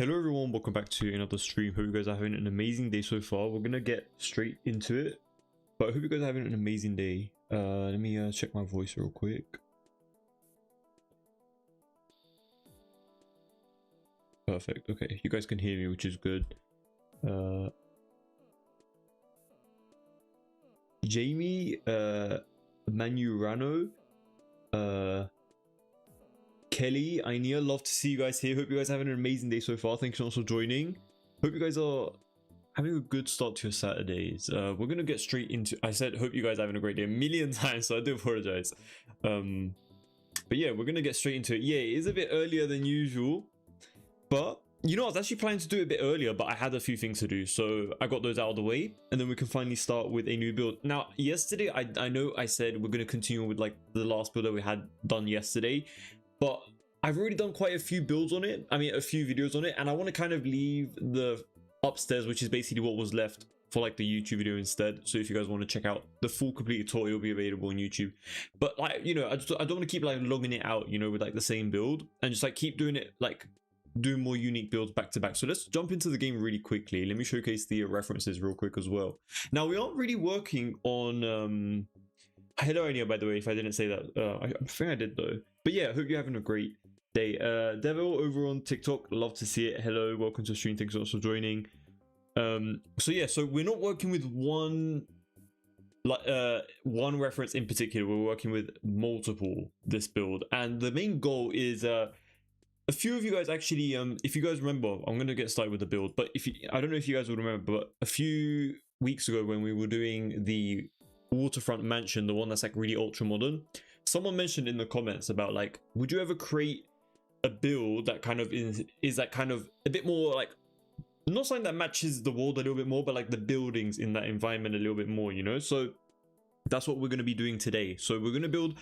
Hello everyone, welcome back to another stream. Hope you guys are having an amazing day so far. We're gonna get straight into it, but I hope you guys are having an amazing day. Let me check my voice real quick. Perfect. Okay, you guys can hear me, which is good. Jamie, Manurano, Kelly, Ainia, love to see you guys here. Hope you guys are having an amazing day so far. Thanks so much for joining. Hope you guys are having a good start to your Saturdays. We're gonna get straight into. I said hope you guys are having a great day a million times, so I do apologize. But yeah, we're gonna get straight into it. Yeah, it is a bit earlier than usual, but you know, I was actually planning to do it a bit earlier, but I had a few things to do, so I got those out of the way, and then we can finally start with a new build. Now, yesterday, I know I said we're gonna continue with like the last build that we had done yesterday, but I've already done quite a few builds on it. I mean, a few videos on it, and I want to kind of leave the upstairs, which is basically what was left, for like the YouTube video instead. So if you guys want to check out the full completed tour, it'll be available on YouTube. But like, you know, I don't want to keep like logging it out, you know, with like the same build, and just like keep doing it, like do more unique builds back to back. So let's jump into the game really quickly. Let me showcase the references real quick as well. Now, we aren't really working on hello Anya, by the way, if I didn't say that. I think I did though. But yeah, I hope you're having a great day. Devil over on TikTok, love to see it. Hello, welcome to the stream. Thanks so much for joining. So yeah, so we're not working with one reference in particular. We're working with multiple this build, and the main goal is a few of you guys actually, if you guys remember, I'm gonna get started with the build, but I don't know if you guys would remember, but a few weeks ago when we were doing the waterfront mansion, the one that's like really ultra modern, someone mentioned in the comments about like, would you ever create a build that kind of is that kind of a bit more like, not something that matches the world a little bit more, but like the buildings in that environment a little bit more, you know? So that's what we're going to be doing today. So we're going to build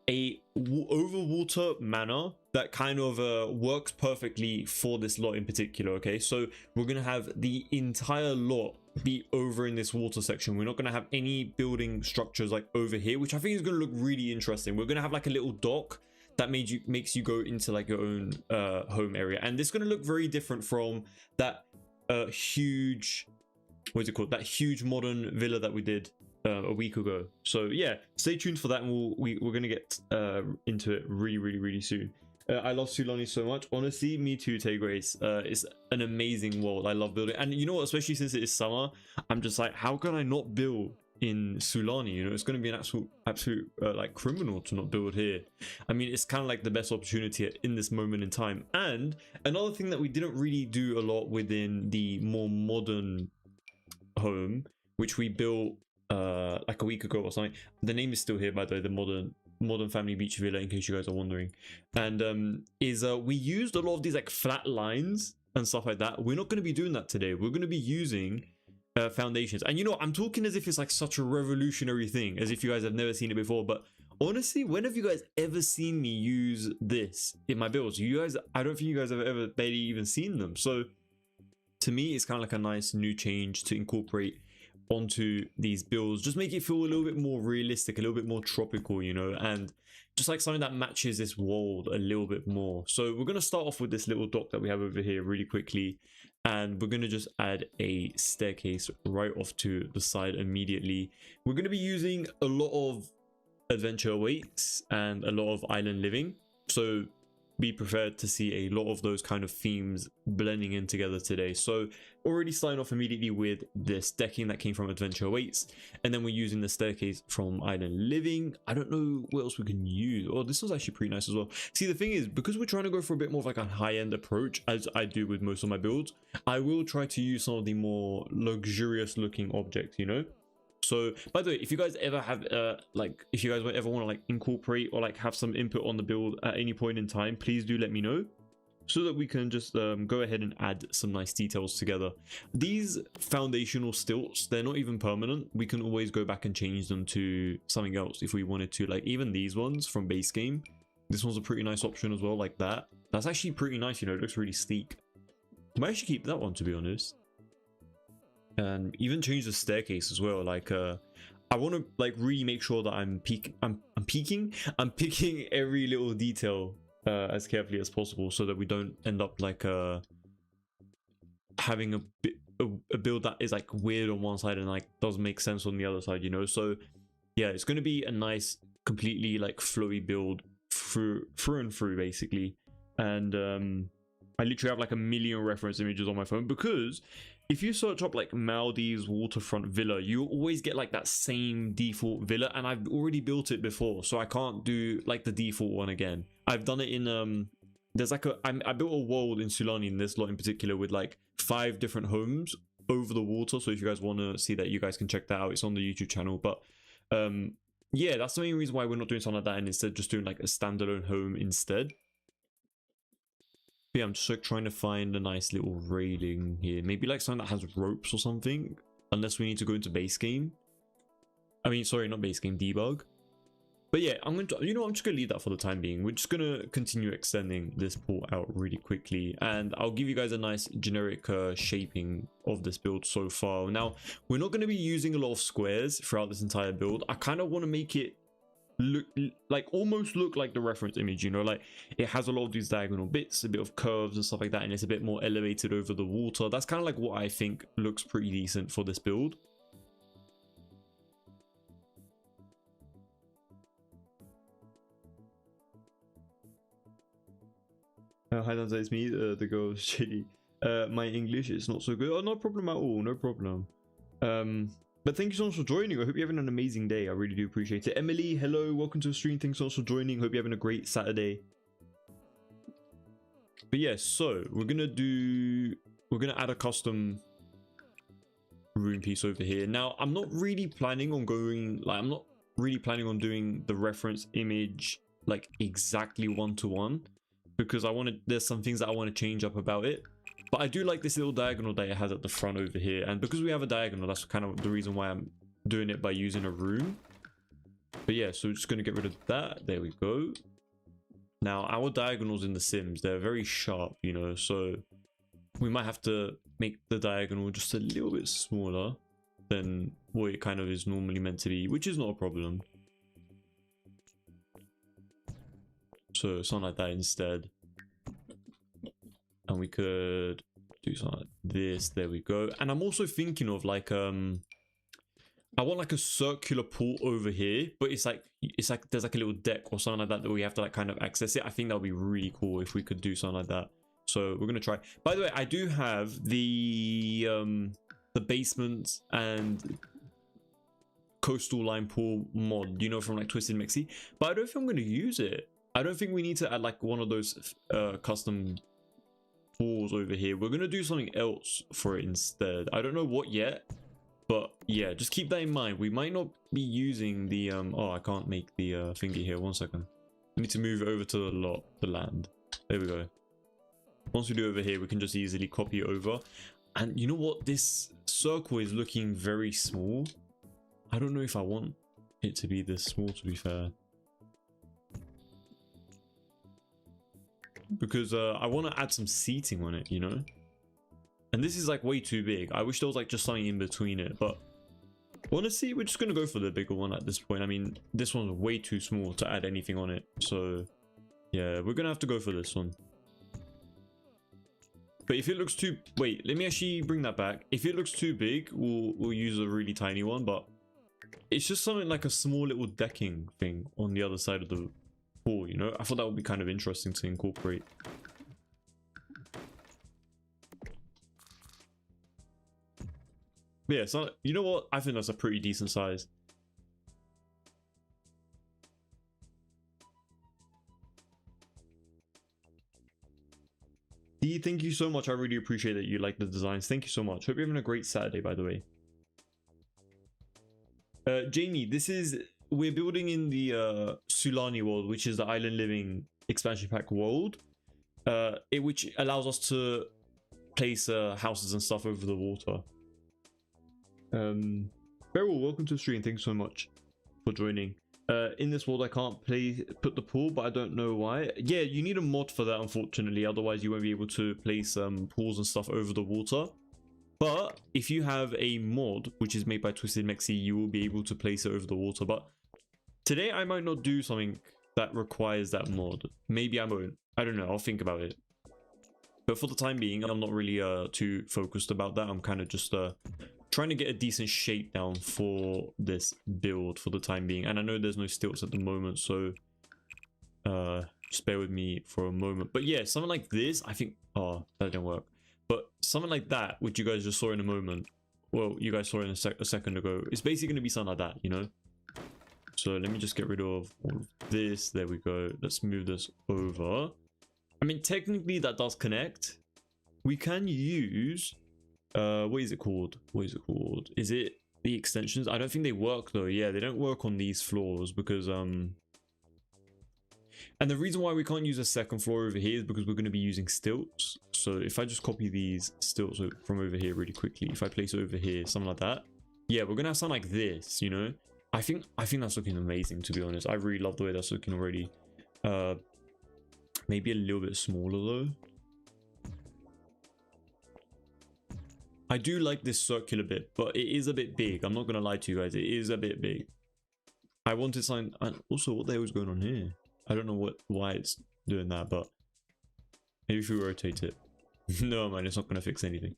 a overwater manor that kind of works perfectly for this lot in particular. Okay, so we're gonna have the entire lot be over in this water section. We're not gonna have any building structures like over here, which I think is gonna look really interesting. We're gonna have like a little dock that makes you go into like your own home area, and this is gonna look very different from that huge, what's it called, that huge modern villa that we did a week ago. So yeah, stay tuned for that, and we're gonna get into it really soon. I love Sulani so much. Honestly, me too, Tay Grace. It's an amazing world. I love building, and you know what, especially since it is summer, I'm just like, how can I not build in Sulani? You know, it's going to be an absolute like criminal to not build here. I mean, it's kind of like the best opportunity in this moment in time. And another thing that we didn't really do a lot within the more modern home, which we built like a week ago or something. The name is still here, by the way, the modern family beach villa, in case you guys are wondering. And we used a lot of these like flat lines and stuff like that. We're not going to be doing that today. We're going to be using foundations. And you know, I'm talking as if it's like such a revolutionary thing, as if you guys have never seen it before, but honestly, when have you guys ever seen me use this in my builds? You guys, I don't think you guys have ever barely even seen them. So to me, it's kind of like a nice new change to incorporate onto these builds, just make it feel a little bit more realistic, a little bit more tropical, you know, and just like something that matches this world a little bit more. So we're going to start off with this little dock that we have over here really quickly, and we're going to just add a staircase right off to the side immediately. We're going to be using a lot of adventure awaits and a lot of island living, so be prepared to see a lot of those kind of themes blending in together today. So already starting off immediately with this decking that came from Adventure Awaits, and then we're using the staircase from Island Living. I don't know what else we can use. Oh, this was actually pretty nice as well. See, the thing is, because we're trying to go for a bit more of like a high-end approach, as I do with most of my builds, I will try to use some of the more luxurious looking objects, you know. So by the way, if you guys ever have like, if you guys ever want to like incorporate or like have some input on the build at any point in time, please do let me know, so that we can just go ahead and add some nice details together. These foundational stilts, they're not even permanent. We can always go back and change them to something else if we wanted to. Like even these ones from base game, this one's a pretty nice option as well, like that. That's actually pretty nice, you know, it looks really sleek. I might actually keep that one, to be honest. And even change the staircase as well. Like I want to like really make sure that I'm picking every little detail as carefully as possible, so that we don't end up like having a build that is like weird on one side and like does make sense on the other side, you know. So yeah, it's going to be a nice completely like flowy build through and through basically. And I literally have like a million reference images on my phone, because if you search up like Maldives waterfront villa, you always get like that same default villa, and I've already built it before, so I can't do like the default one again. I've done it in there's like I built a world in Sulani in this lot in particular with like 5 different homes over the water. So if you guys want to see that, you guys can check that out. It's on the YouTube channel. But yeah, that's the main reason why we're not doing something like that, and instead just doing like a standalone home instead. But yeah, I'm just like trying to find a nice little railing here. Maybe like something that has ropes or something, unless we need to go into base game. I mean, sorry, not base game, debug. But yeah, I'm going to, you know, I'm just going to leave that for the time being. We're just going to continue extending this port out really quickly, and I'll give you guys a nice generic shaping of this build so far. Now, we're not going to be using a lot of squares throughout this entire build. I kind of want to make it look like, almost look like the reference image, you know, like it has a lot of these diagonal bits, a bit of curves and stuff like that, and it's a bit more elevated over the water. That's kind of like what I think looks pretty decent for this build. Hi Danza, it's me, the girl shady. My English is not so good. Oh, no problem at all, no problem. But thank you so much for joining. I hope you're having an amazing day. I really do appreciate it. Emily, hello, welcome to the stream. Thanks so much for joining. Hope you're having a great Saturday. But yeah, so we're gonna add a custom room piece over here. Now, I'm not really planning on doing the reference image like exactly one-to-one, because there's some things that I want to change up about it. But I do like this little diagonal that it has at the front over here, and because we have a diagonal, that's kind of the reason why I'm doing it by using a room. But yeah, so we're just going to get rid of that. There we go. Now, our diagonals in the Sims, they're very sharp, you know, so we might have to make the diagonal just a little bit smaller than what it kind of is normally meant to be, which is not a problem. So something like that instead. And we could do something like this. There we go. And I'm also thinking of like I want like a circular pool over here, but it's like there's like a little deck or something like that we have to like kind of access it. I think that would be really cool if we could do something like that. So we're gonna try. By the way, I do have the basement and coastal line pool mod, you know, from like Twisted Mexi, but I don't think I'm gonna use it. I don't think we need to add like one of those custom pools over here. We're gonna do something else for it instead. I don't know what yet, but yeah, just keep that in mind. We might not be using the oh, I can't make the thingy here. 1 second. We need to move it over to the land. There we go. Once we do over here, we can just easily copy it over. And you know what? This circle is looking very small. I don't know if I want it to be this small, to be fair. Because I want to add some seating on it, you know? And this is like way too big. I wish there was like just something in between it, but honestly, we're just going to go for the bigger one at this point. I mean, this one's way too small to add anything on it. So yeah, we're going to have to go for this one. But if it looks too... Wait, let me actually bring that back. If it looks too big, we'll use a really tiny one, but it's just something like a small little decking thing on the other side of the pool, you know? I thought that would be kind of interesting to incorporate. But yeah, so you know what? I think that's a pretty decent size. D, thank you so much. I really appreciate that you like the designs. Thank you so much. Hope you're having a great Saturday, by the way. Jamie, we're building in the Sulani world, which is the Island Living expansion pack world, which allows us to place houses and stuff over the water. Beryl, welcome to the stream. Thanks so much for joining. In this world, I can't put the pool, but I don't know why. Yeah, you need a mod for that, unfortunately. Otherwise, you won't be able to place pools and stuff over the water. But if you have a mod, which is made by Twisted Mexi, you will be able to place it over the water. But today, I might not do something that requires that mod. Maybe I won't. I don't know. I'll think about it. But for the time being, I'm not really too focused about that. I'm kind of just trying to get a decent shape down for this build for the time being. And I know there's no stilts at the moment, so just bear with me for a moment. But yeah, something like this, I think, oh, that didn't work. But something like that, which you guys just saw in a moment, well, you guys saw in a second ago, it's basically going to be something like that, you know? So let me just get rid of all of this. There we go. Let's move this over. I mean, technically that does connect. We can use, what is it called? What is it called? Is it the extensions? I don't think they work though. Yeah, they don't work on these floors because, and the reason why we can't use a second floor over here is because we're going to be using stilts. So if I just copy these stilts from over here really quickly, if I place it over here, something like that. Yeah, we're going to have something like this, you know? I think that's looking amazing, to be honest. I really love the way that's looking already. Maybe a little bit smaller though. I do like this circular bit, but it is a bit big. I'm not going to lie to you guys. It is a bit big. I wanted something, and also what the hell is going on here? I don't know why it's doing that, but maybe if we rotate it. No man, it's not going to fix anything.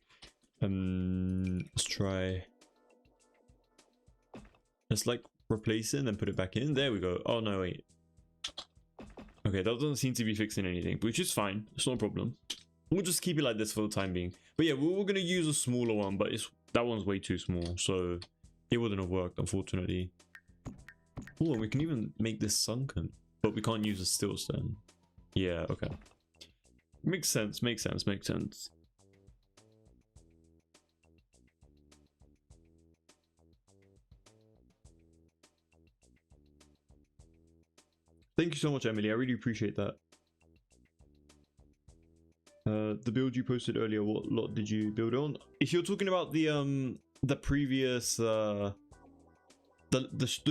Let's try. Let's like replace it and then put it back in. There we go. Oh no, wait. Okay, that doesn't seem to be fixing anything, which is fine. It's not a problem. We'll just keep it like this for the time being. But yeah, we're going to use a smaller one, but that one's way too small, so it wouldn't have worked, unfortunately. Oh, and we can even make this sunken, but we can't use the stilts then. Yeah, okay. Makes sense, makes sense, makes sense. Thank you so much, Emily. I really appreciate that. The build you posted earlier, what lot did you build on? If you're talking about the previous the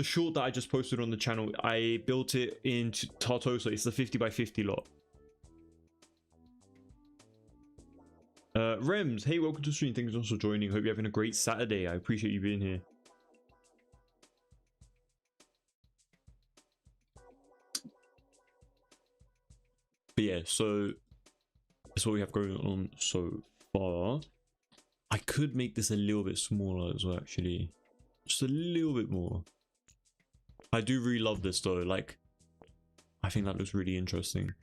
short that I just posted on the channel, I built it in Tartosa. It's the 50 by 50 lot. Rems, hey, welcome to the stream. Thanks so much for joining. Hope you're having a great Saturday. I appreciate you being here. But yeah, so that's what we have going on so far. I could make this a little bit smaller as well, actually. Just a little bit more. I do really love this though. Like, I think that looks really interesting.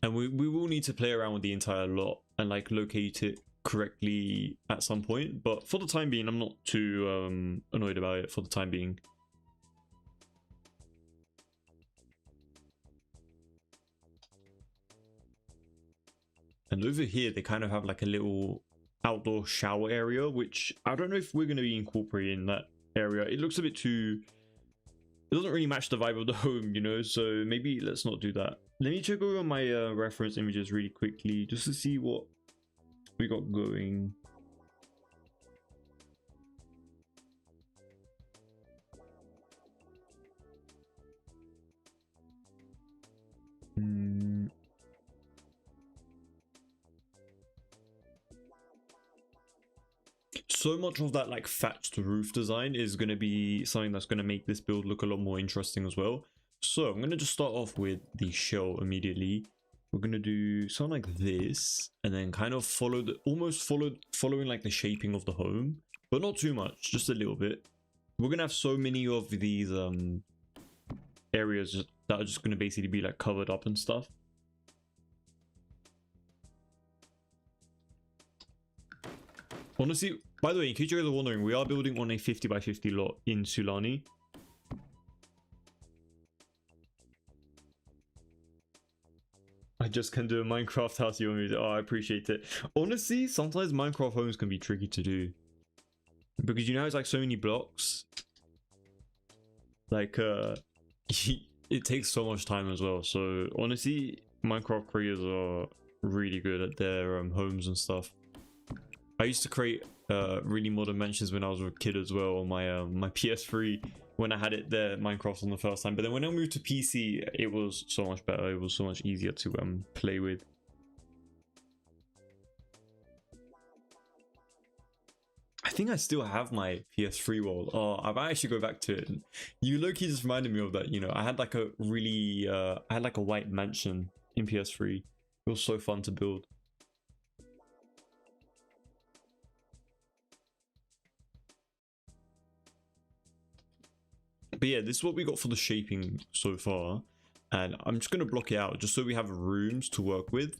And we will need to play around with the entire lot and like locate it correctly at some point. But for the time being, I'm not too annoyed about it for the time being. And over here, they kind of have like a little outdoor shower area, which I don't know if we're going to be incorporating that area. It looks a bit too... It doesn't really match the vibe of the home, you know, so maybe let's not do that. Let me check over my reference images really quickly, just to see what we got going. So much of that like thatched roof design is going to be something that's going to make this build look a lot more interesting as well. So I'm going to just start off with the shell immediately. We're going to do something like this and then kind of following like the shaping of the home, but not too much, just a little bit. We're going to have so many of these areas that are just going to basically be like covered up and stuff. Honestly, by the way, in case you guys are wondering, we are building on a 50 by 50 lot in Sulani. I just can do a Minecraft house, you want me to... Oh, I appreciate it. Honestly, sometimes Minecraft homes can be tricky to do. Because you know, it's like so many blocks. Like, it takes so much time as well. So, honestly, Minecraft creators are really good at their homes and stuff. I used to create really modern mansions when I was a kid as well on my my PS3 when I had it there, Minecraft on the first time. But then when I moved to PC, it was so much better. It was so much easier to play with. I think I still have my PS3 wall. Oh, I might actually go back to it. You low-key just reminded me of that. You know, I had like a really, I had like a white mansion in PS3. It was so fun to build. But yeah, this is what we got for the shaping so far. And I'm just going to block it out just so we have rooms to work with.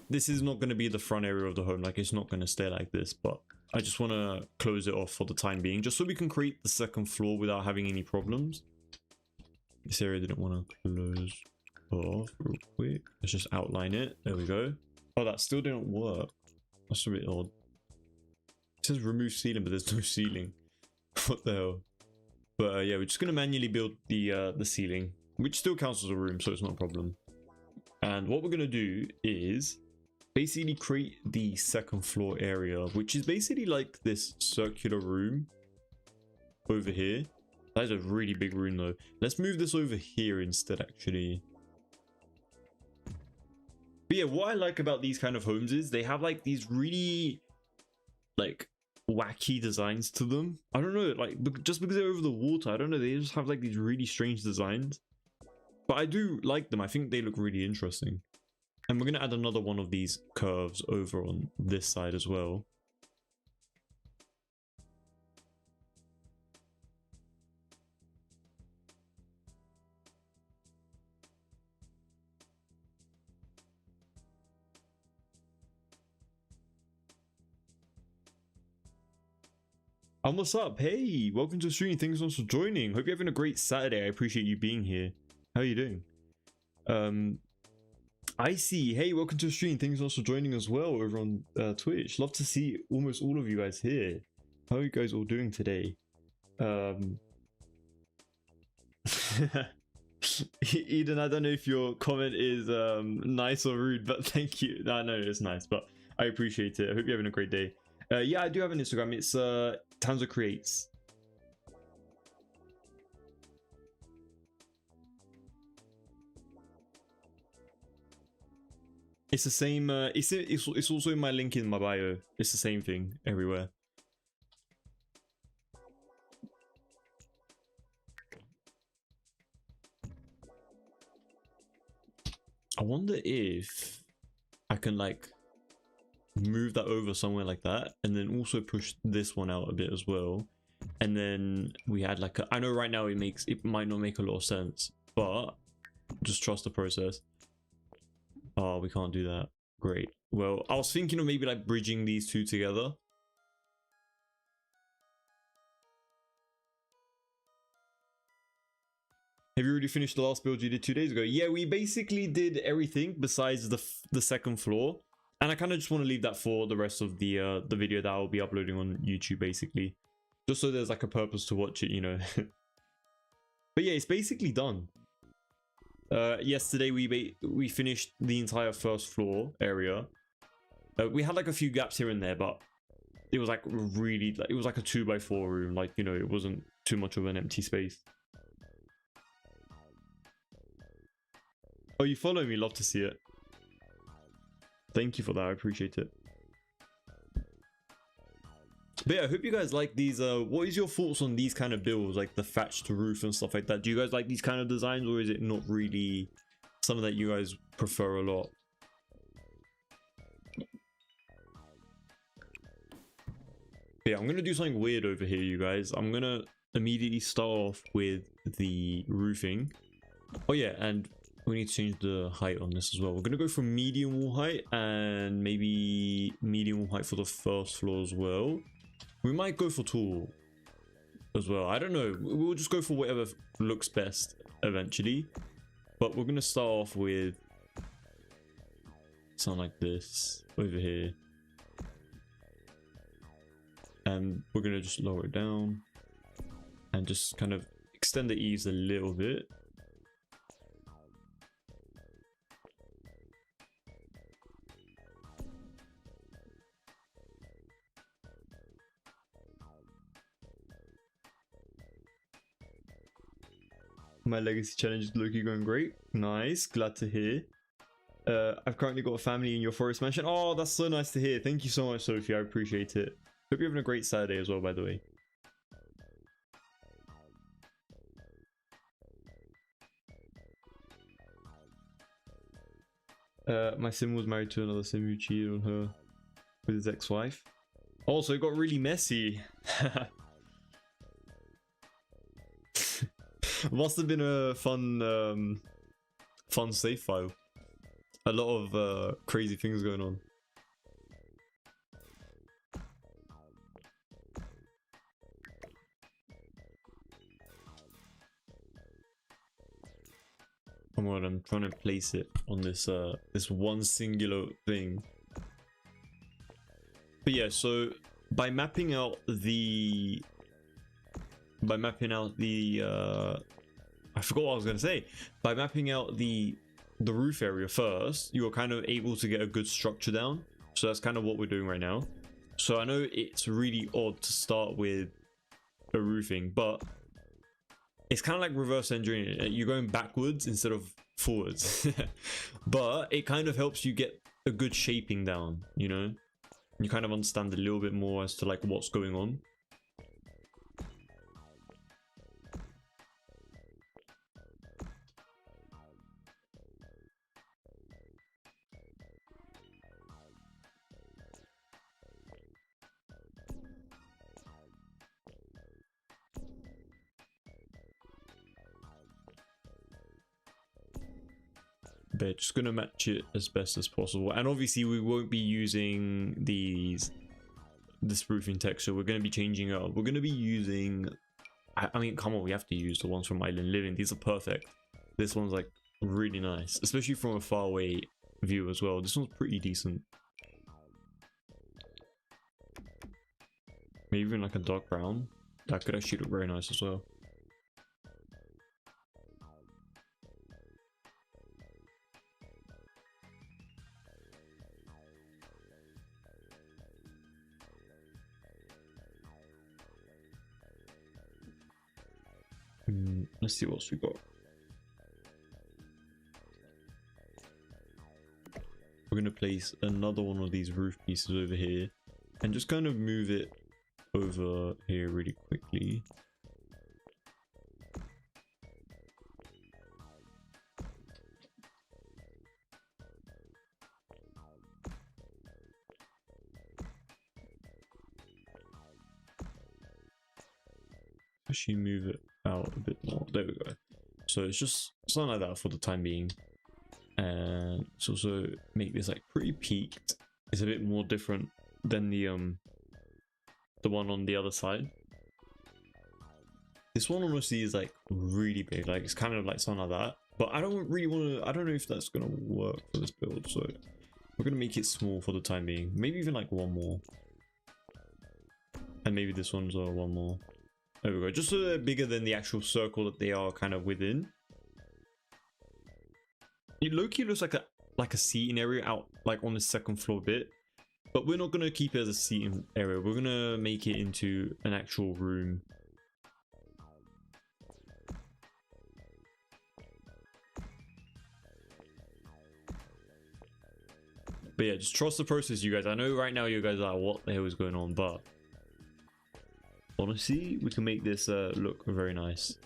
This is not going to be the front area of the home. Like, it's not going to stay like this. But I just want to close it off for the time being. Just so we can create the second floor without having any problems. This area didn't want to close off real quick. Let's just outline it. There we go. Oh, that still didn't work. That's a bit odd. It says remove ceiling, but there's no ceiling. What the hell? But yeah, we're just going to manually build the ceiling, which still counts as a room, so it's not a problem. And what we're going to do is basically create the second floor area, which is basically like this circular room over here. That is a really big room though. Let's move this over here instead, actually. But yeah, what I like about these kind of homes is they have like these really like wacky designs to them. I don't know, like just because they're over the water, I don't know, they just have like these really strange designs. But I do like them. I think they look really interesting. And we're going to add another one of these curves over on this side as well. What's up? Hey, welcome to the stream. Thanks so much for joining. Hope you're having a great Saturday. I appreciate you being here. How are you doing? I see. Hey, welcome to the stream. Thanks so much for joining as well over on Twitch. Love to see almost all of you guys here. How are you guys all doing today? Eden, I don't know if your comment is nice or rude, but thank you. No, it's nice, but I appreciate it. I hope you're having a great day. Yeah, I do have an Instagram. It's Tanzo Creates. It's the same. It's also in my link in my bio. It's the same thing everywhere. I wonder if I can like move that over somewhere like that, and then also push this one out a bit as well. And then we had like I know right now it might not make a lot of sense, but just trust the process. Oh, we can't do that. Great. Well, I was thinking of maybe like bridging these two together. Have you already finished the last build you did 2 days ago? Yeah, we basically did everything besides the second floor. And I kind of just want to leave that for the rest of the video that I'll be uploading on YouTube, basically. Just so there's like a purpose to watch it, you know. But yeah, it's basically done. Yesterday we finished the entire first floor area. We had like a few gaps here and there, but it was like really it was like a 2x4 room, like, you know, it wasn't too much of an empty space. Oh, you follow me? Love to see it. Thank you for that. I appreciate it. But yeah, I hope you guys like these. What is your thoughts on these kind of builds, like the thatched roof and stuff like that? Do you guys like these kind of designs, or is it not really something that you guys prefer a lot? But yeah, I'm gonna do something weird over here, you guys. I'm gonna immediately start off with the roofing. Oh yeah, and we need to change the height on this as well. We're gonna go for medium wall height and maybe medium wall height for the first floor as well. We might go for tall as well. I don't know. We'll just go for whatever looks best eventually. But we're gonna start off with something like this over here. And we're gonna just lower it down and just kind of extend the eaves a little bit. My legacy challenge is low-key going great. Nice, glad to hear. I've currently got a family in your forest mansion. Oh, that's so nice to hear. Thank you so much, Sophie. I appreciate it. Hope you're having a great Saturday as well, by the way. My sim was married to another sim who cheated on her with his ex-wife. Also, it got really messy. Must have been a fun save file. A lot of crazy things going on. Come on, I'm trying to place it on this this one singular thing. But yeah, so by mapping out the I forgot what I was gonna say. By mapping out the roof area first, you're kind of able to get a good structure down. So that's kind of what we're doing right now. So I know it's really odd to start with a roofing, but it's kind of like reverse engineering it. You're going backwards instead of forwards. But it kind of helps you get a good shaping down, you know? You kind of understand a little bit more as to like what's going on. But just gonna match it as best as possible, and obviously we won't be using this roofing texture. We're gonna be changing it up. We're gonna be using, I mean, come on, we have to use the ones from Island Living. These are perfect. This one's like really nice, especially from a far away view as well. This one's pretty decent. Maybe even like a dark brown. That could actually look very nice as well. Let's see what else we got. We're gonna place another one of these roof pieces over here and just kind of move it over here really quickly. Actually move it out a bit more. There we go. So it's just something like that for the time being. And let's also make this like pretty peaked. It's a bit more different than the one on the other side. This one honestly is like really big. Like it's kind of like something like that. But I don't really want to, I don't know if that's gonna work for this build. So we're gonna make it small for the time being. Maybe even like one more. And maybe this one's one more. There we go. Just so they're bigger than the actual circle that they are kind of within. It low-key looks like a seating area out like on the second floor bit. But we're not gonna keep it as a seating area. We're gonna make it into an actual room. But yeah, just trust the process, you guys. I know right now you guys are like, what the hell is going on? But honestly, we can make this look very nice.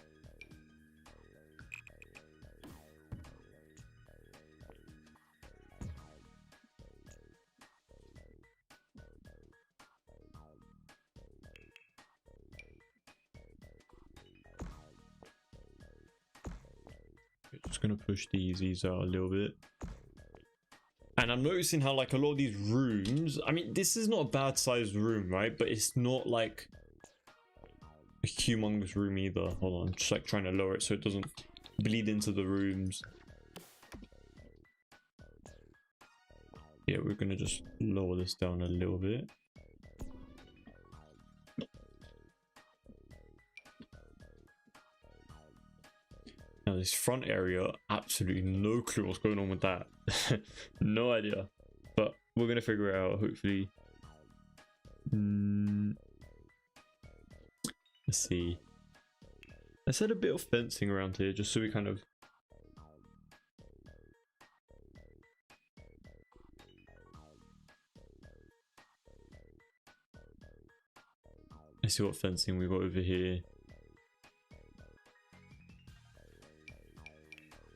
Just gonna push these out a little bit. And I'm noticing how like a lot of these rooms, I mean, this is not a bad sized room, right? But it's not like a humongous room either. Hold on, I'm just like trying to lower it so it doesn't bleed into the rooms. Yeah, we're gonna just lower this down a little bit. Now this front area, absolutely no clue what's going on with that. No idea. But we're gonna figure it out, hopefully. Let's see. Let's add a bit of fencing around here just so we kind of... see what fencing we got over here.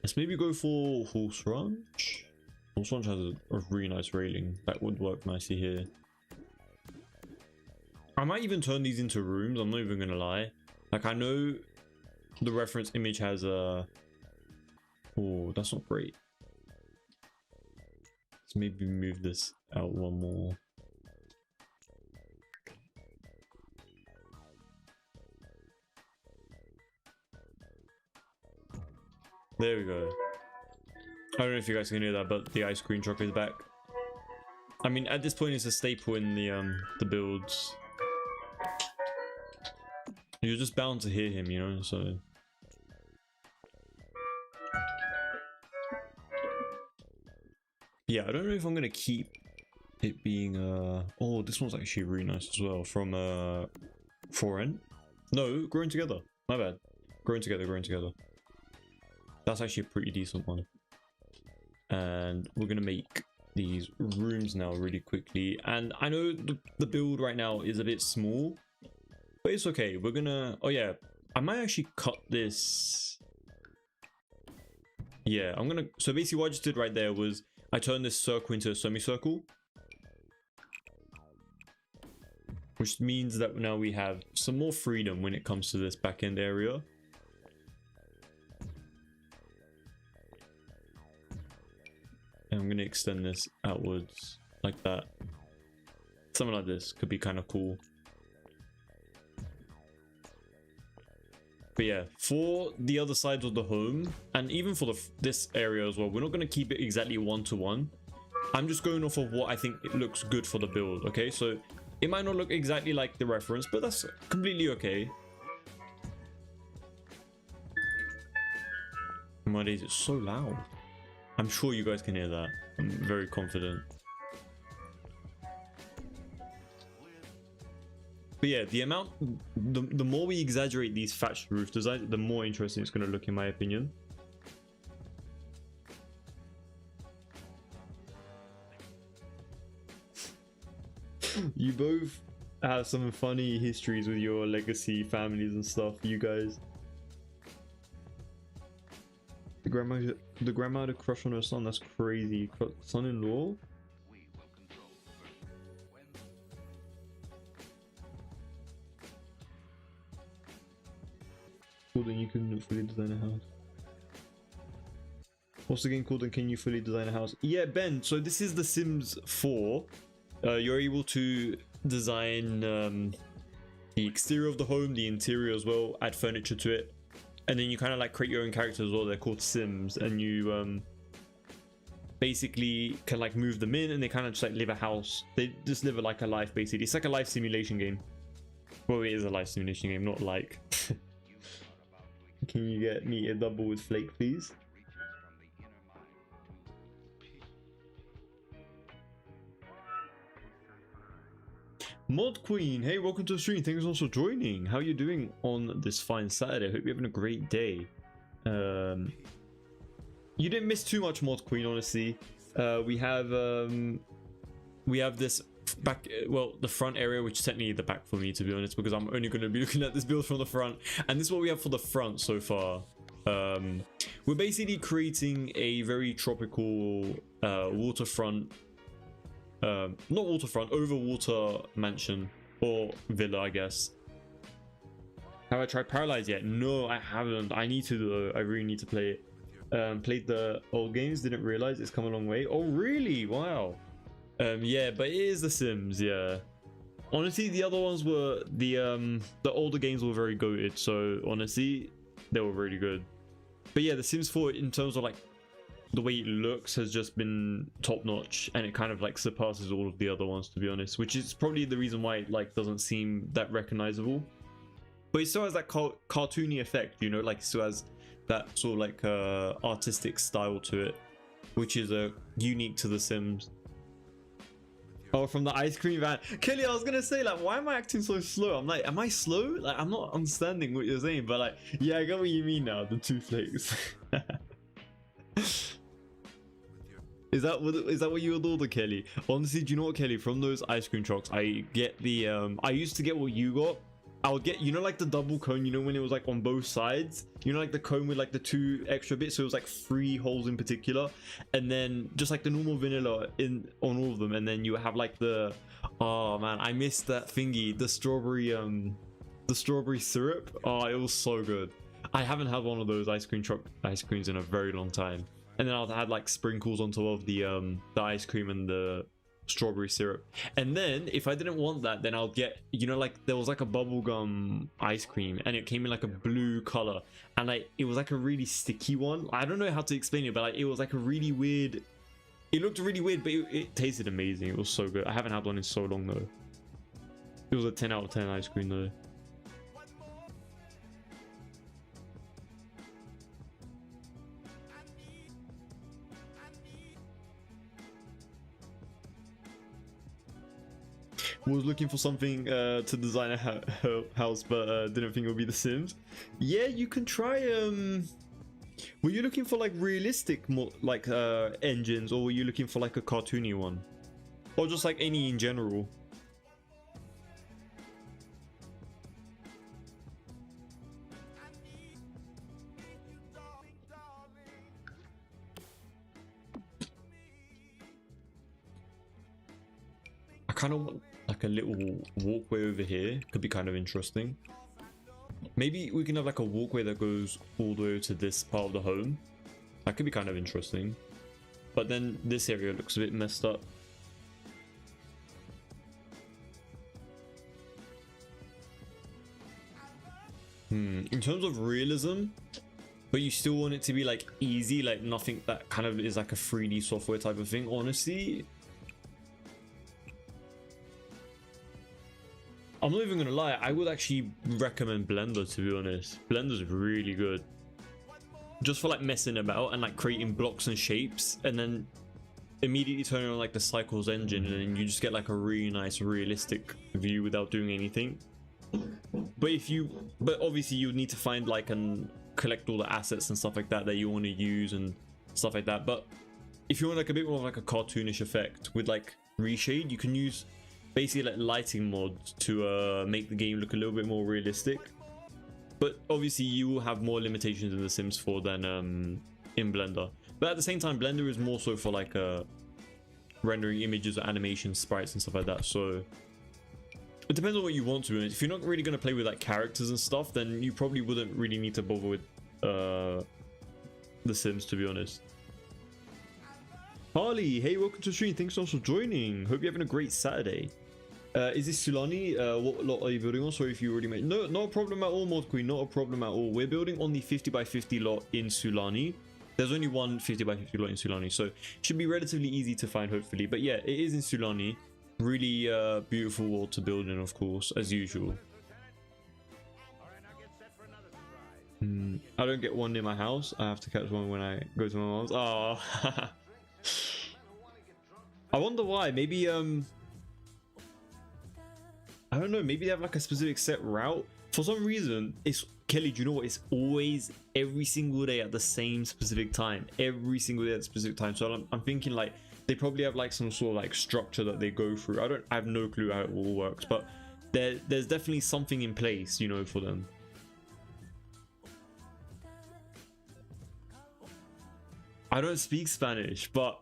Let's maybe go for Horse Ranch. Horse Ranch has a really nice railing. That would work nicely here. I might even turn these into rooms, I'm not even gonna lie. Like, I know the reference image has a... Oh, that's not great. Let's maybe move this out one more. There we go. I don't know if you guys can hear that, but the ice cream truck is back. I mean, at this point, it's a staple in the builds. You're just bound to hear him, you know, so... Yeah, I don't know if I'm gonna keep it being, Oh, this one's actually really nice as well, from, Foreign. No, Growing Together. My bad. Growing Together, Growing Together. That's actually a pretty decent one. And we're gonna make these rooms now really quickly. And I know the build right now is a bit small, but it's okay. We're gonna... Oh yeah, I might actually cut this. Yeah, I'm gonna... So basically what I just did right there was I turned this circle into a semicircle, which means that now we have some more freedom when it comes to this back end area. And I'm gonna extend this outwards like that. Something like this could be kind of cool. But yeah, for the other sides of the home, and even for this area as well, we're not gonna keep it exactly one-to-one. I'm just going off of what I think it looks good for the build. Okay, so it might not look exactly like the reference, but that's completely okay. My days, it's so loud. I'm sure you guys can hear that. I'm very confident. But yeah, the amount, the more we exaggerate these thatched roof designs, the more interesting it's going to look, in my opinion. You both have some funny histories with your legacy families and stuff, you guys. The grandma had a crush on her son. That's crazy. Son-in-law? Cool, then you can fully design a house. What's the game called, and can you fully design a house? Yeah, Ben, so this is The Sims 4. You're able to design the exterior of the home, the interior as well, add furniture to it. And then you kind of like create your own characters as well. They're called Sims, and you basically can like move them in, and they kind of just like live a house. They just live like a life, basically. It's like a life simulation game. Well, it is a life simulation game, not like. Can you get me a double with flake, please? Mod Queen, hey, welcome to the stream. Thanks also for joining. How are you doing on this fine Saturday? Hope you're having a great day. You didn't miss too much, Mod Queen, honestly. We have this back, well, the front area, which is technically the back for me, to be honest, because I'm only going to be looking at this build from the front. And this is what we have for the front so far. We're basically creating a very tropical waterfront. Not waterfront, overwater mansion or villa, I guess. Have I tried Paralyze yet? No, I haven't. I need to though. I really need to play it. Played the old games, didn't realize it's come a long way. Oh really? Wow. Yeah, but it is The Sims. Yeah. Honestly, the other ones were the older games were very goated. So honestly, they were really good. But yeah, The Sims 4 in terms of like the way it looks has just been top notch, and it kind of like surpasses all of the other ones, to be honest, which is probably the reason why it like doesn't seem that recognizable. But it still has that cartoony effect, you know, like it still has that sort of like artistic style to it, which is unique to The Sims. Oh, from the ice cream van. Kelly, I was gonna say, like, why am I acting so slow? I'm like, am I slow? Like, I'm not understanding what you're saying, but like, yeah, I get what you mean now, the two flakes. Is that what you would order, Kelly? Honestly, do you know what, Kelly? From those ice cream trucks, I get the I used to get what you got, I'll get, you know, like the double cone, you know, when it was like on both sides, you know, like the cone with like the 2 extra bits, so it was like 3 holes in particular, and then just like the normal vanilla in on all of them, and then you have like the, oh man, I missed that thingy, the strawberry syrup. Oh, it was so good. I haven't had one of those ice creams in a very long time. And then I'll add like sprinkles on top of the ice cream and the strawberry syrup. And then if I didn't want that, then I'll get, you know, like there was like a bubblegum ice cream and it came in like a blue color, and like it was like a really sticky one. I don't know how to explain it, but like it was like a really weird, it looked really weird, but it tasted amazing. It was so good. I haven't had one in so long though. It was a 10 out of 10 ice cream though. Was looking for something to design a house, but didn't think it would be The Sims. Yeah, you can try. Were you looking for like realistic, more like engines, or were you looking for like a cartoony one, or just like any in general? I kind of want like a little walkway over here. Could be kind of interesting. Maybe we can have like a walkway that goes all the way to this part of the home. That could be kind of interesting. But then this area looks a bit messed up. In terms of realism, but you still want it to be like easy, like nothing that kind of is like a 3D software type of thing. Honestly, I'm not even gonna lie, I would actually recommend Blender, to be honest. Blender's really good. Just for like messing about and like creating blocks and shapes, and then immediately turning on like the Cycles engine, and then you just get like a really nice realistic view without doing anything. But obviously you need to find like and collect all the assets and stuff like that that you want to use and stuff like that. But if you want like a bit more of like a cartoonish effect with like reshade, you can use basically like lighting mods to make the game look a little bit more realistic. But obviously you will have more limitations in The Sims 4 than in Blender. But at the same time, Blender is more so for like rendering images, animation, sprites and stuff like that. So it depends on what you want to. If you're not really going to play with like characters and stuff, then you probably wouldn't really need to bother with The Sims, to be honest. Harley, hey, welcome to the stream. Thanks so much for joining. Hope you're having a great Saturday. Is this Sulani? What lot are you building on? Sorry if you already made. No, not a problem at all, Mod Queen. Not a problem at all. We're building on the 50 by 50 lot in Sulani. There's only one 50 by 50 lot in Sulani, so it should be relatively easy to find, hopefully. But yeah, it is in Sulani. Really beautiful world to build in, of course, as usual. I don't get one near my house. I have to catch one when I go to my mom's. Oh. I wonder why. Maybe I don't know, maybe they have like a specific set route. For some reason, it's Kelly, do you know what? It's always every single day at the same specific time. Every single day at the specific time. So I'm thinking like they probably have like some sort of like structure that they go through. I have no clue how it all works, but there's definitely something in place, you know, for them. I don't speak Spanish, but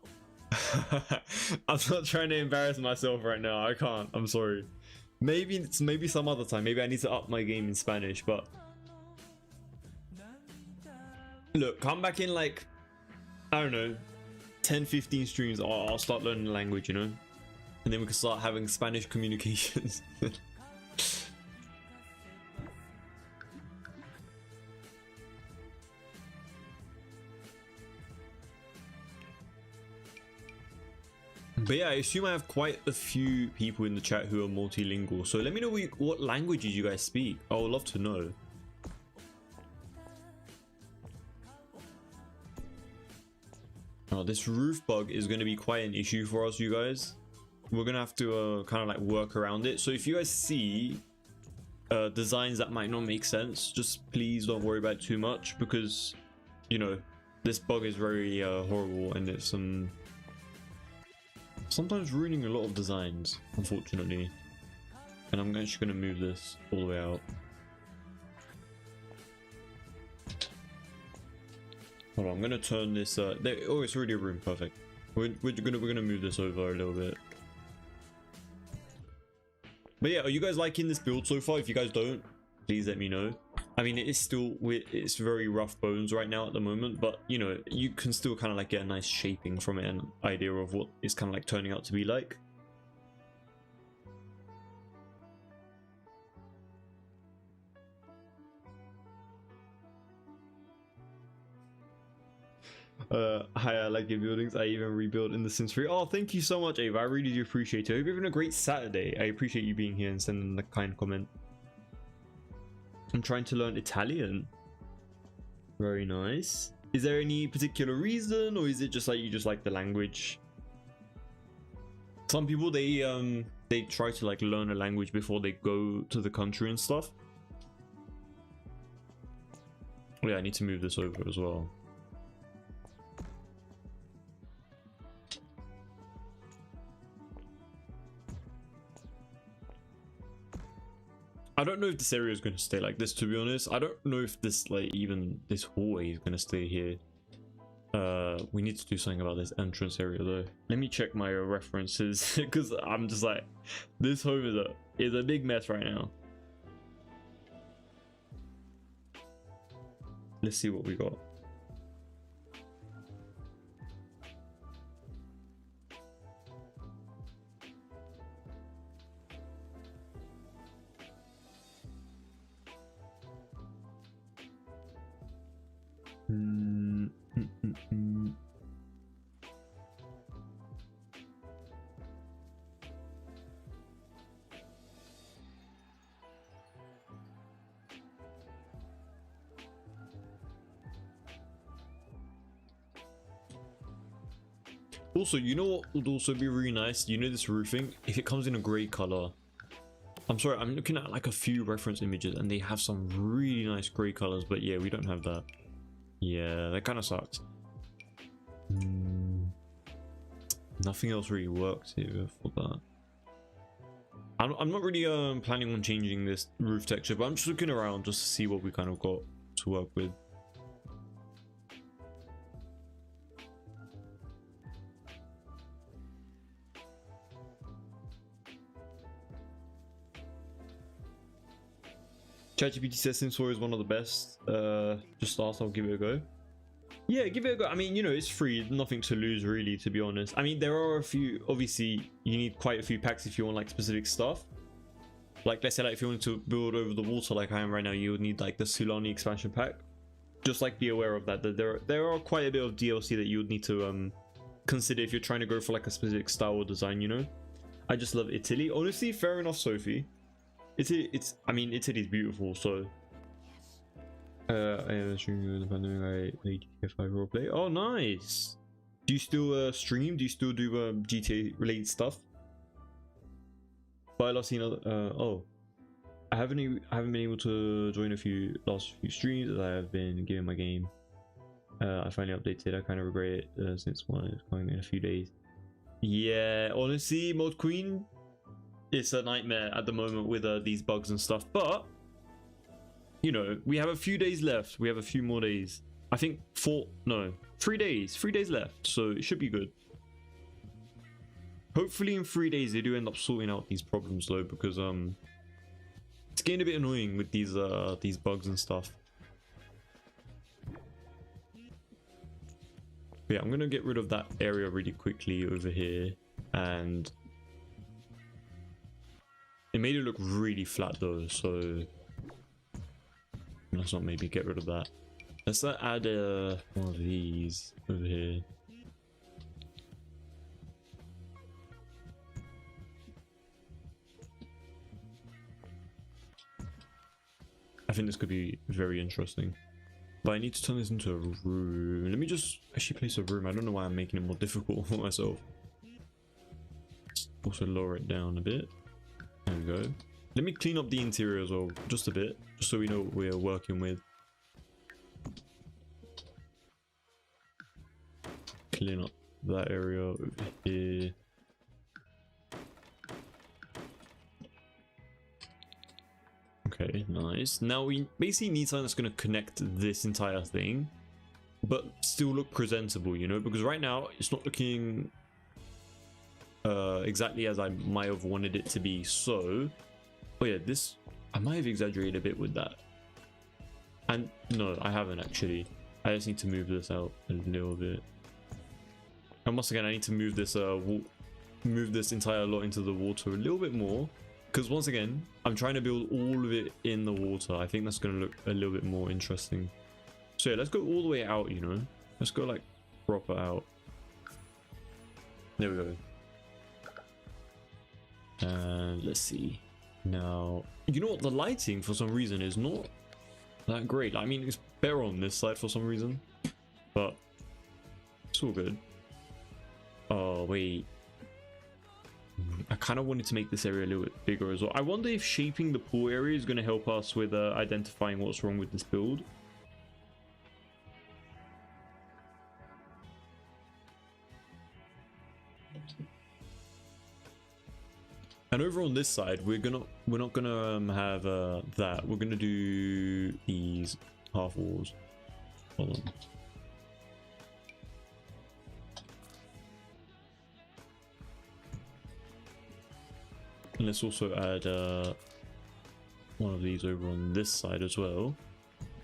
I'm not trying to embarrass myself right now. I can't. I'm sorry. Maybe some other time. Maybe I need to up my game in Spanish, but look, come back in like, I don't know, 10-15 streams. I'll start learning the language, you know, and then we can start having Spanish communications. But yeah, I assume I have quite a few people in the chat who are multilingual. So let me know what languages you guys speak. I would love to know. Oh, this roof bug is going to be quite an issue for us, you guys. We're going to have to kind of like work around it. So if you guys see designs that might not make sense, just please don't worry about it too much, because, you know, this bug is very horrible, and it's sometimes ruining a lot of designs, unfortunately. And I'm just gonna move this all the way out. Hold on, I'm gonna turn this. Oh, it's already a room. Perfect. We're gonna move this over a little bit. But yeah, are you guys liking this build so far? If you guys don't, please let me know. I mean, it's very rough bones right now at the moment, but you know, you can still kind of like get a nice shaping from it and idea of what it's kind of like turning out to be like. Hi, I like your buildings. I even rebuilt in the Sims 3. Oh, thank you so much, Ava. I really do appreciate it. I hope you're having a great Saturday. I appreciate you being here and sending a kind comment. I'm trying to learn Italian. Very nice. Is there any particular reason, or is it just like you just like the language? Some people they try to like learn a language before they go to the country and stuff. Oh yeah, I need to move this over as well. I don't know if this area is going to stay like this, to be honest. I don't know if this, like, even this hallway is going to stay here. We need to do something about this entrance area, though. Let me check my references, because I'm just like, this home is a big mess right now. Let's see what we got. Also, you know what would also be really nice? You know, this roofing, if it comes in a grey color. I'm sorry, I'm looking at like a few reference images and they have some really nice grey colors, but yeah, we don't have that. Yeah, that kind of sucks. Nothing else really works here for that. I'm not really planning on changing this roof texture, but I'm just looking around just to see what we kind of got to work with. ChatGPT says Sims 4 is one of the best. Just ask, I'll give it a go. Yeah, give it a go. I mean, you know, it's free, nothing to lose really, to be honest. I mean, there are a few, obviously, you need quite a few packs if you want like specific stuff. Like, let's say like if you want to build over the water like I am right now, you would need like the Sulani expansion pack. Just like be aware of that, that there are quite a bit of DLC that you would need to consider if you're trying to go for like a specific style or design, you know? I just love Italy. Honestly, fair enough, Sophie. I mean, Italy's beautiful, so I am streaming the pandemic. I GTA 5 roleplay. Oh, nice. Do you still stream? Do you still do GTA related stuff? But I love seeing other. Oh, I haven't been able to join last few streams as I have been giving my game. I finally updated. I kind of regret it since one is coming in a few days. Yeah, honestly, Mod Queen, it's a nightmare at the moment with these bugs and stuff, but you know, we have a few days left. We have a few more days. I think 3 days left, so it should be good. Hopefully in 3 days they do end up sorting out these problems though, because it's getting a bit annoying with these bugs and stuff. But yeah, I'm gonna get rid of that area really quickly over here, and it made it look really flat though, so let's not maybe get rid of that. Let's add one of these over here. I think this could be very interesting. But I need to turn this into a room. Let me just actually place a room. I don't know why I'm making it more difficult for myself. Let's also lower it down a bit. There we go. Let me clean up the interior as well, just a bit, just so we know what we're working with. Clean up that area over here. Okay, nice. Now we basically need something that's going to connect this entire thing, but still look presentable, you know, because right now it's not looking exactly as I might have wanted it to be. So, oh yeah, this, I might have exaggerated a bit with that. And no, I haven't actually. I just need to move this out a little bit. And once again, I need to move this entire lot into the water a little bit more, because once again, I'm trying to build all of it in the water. I think that's going to look a little bit more interesting. So yeah, let's go all the way out, you know. Let's go like proper out. There we go. And let's see. Now, you know what? The lighting for some reason is not that great. I mean, it's better on this side for some reason, but it's all good. Oh, wait. I kind of wanted to make this area a little bit bigger as well. I wonder if shaping the pool area is going to help us with identifying what's wrong with this build. And over on this side, we're not gonna have that. We're gonna do these half walls. Hold on. And let's also add one of these over on this side as well.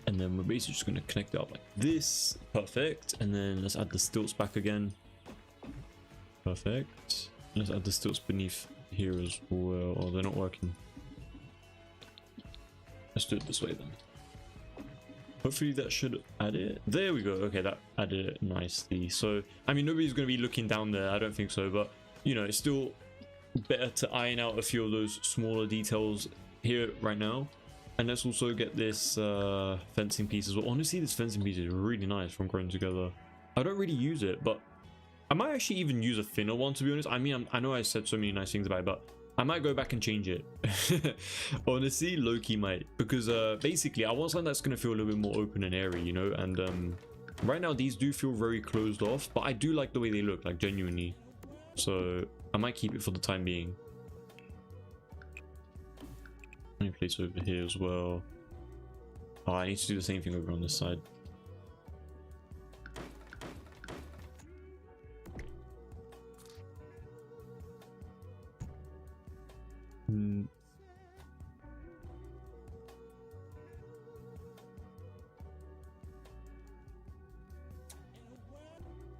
And then we're basically just gonna connect it up like this. Perfect. And then let's add the stilts back again. Perfect. Let's add the stilts beneath here as well. Oh, they're not working. Let's do it this way then. Hopefully that should add it. There we go. Okay, that added it nicely. So, I mean, nobody's going to be looking down there. I don't think so. But, you know, it's still better to iron out a few of those smaller details here right now. And let's also get this fencing piece as well. Honestly, this fencing piece is really nice from growing together. I don't really use it, but I might actually even use a thinner one, to be honest. I mean, I know I said so many nice things about it, but I might go back and change it. Honestly, low-key might. Because basically, I want something that's going to feel a little bit more open and airy, you know? And right now, these do feel very closed off, but I do like the way they look, like, genuinely. So I might keep it for the time being. Let me place over here as well. Oh, I need to do the same thing over on this side.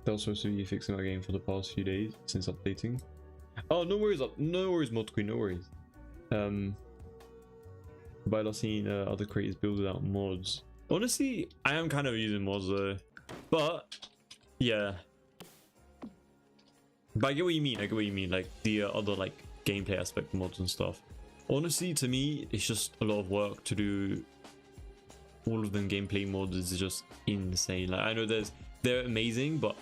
That was supposed to be fixing my game for the past few days since updating. Oh, no worries, Mod Queen, no worries. By not seeing other creators build without mods. Honestly, I am kind of using mods though, but yeah. But I get what you mean. I get what you mean. Like the other like gameplay aspect mods and stuff. Honestly, to me, it's just a lot of work to do. All of them gameplay mods is just insane. Like I know they're amazing, but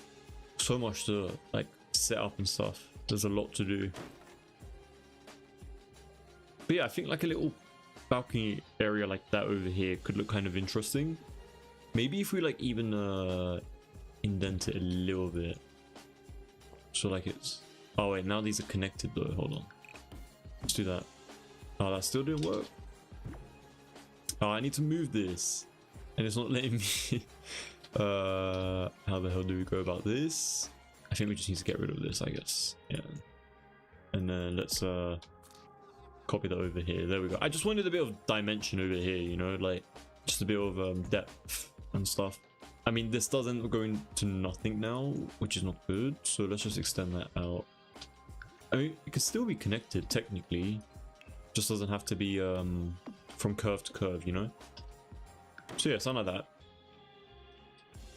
so much to like set up and stuff. There's a lot to do. But yeah, I think like a little balcony area like that over here could look kind of interesting. Maybe if we like even indent it a little bit, so like it's, oh wait, now these are connected though. Hold on, let's do that. Oh, that still didn't work. Oh, I need to move this and it's not letting me. How the hell do we go about this? I think we just need to get rid of this, I guess. Yeah, and then let's copy that over here. There we go. I just wanted a bit of dimension over here, you know, like just a bit of depth and stuff. I mean, this doesn't go into nothing now, which is not good, so let's just extend that out. I mean, it could still be connected technically, just doesn't have to be from curve to curve, you know. So yeah, something like that.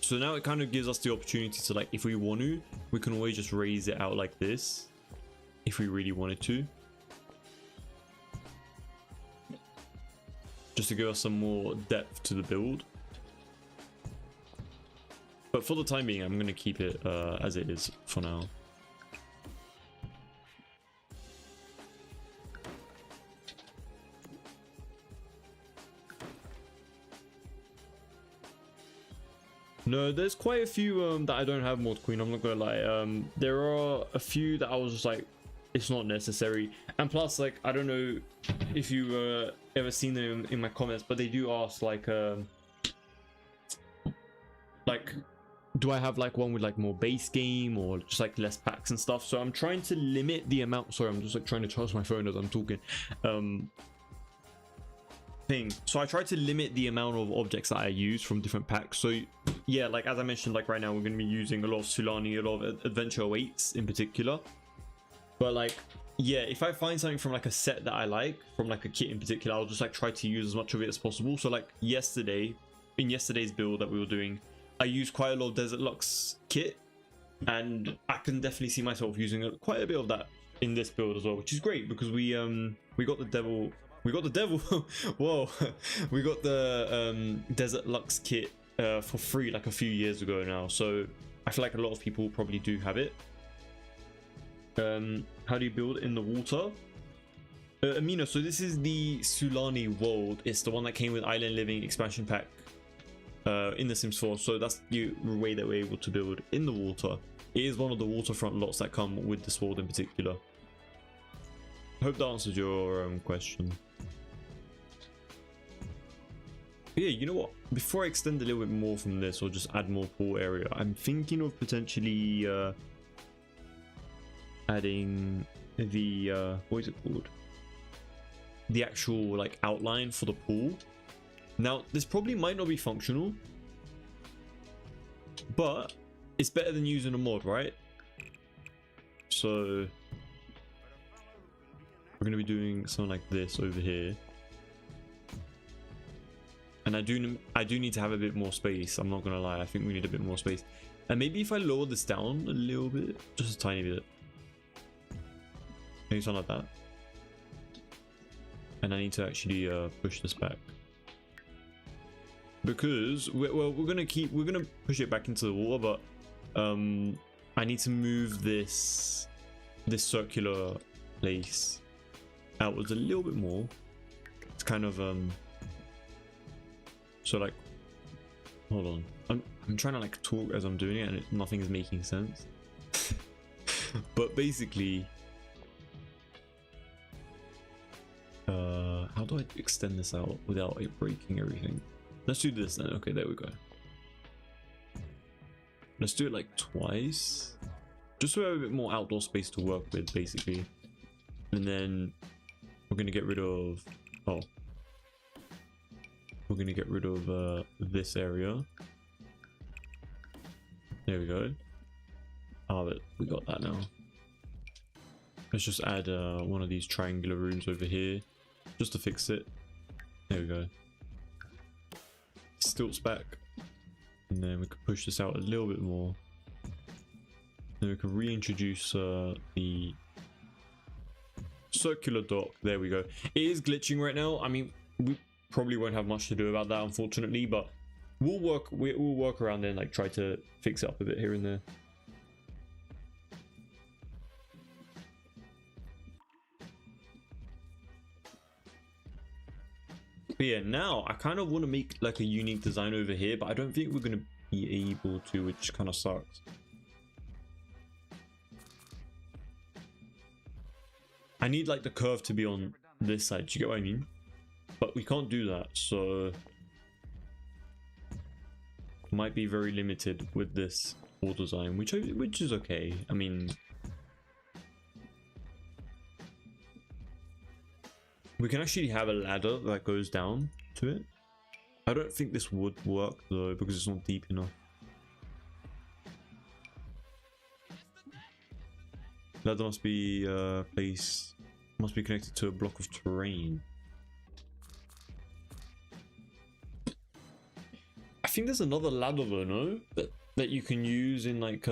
So now it kind of gives us the opportunity to, like, if we want to, we can always just raise it out like this if we really wanted to, just to give us some more depth to the build. But for the time being, I'm going to keep it as it is for now. No, there's quite a few that I don't have Mod Queen, I'm not gonna lie. There are a few that I was just like it's not necessary. And plus, like, I don't know if you ever seen them in my comments, but they do ask like do I have like one with like more base game or just like less packs and stuff? So I'm trying to limit the amount. Sorry, I'm just like trying to charge my phone as I'm talking. So I try to limit the amount of objects that I use from different packs. So yeah, like as I mentioned, like right now we're going to be using a lot of Sulani, a lot of Adventure Awaits in particular. But like, yeah, if I find something from like a set that I like, from like a kit in particular, I'll just like try to use as much of it as possible. So like yesterday, in yesterday's build that we were doing, I used quite a lot of Desert Lux kit, and I can definitely see myself using quite a bit of that in this build as well, which is great because we got the devil. Whoa, we got the Desert Lux kit for free like a few years ago now, so I feel like a lot of people probably do have it. How do you build in the water? Amina, so this is the Sulani world. It's the one that came with Island Living expansion pack in the Sims 4, so that's the way that we're able to build in the water. It is one of the waterfront lots that come with this world in particular. Hope that answers your question. But yeah, you know what? Before I extend a little bit more from this or just add more pool area, I'm thinking of potentially adding the what is it called? The actual like outline for the pool. Now, this probably might not be functional, but it's better than using a mod, right? So we're going to be doing something like this over here. And I do need to have a bit more space. I'm not going to lie. I think we need a bit more space. And maybe if I lower this down a little bit, just a tiny bit. Maybe something like that. And I need to actually push this back. Because we're going to push it back into the water, but I need to move this circular place outwards a little bit more. It's kind of so like, hold on, I'm trying to like talk as I'm doing it and nothing is making sense. But basically how do I extend this out without it breaking everything? Let's do this then. Okay, there we go. Let's do it like twice, just so we have a bit more outdoor space to work with, basically. And then we're gonna get rid of this area. There we go. But we got that now. Let's just add one of these triangular rooms over here just to fix it. There we go. Stilts back, and then we can push this out a little bit more. Then we can reintroduce the circular dock. There we go. It is glitching right now. I mean, we probably won't have much to do about that, unfortunately, but we'll work around it and like try to fix it up a bit here and there. But yeah, now I kind of want to make like a unique design over here, but I don't think we're going to be able to, which kind of sucks. I need like the curve to be on this side, do you get what I mean? But we can't do that, so might be very limited with this wall design, which is okay. I mean, we can actually have a ladder that goes down to it. I don't think this would work though, because it's not deep enough. Ladder must be must be connected to a block of terrain. I think there's another ladder though, no? That you can use in like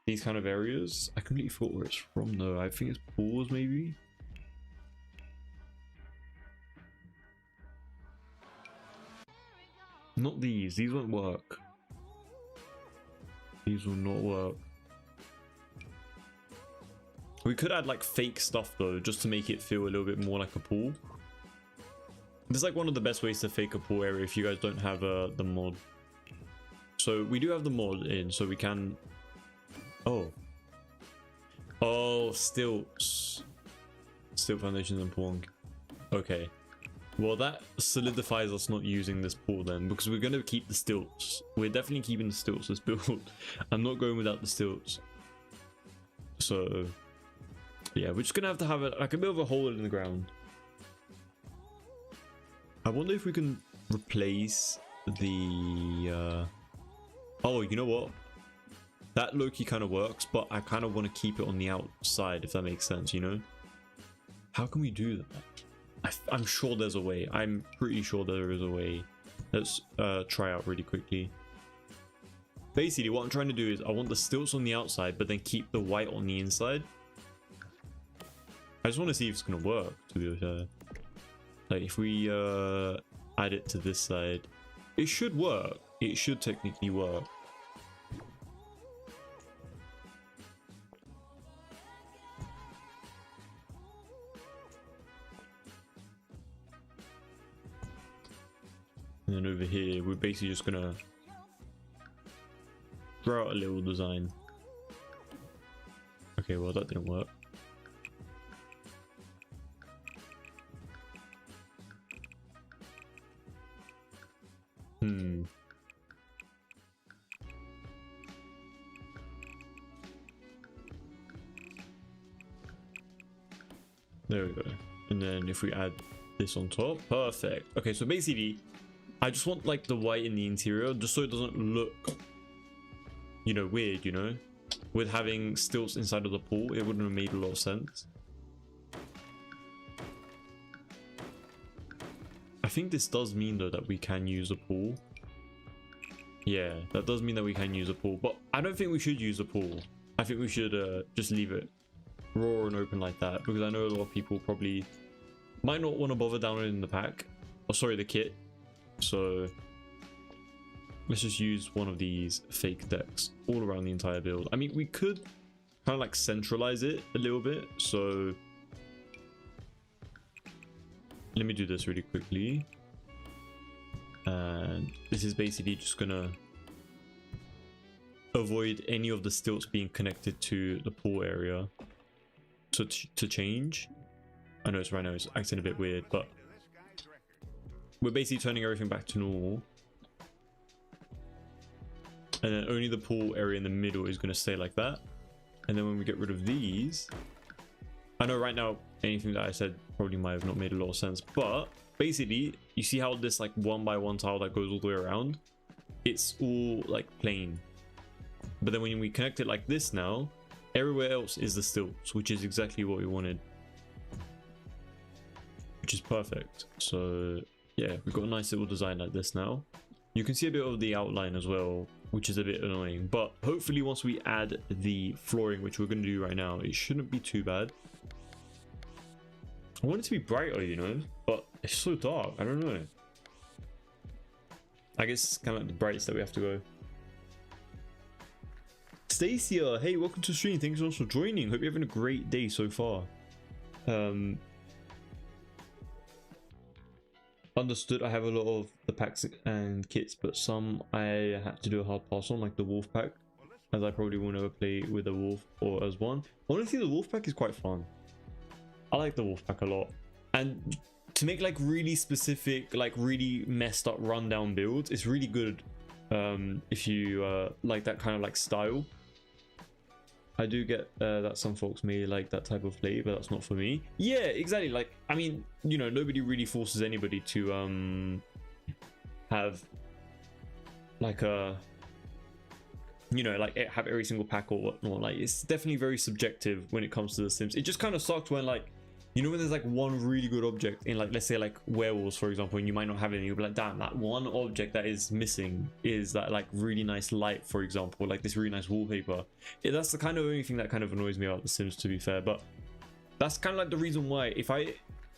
these kind of areas. I completely forgot where it's from though. I think it's pools maybe. Not these. These won't work. These will not work. We could add like fake stuff though, just to make it feel a little bit more like a pool. This is like one of the best ways to fake a pool area if you guys don't have the mod. So we do have the mod in, so we can... Oh. Oh, stilts. Stilt foundations and pool. Okay. Well, that solidifies us not using this pool then, because we're going to keep the stilts. We're definitely keeping the stilts as build. I'm not going without the stilts. So, yeah, we're just going to have like a bit of a hole in the ground. I wonder if we can replace the... Oh, you know what? That low-key kind of works, but I kind of want to keep it on the outside, if that makes sense, you know? How can we do that? I'm sure there's a way. I'm pretty sure there is a way. Let's try out really quickly. Basically, what I'm trying to do is I want the stilts on the outside, but then keep the white on the inside. I just want to see if it's going to work, to be fair. Like, if we add it to this side, it should work. It should technically work. And then over here, we're basically just gonna throw out a little design. Okay, well that didn't work. There we go. And then if we add this on top, perfect. Okay, so basically, I just want like the white in the interior, just so it doesn't look, you know, weird, you know? With having stilts inside of the pool, it wouldn't have made a lot of sense. I think this does mean though that we can use a pool. Yeah, that does mean that we can use a pool, but I don't think we should use a pool. I think we should just leave it raw and open like that, because I know a lot of people probably might not want to bother downloading the pack, or sorry, the kit. So let's just use one of these fake decks all around the entire build. I mean, we could kind of like centralize it a little bit. So let me do this really quickly. And this is basically just gonna avoid any of the stilts being connected to the pool area. So to change, I know it's right now it's acting a bit weird, but we're basically turning everything back to normal. And then only the pool area in the middle is going to stay like that. And then when we get rid of these, I know right now anything that I said probably might have not made a lot of sense, but basically you see how this like 1x1 tile that goes all the way around, it's all like plain. But then when we connect it like this now, everywhere else is the stilts, which is exactly what we wanted, which is perfect. So yeah, we've got a nice little design like this now. You can see a bit of the outline as well, which is a bit annoying, but hopefully once we add the flooring, which we're going to do right now, it shouldn't be too bad. I want it to be brighter, you know, but it's so dark. I don't know. I guess it's kind of like the brightest that we have to go. Stacia, hey, welcome to the stream. Thanks so much for joining. Hope you're having a great day so far. Understood. I have a lot of the packs and kits, but some I had to do a hard pass on, like the wolf pack, as I probably will never play with a wolf or as one. Honestly, the wolf pack is quite fun. I like the wolf pack a lot, and to make like really specific, like really messed up rundown builds, it's really good. If you like that kind of like style. I do get that some folks may like that type of play, but that's not for me. Yeah, exactly. Like, I mean, you know, nobody really forces anybody to have like a, you know, like have every single pack or whatnot. Like, it's definitely very subjective when it comes to the Sims. It just kind of sucks when like, you know, when there's like one really good object in like, let's say like werewolves, for example, and you might not have any, you'll be like, damn, that one object that is missing is that like really nice light, for example, like this really nice wallpaper. Yeah, that's the kind of only thing that kind of annoys me about the Sims, to be fair. But that's kind of like the reason why if I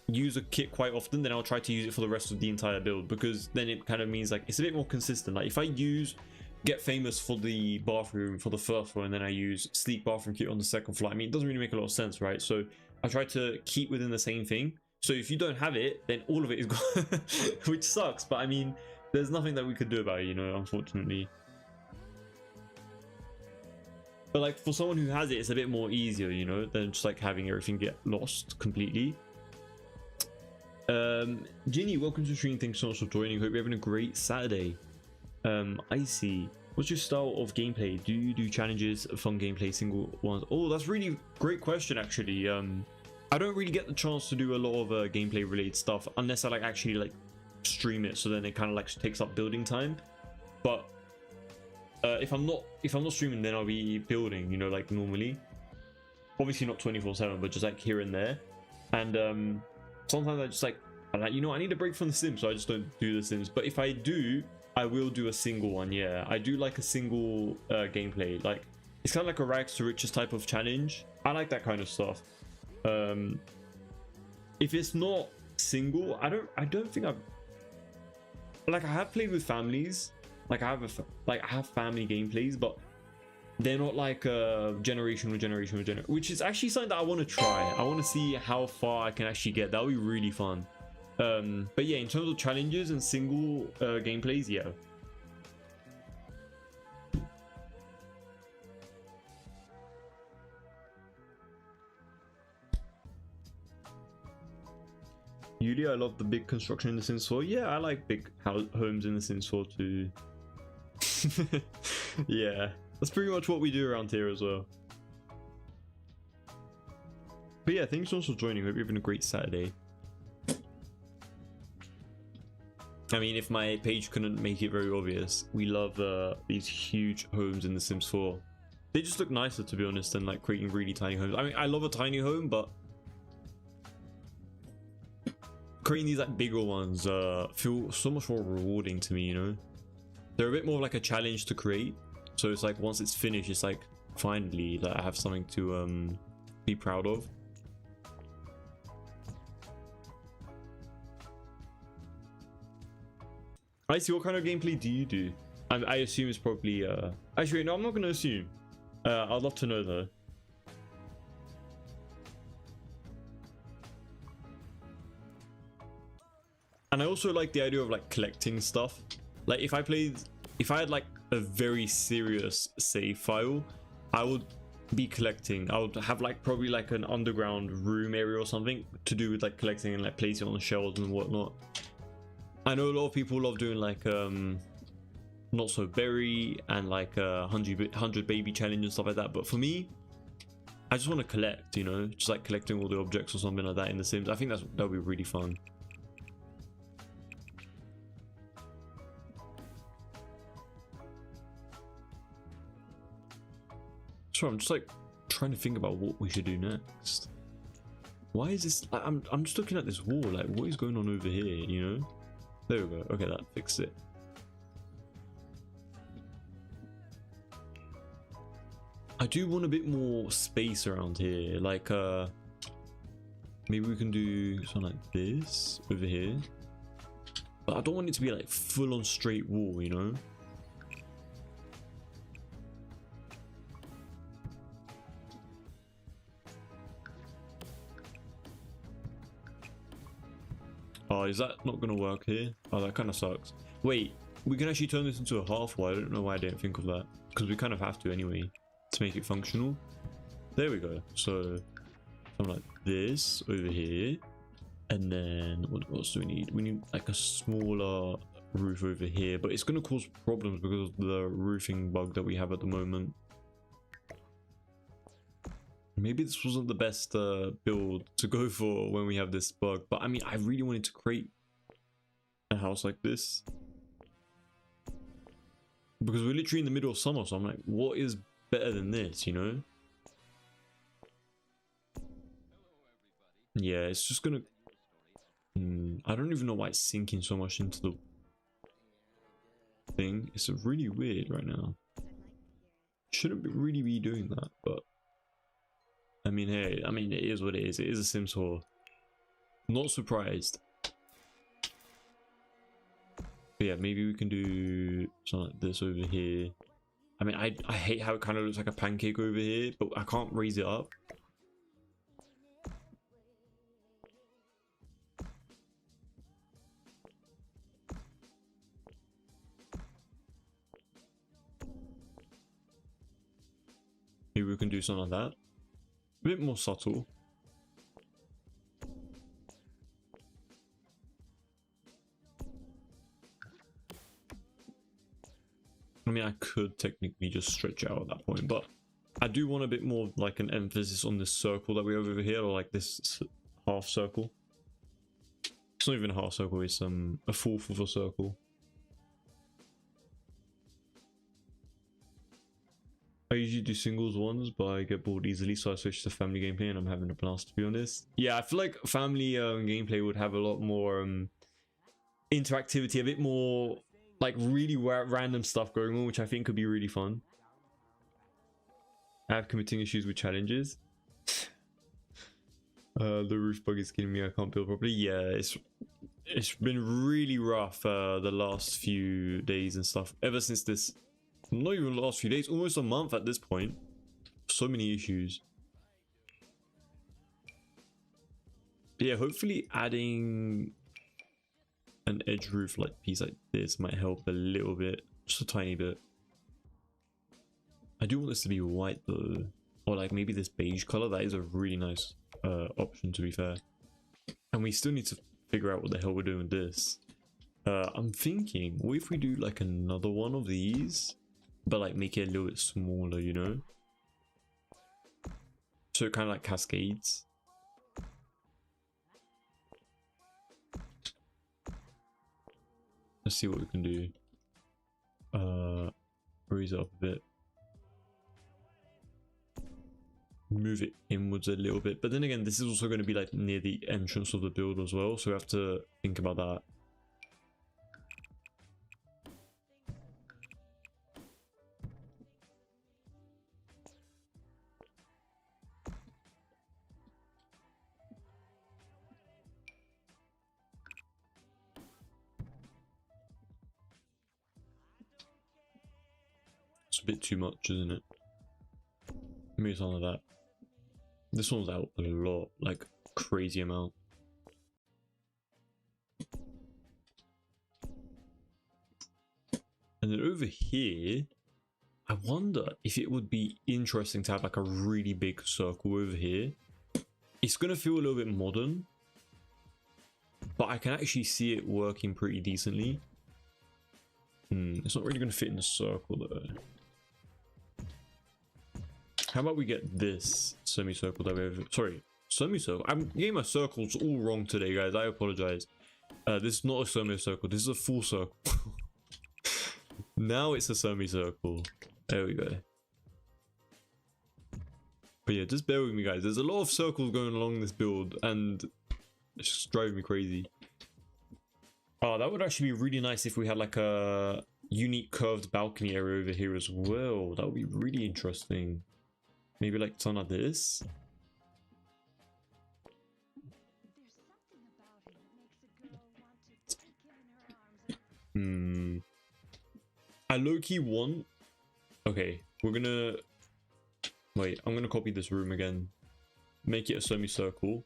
use a kit quite often, then I'll try to use it for the rest of the entire build, because then it kind of means like it's a bit more consistent. Like if I use Get Famous for the bathroom for the first floor and then I use Sleek bathroom kit on the second floor, I mean, it doesn't really make a lot of sense, right? So I try to keep within the same thing. So if you don't have it, then all of it is gone, which sucks. But I mean, there's nothing that we could do about it, you know, unfortunately. But like for someone who has it, it's a bit more easier, you know, than just like having everything get lost completely. Ginny, welcome to the stream. Thanks so much for joining. Hope you're having a great Saturday. Icy, what's your style of gameplay? Do you do challenges, fun gameplay, single ones? Oh, that's really great question actually. I don't really get the chance to do a lot of gameplay related stuff unless I like actually like stream it, so then it kind of like takes up building time. But if I'm not streaming, then I'll be building, you know, like normally. Obviously not 24/7, but just like here and there. And sometimes I just like, I'm like, you know, I need a break from the Sims, so I just don't do the Sims. But if I do, I will do a single one. Yeah, I do like a single gameplay. Like it's kind of like a rags to riches type of challenge. I like that kind of stuff. If it's not single, I don't think I've like, I have played with families. Like I have family gameplays, but they're not like generation, which is actually something that I want to try. I want to see how far I can actually get. That would be really fun. But yeah, in terms of challenges and single gameplays, yeah. Yulia, I love the big construction in the Sims 4. Yeah, I like big homes in the Sims 4 too. Yeah, that's pretty much what we do around here as well. But yeah, thanks so much for joining. Hope you're having a great Saturday. I mean, if my page couldn't make it very obvious, we love these huge homes in the Sims 4. They just look nicer, to be honest, than like creating really tiny homes. I mean, I love a tiny home, but creating these like bigger ones feel so much more rewarding to me, you know. They're a bit more like a challenge to create, so it's like once it's finished, it's like finally that I have something to be proud of. I see. What kind of gameplay do you do? I assume it's probably actually no, I'm not gonna assume. I'd love to know though. And I also like the idea of like collecting stuff. Like if I had like a very serious save file, I would be collecting. I would have like probably like an underground room area or something to do with like collecting and like placing on the shelves and whatnot. I know a lot of people love doing like not so berry and like 100 baby challenge and stuff like that, but for me, I just want to collect, you know, just like collecting all the objects or something like that in the Sims. I think that would be really fun. So I'm just like trying to think about what we should do next. Why is this? I'm just looking at this wall. Like, what is going on over here? You know? There we go. Okay, that fixed it. I do want a bit more space around here. Like, maybe we can do something like this over here. But I don't want it to be like full on straight wall. You know? Oh, is that not gonna work here? Oh, that kind of sucks. Wait, we can actually turn this into a half wall. I don't know why I didn't think of that. Because we kind of have to anyway to make it functional. There we go. So something like this over here. And then what else do we need? We need like a smaller roof over here. But it's gonna cause problems because of the roofing bug that we have at the moment. Maybe this wasn't the best build to go for when we have this bug, but I mean, I really wanted to create a house like this because we're literally in the middle of summer, so I'm like, what is better than this, you know? Yeah, it's just gonna I don't even know why it's sinking so much into the thing. It's really weird right now. Shouldn't really be doing that, but I mean, hey, I mean, it is what it is. It is a Sims 4. Not surprised. But yeah, maybe we can do something like this over here. I mean, I hate how it kind of looks like a pancake over here, but I can't raise it up. Maybe we can do something like that. A bit more subtle. I mean, I could technically just stretch out at that point, but I do want a bit more like an emphasis on this circle that we have over here, or like this half circle. It's not even a half circle, it's a fourth of a circle. I usually do singles ones, but I get bored easily, so I switch to family gameplay and I'm having a blast, to be honest. Yeah, I feel like family gameplay would have a lot more interactivity, a bit more like really random stuff going on, which I think could be really fun. I have committing issues with challenges. The roof bug is killing me, I can't build properly. Yeah, it's been really rough the last few days and stuff. Ever since this, not even the last few days, almost a month at this point. So many issues. But yeah, hopefully adding an edge roof like piece like this might help a little bit, just a tiny bit. I do want this to be white though, or like maybe this beige color. That is a really nice option, to be fair. And we still need to figure out what the hell we're doing with this. I'm thinking, what if we do like another one of these, but like make it a little bit smaller, you know, so it kind of like cascades. Let's see what we can do. Raise it up a bit, move it inwards a little bit, but then again, this is also going to be like near the entrance of the build as well, so we have to think about that. It's a bit too much, isn't it? Maybe something like that. This one's out a lot, like crazy amount. And then over here, I wonder if it would be interesting to have like a really big circle over here. It's gonna feel a little bit modern, but I can actually see it working pretty decently. It's not really gonna fit in the circle though. How about we get this semicircle that we have? Sorry, semicircle. I'm getting my circles all wrong today, guys. I apologize. This is not a semicircle. This is a full circle. Now it's a semicircle. There we go. But yeah, just bear with me, guys. There's a lot of circles going along this build, and it's just driving me crazy. Oh, that would actually be really nice if we had like a unique curved balcony area over here as well. That would be really interesting. Maybe like something like this. I low-key want... Okay, we're gonna... Wait, I'm gonna copy this room again. Make it a semicircle.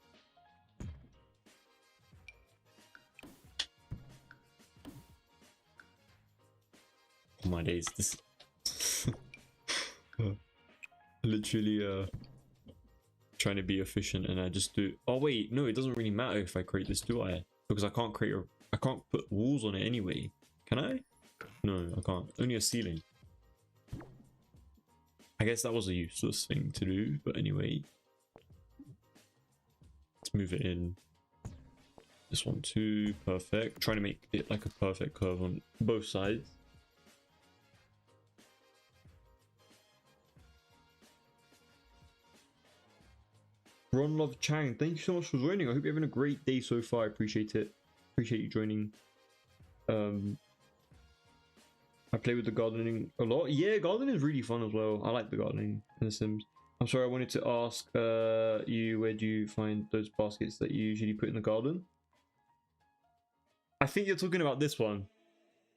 Oh my days, this... Literally trying to be efficient, and I just do... Oh wait, no, it doesn't really matter if I create this, do I? Because I can't create I can't put walls on it anyway. Can I? No, I can't. Only a ceiling. I guess that was a useless thing to do, but anyway. Let's move it in. This one too, perfect. Trying to make it like a perfect curve on both sides. Ron Love Chang, thank you so much for joining. I hope you're having a great day so far. I appreciate it. Appreciate you joining. I play with the gardening a lot. Yeah, gardening is really fun as well. I like the gardening in The Sims. I'm sorry, I wanted to ask you, where do you find those baskets that you usually put in the garden? I think you're talking about this one.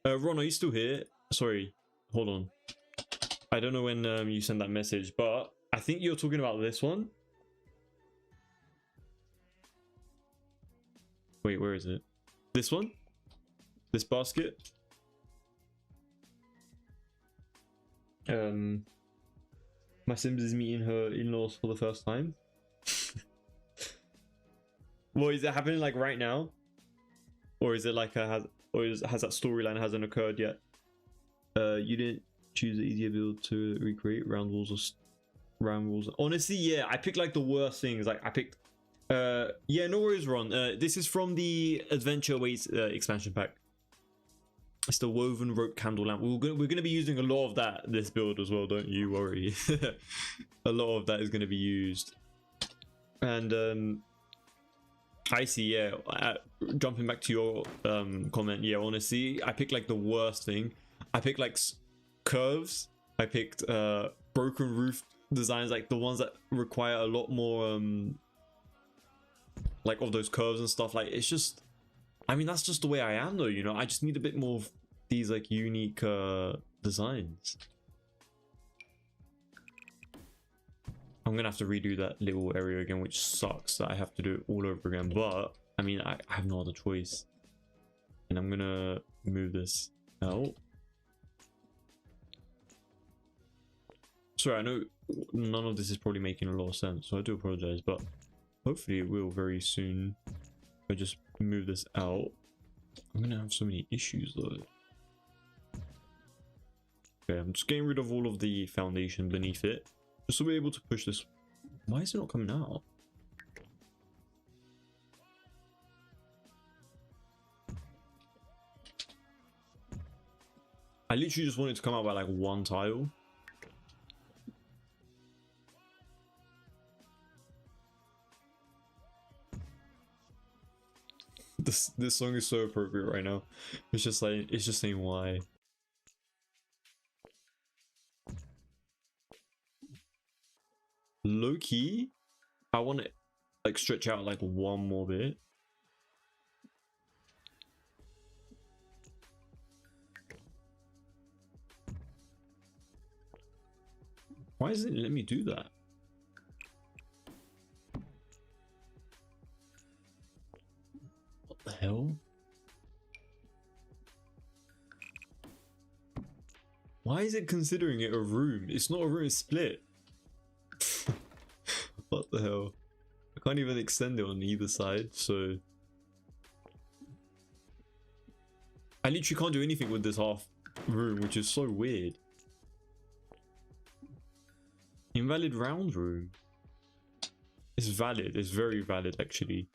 Ron, are you still here? Sorry, hold on. I don't know when you sent that message, but I think you're talking about this one. Wait, where is it? This one? This basket? My Sims is meeting her in-laws for the first time. Well, is it happening like right now? Or is it like has that storyline hasn't occurred yet? You didn't choose the easier build to recreate round walls or round walls. Honestly, yeah, I picked like the worst things. Like I picked yeah, no worries, Ron. This is from the Adventure Ways expansion pack. It's the woven rope candle lamp. We're gonna be using a lot of that this build as well, don't you worry. A lot of that is gonna be used. And I see, yeah. Jumping back to your comment, yeah, honestly, I picked like the worst thing. I picked like curves. I picked broken roof designs, like the ones that require a lot more like of those curves and stuff. Like it's just, I mean, that's just the way I am though, you know. I just need a bit more of these like unique designs. I'm gonna have to redo that little area again, which sucks that I have to do it all over again, but I mean, I have no other choice. And I'm gonna move this out. Sorry, I know none of this is probably making a lot of sense, so I do apologize, but hopefully it will very soon. If I just move this out. I'm gonna have so many issues though. Okay, I'm just getting rid of all of the foundation beneath it, just so we're able to push this. Why is it not coming out? I literally just want it to come out by like one tile. This song is so appropriate right now. It's just like, it's just saying why. Low key, I want to like stretch out like one more bit. Why doesn't it let me do that? What the hell? Why is it considering it a room? It's not a room, it's split. What the hell? I can't even extend it on either side, so I literally can't do anything with this half room, which is so weird. Invalid round room. It's valid, it's very valid actually.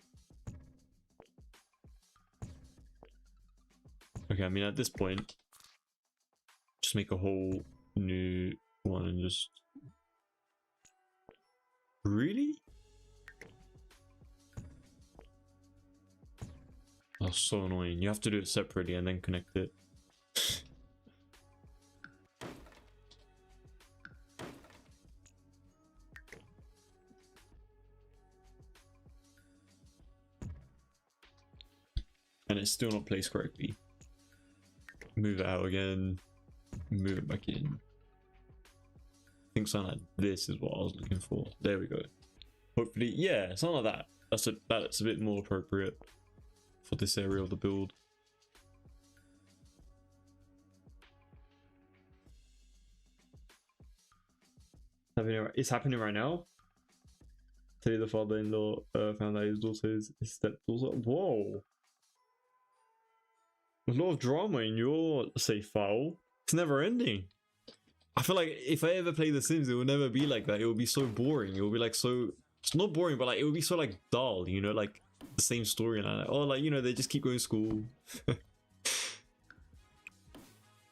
Okay, I mean at this point, just make a whole new one and just... Really? Oh, so annoying. You have to do it separately and then connect it. And it's still not placed correctly. Move it out again. Move it back in. I think something like this is what I was looking for. There we go. Hopefully, yeah, something like that. That's a bit more appropriate for this area of the build. It's happening right now. Today the father-in-law found out his daughter is his stepdaughter. Whoa. A lot of drama in your safe file. It's never ending. I feel like if I ever play The Sims, it will never be like that. It will be so boring. It will be like so... It's not boring, but like it will be so like dull, you know, like the same storyline. Like, oh, like, you know, they just keep going to school.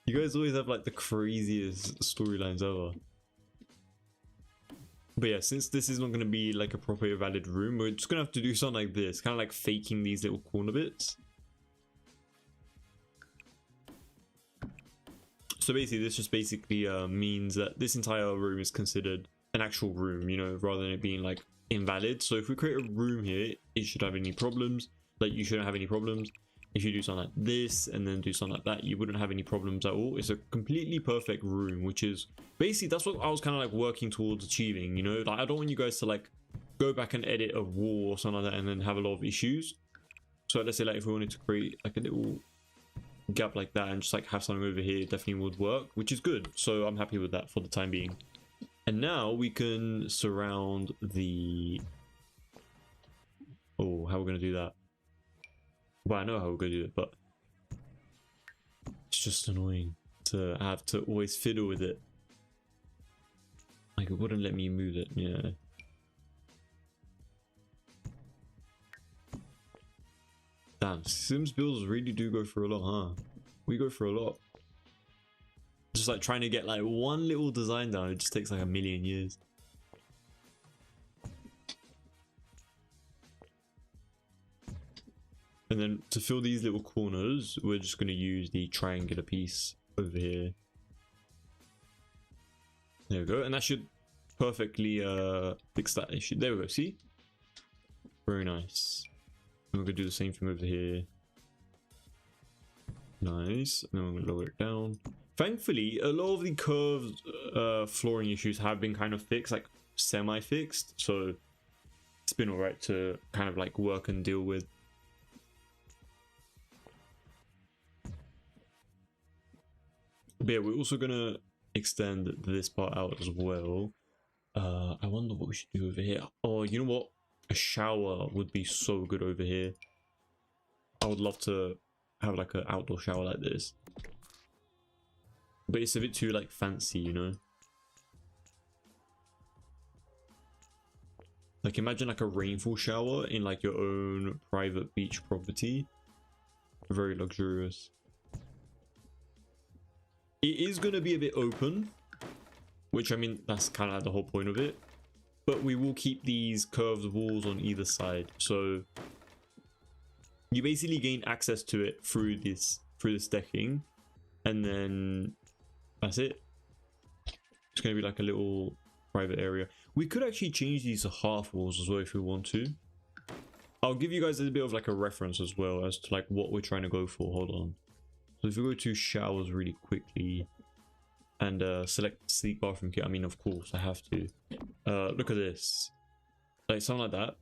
You guys always have like the craziest storylines ever. But yeah, since this is not going to be like a proper valid room, we're just going to have to do something like this. Kind of like faking these little corner bits. So basically, this just basically means that this entire room is considered an actual room, you know, rather than it being like invalid. So if we create a room here, it should have any problems. Like you shouldn't have any problems. If you do something like this and then do something like that, you wouldn't have any problems at all. It's a completely perfect room, which is basically, that's what I was kind of like working towards achieving, you know. Like I don't want you guys to like go back and edit a wall or something like that and then have a lot of issues. So let's say like if we wanted to create like a little gap like that and just like have something over here, definitely would work, which is good. So I'm happy with that for the time being. And now we can surround the... Oh, how are we going to do that? Well, I know how we're going to do it, but it's just annoying to have to always fiddle with it. Like, it wouldn't let me move it, yeah. Damn, Sims builds really do go for a lot, huh? We go for a lot. Just like trying to get like one little design down, it just takes like a million years. And then to fill these little corners, we're just going to use the triangular piece over here. There we go, and that should perfectly fix that issue. There we go, see? Very nice. And we're going to do the same thing over here. Nice. And then I'm going to lower it down. Thankfully, a lot of the curved flooring issues have been kind of fixed, like semi-fixed. So it's been alright to kind of like work and deal with. But yeah, we're also going to extend this part out as well. I wonder what we should do over here. Oh, you know what? A shower would be so good over here. I would love to have like an outdoor shower like this. But it's a bit too like fancy, you know? Like imagine like a rainfall shower in like your own private beach property. Very luxurious. It is going to be a bit open, which I mean, that's kind of like the whole point of it. But we will keep these curved walls on either side. So you basically gain access to it through this decking. And then that's it. It's going to be like a little private area. We could actually change these to half walls as well if we want to. I'll give you guys a bit of like a reference as well as to like what we're trying to go for. Hold on. So if we go to showers really quickly and select sleek bathroom kit, I mean, of course, I have to. Look at this. Like something like that.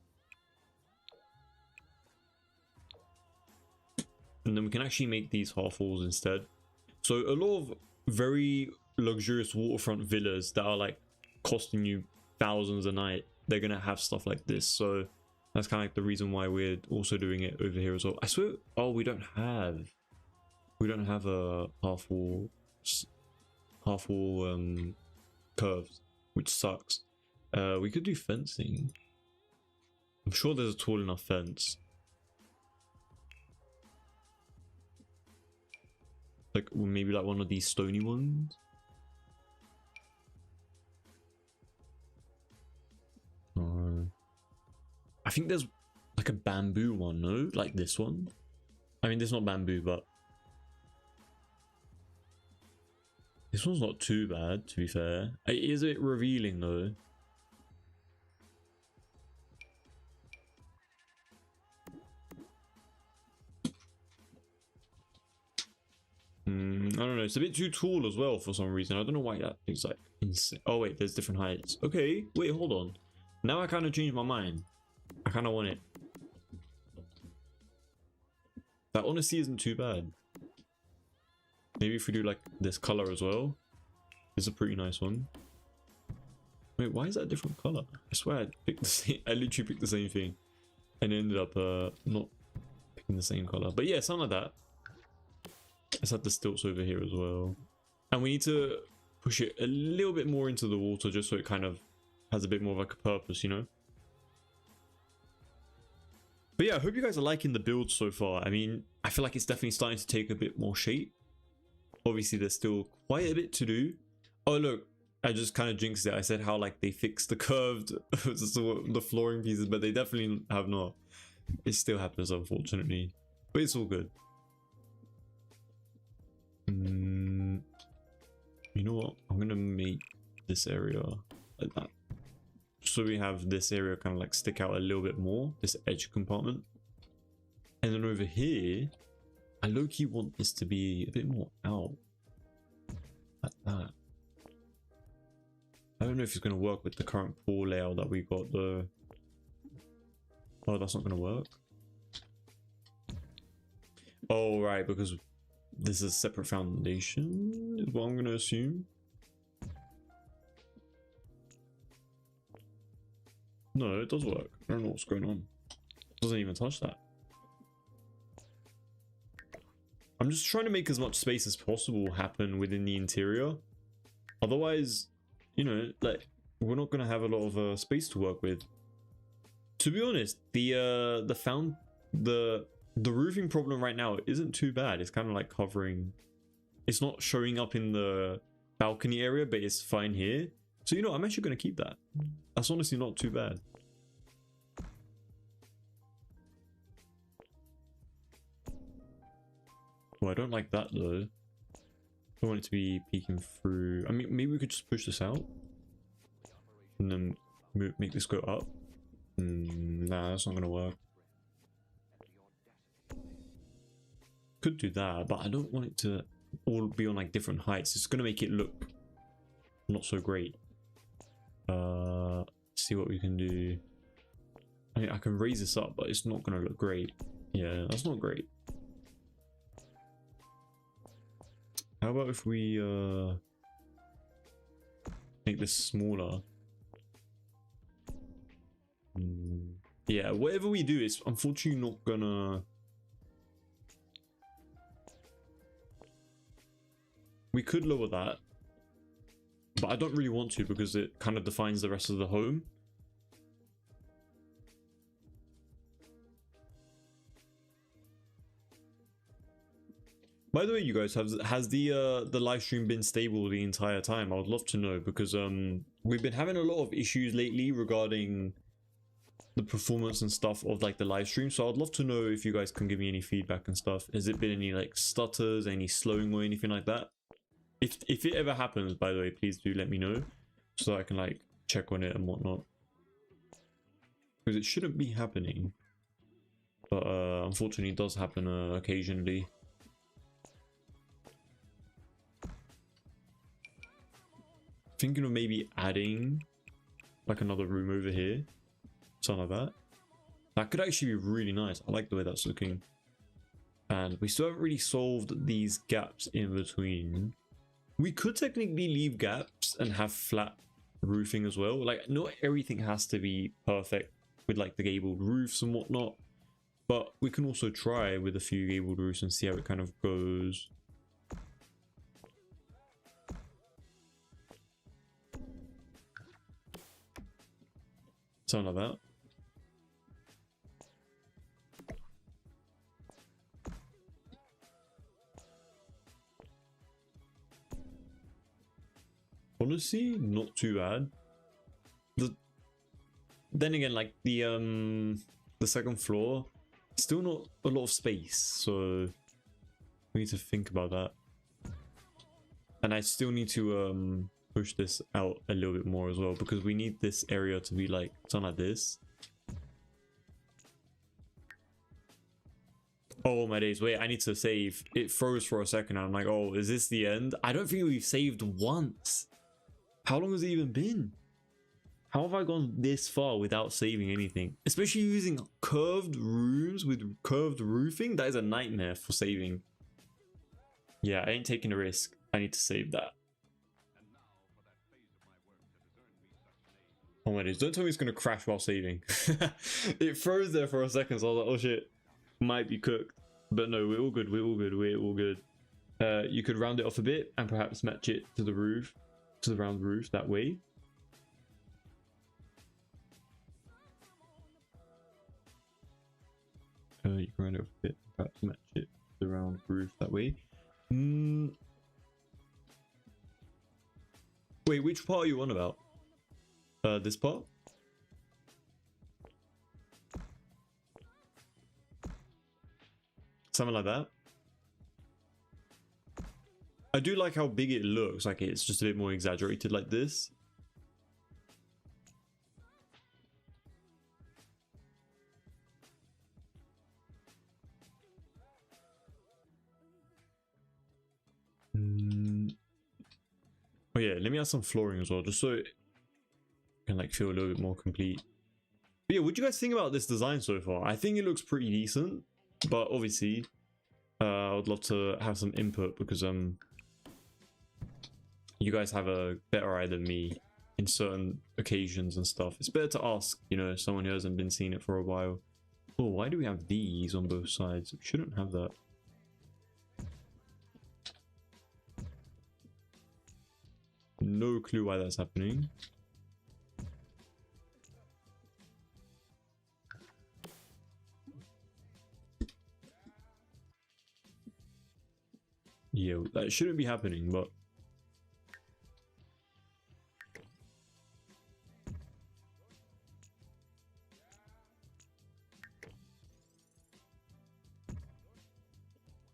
And then we can actually make these half walls instead. So a lot of very luxurious waterfront villas that are like costing you thousands a night, they're going to have stuff like this. So that's kind of like the reason why we're also doing it over here as well. I swear, oh, we don't have a half wall curves, which sucks. We could do fencing. I'm sure there's a tall enough fence. Like maybe like one of these stony ones. I think there's like a bamboo one, no? Like this one. I mean, this is not bamboo, but this one's not too bad, to be fair. It is a bit revealing though. I don't know, it's a bit too tall as well for some reason. I don't know why that is like insane. Oh wait, there's different heights. Okay, wait, hold on. Now I kind of changed my mind. I kind of want it. That honestly isn't too bad. Maybe if we do like this color as well. This is a pretty nice one. Wait, why is that a different color? I swear I picked the same, I literally picked the same thing and ended up not picking the same color. But yeah, something like that. Let's have the stilts over here as well. And we need to push it a little bit more into the water just so it kind of has a bit more of like a purpose, you know? But yeah, I hope you guys are liking the build so far. I mean, I feel like it's definitely starting to take a bit more shape. Obviously, there's still quite a bit to do. Oh, look, I just kind of jinxed it. I said how like they fixed the curved, the flooring pieces, but they definitely have not. It still happens, unfortunately. But it's all good. You know what? I'm gonna make this area like that. So we have this area kind of like stick out a little bit more, this edge compartment. And then over here, I low-key want this to be a bit more out. Like that. I don't know if it's going to work with the current pool layout that we got though. Oh, that's not going to work. Oh, right, because this is a separate foundation, is what I'm going to assume. No, it does work. I don't know what's going on. It doesn't even touch that. I'm just trying to make as much space as possible happen within the interior. Otherwise, you know, like, we're not going to have a lot of space to work with. To be honest, the roofing problem right now isn't too bad. It's kind of like covering. It's not showing up in the balcony area, but it's fine here. So, you know, I'm actually going to keep that. That's honestly not too bad. Oh, I don't like that though. I want it to be peeking through. I mean, maybe we could just push this out and then make this go up. Nah, that's not gonna work. Could do that, but I don't want it to all be on like different heights. It's gonna make it look not so great. See what we can do. I mean, I can raise this up, but it's not gonna look great. Yeah, that's not great. How about if we make this smaller? Yeah, whatever we do, it's unfortunately not gonna. We could lower that, but I don't really want to because it kind of defines the rest of the home. By the way, you guys, has the live stream been stable the entire time? I would love to know, because we've been having a lot of issues lately regarding the performance and stuff of like the live stream. So I'd love to know if you guys can give me any feedback and stuff. Has it been any like stutters, any slowing or anything like that? If it ever happens, by the way, please do let me know so I can like check on it and whatnot, because it shouldn't be happening, but unfortunately it does happen occasionally. Thinking of maybe adding like another room over here, something like that. That could actually be really nice. I like the way that's looking. And we still haven't really solved these gaps in between. We could technically leave gaps and have flat roofing as well. Like, not everything has to be perfect with like the gabled roofs and whatnot, but we can also try with a few gabled roofs and see how it kind of goes. Something like that. Honestly, not too bad. Then again, like the second floor, still not a lot of space, so we need to think about that. And I still need to push this out a little bit more as well, because we need this area to be like something like this. Oh my days, wait, I need to save. It froze for a second and I'm like, oh, is this the end? I don't think we've saved once. How long has it even been? How have I gone this far without saving anything? Especially using curved rooms with curved roofing? That is a nightmare for saving. Yeah, I ain't taking a risk. I need to save that. Oh my days, don't tell me it's gonna crash while saving. It froze there for a second, so I was like, oh shit, might be cooked. But no, we're all good, we're all good, we're all good. You could round it off a bit and perhaps match it to the roof, to the round roof that way. You can round it off a bit, perhaps match it to the round roof that way. Wait, which part are you on about? This part? Something like that. I do like how big it looks, like it's just a bit more exaggerated like this. Oh yeah, let me add some flooring as well, just so it can like feel a little bit more complete. But yeah, what do you guys think about this design so far? I think it looks pretty decent, but obviously I would love to have some input, because you guys have a better eye than me in certain occasions and stuff. It's better to ask, you know, someone who hasn't been seeing it for a while. Oh, why do we have these on both sides? We shouldn't have that. No clue why that's happening. Yeah, that shouldn't be happening, but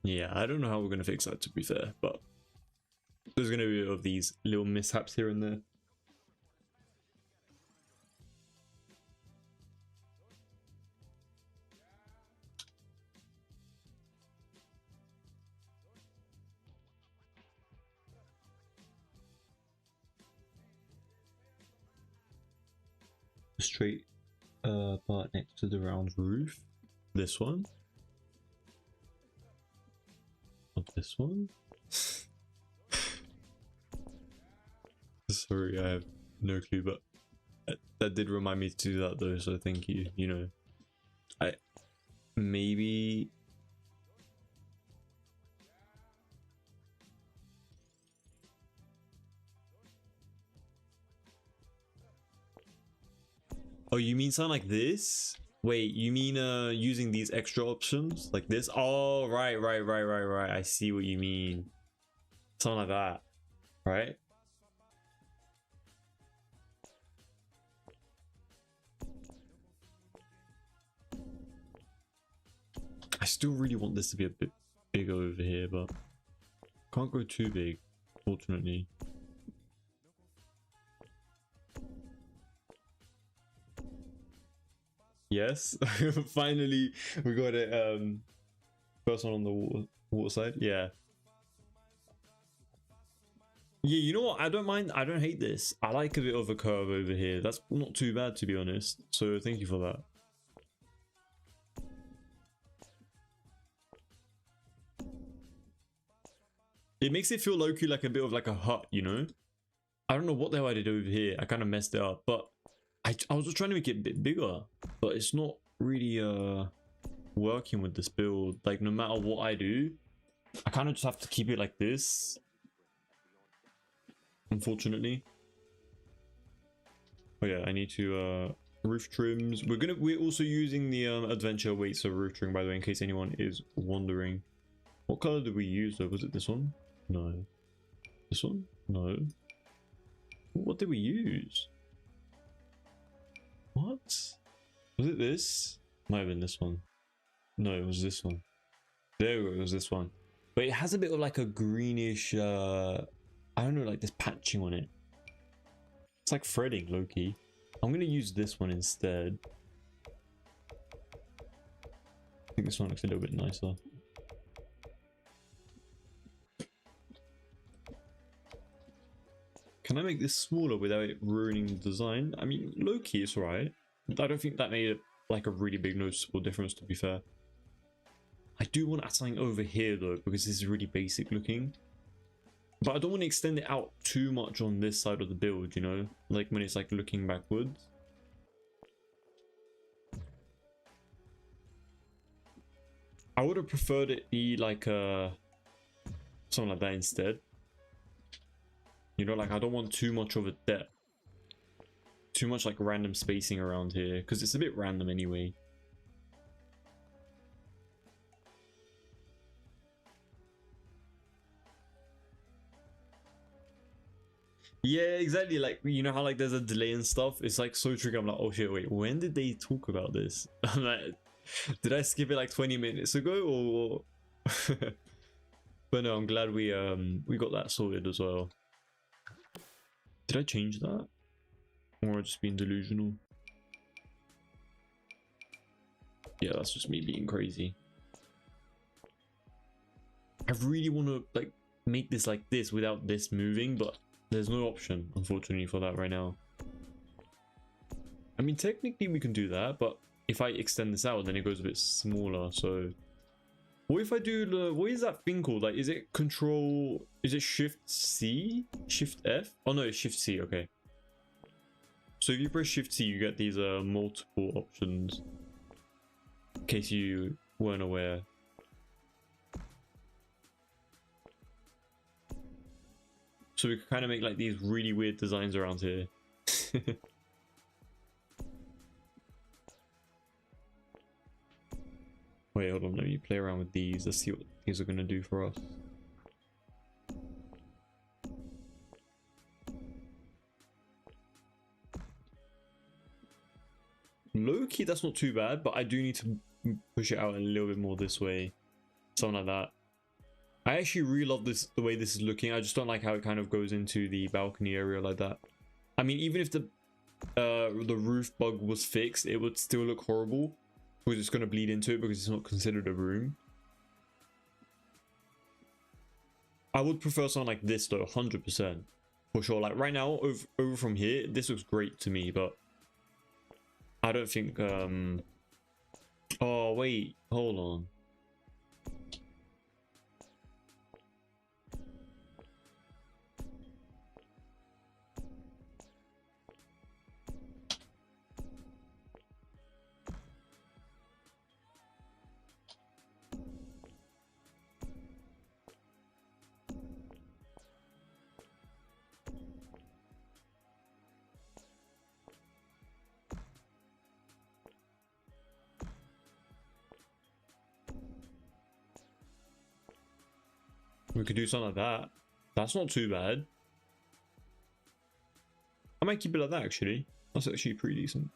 yeah, I don't know how we're gonna fix that, to be fair, but there's gonna be of these little mishaps here and there. Straight part next to the round roof. This one. Not this one. Sorry, I have no clue, but that did remind me to do that though, so thank you. You know, I maybe oh, you mean something like this? Wait, you mean using these extra options like this? Oh, right. I see what you mean. Something like that, right? I still really want this to be a bit bigger over here, but can't go too big, fortunately. Yes, finally we got it. First one on the water side. Yeah. Yeah, you know what? I don't mind. I don't hate this. I like a bit of a curve over here. That's not too bad, to be honest. So thank you for that. It makes it feel low-key like a bit of like a hut, you know? I don't know what the hell I did over here. I kind of messed it up, but I was just trying to make it a bit bigger, but it's not really working with this build. Like, no matter what I do, I kind of just have to keep it like this, unfortunately. Oh yeah, I need to roof trims. We're also using the adventure weights of roof trim, by the way, in case anyone is wondering. What color did we use though? Was it this one? No. This one? No. What did we use? What? Was it this? Might have been this one. No, it was this one. There we go, it was this one. But it has a bit of like a greenish, I don't know, like this patching on it. It's like threading, low-key. I'm gonna use this one instead. I think this one looks a little bit nicer. Can I make this smaller without it ruining the design? I mean, low-key it's alright. I don't think that made it like a really big noticeable difference, to be fair. I do want to add something over here though, because this is really basic looking. But I don't want to extend it out too much on this side of the build, you know? Like when it's like looking backwards. I would have preferred it be like something like that instead. You know, like I don't want too much of a depth. Too much like random spacing around here, because it's a bit random anyway. Yeah, exactly. Like, you know how like there's a delay and stuff? It's like so tricky. I'm like, oh shit, wait, when did they talk about this? I'm like, did I skip it like 20 minutes ago or but no, I'm glad we got that sorted as well. Did I change that? Or just being delusional? Yeah, that's just me being crazy. I really want to like make this like this without this moving, but there's no option, unfortunately, for that right now. I mean, technically we can do that, but if I extend this out, then it goes a bit smaller. So what if I do the, what is that thing called? Like, is it control, is it shift C? Shift F? Oh no, it's shift C, okay. So if you press Shift C, you get these multiple options. In case you weren't aware. So we can kind of make like these really weird designs around here. Wait, hold on, let me play around with these. Let's see what these are going to do for us. Low-key, that's not too bad, but I do need to push it out a little bit more this way. Something like that. I actually really love this, the way this is looking. I just don't like how it kind of goes into the balcony area like that. I mean, even if the roof bug was fixed, it would still look horrible. Because it's going to bleed into it because it's not considered a room. I would prefer something like this though, 100%. For sure. Like right now, over from here, this looks great to me, but I don't think... Oh, wait. Hold on. We could do something like that. That's not too bad. I might keep it like that actually. That's actually pretty decent.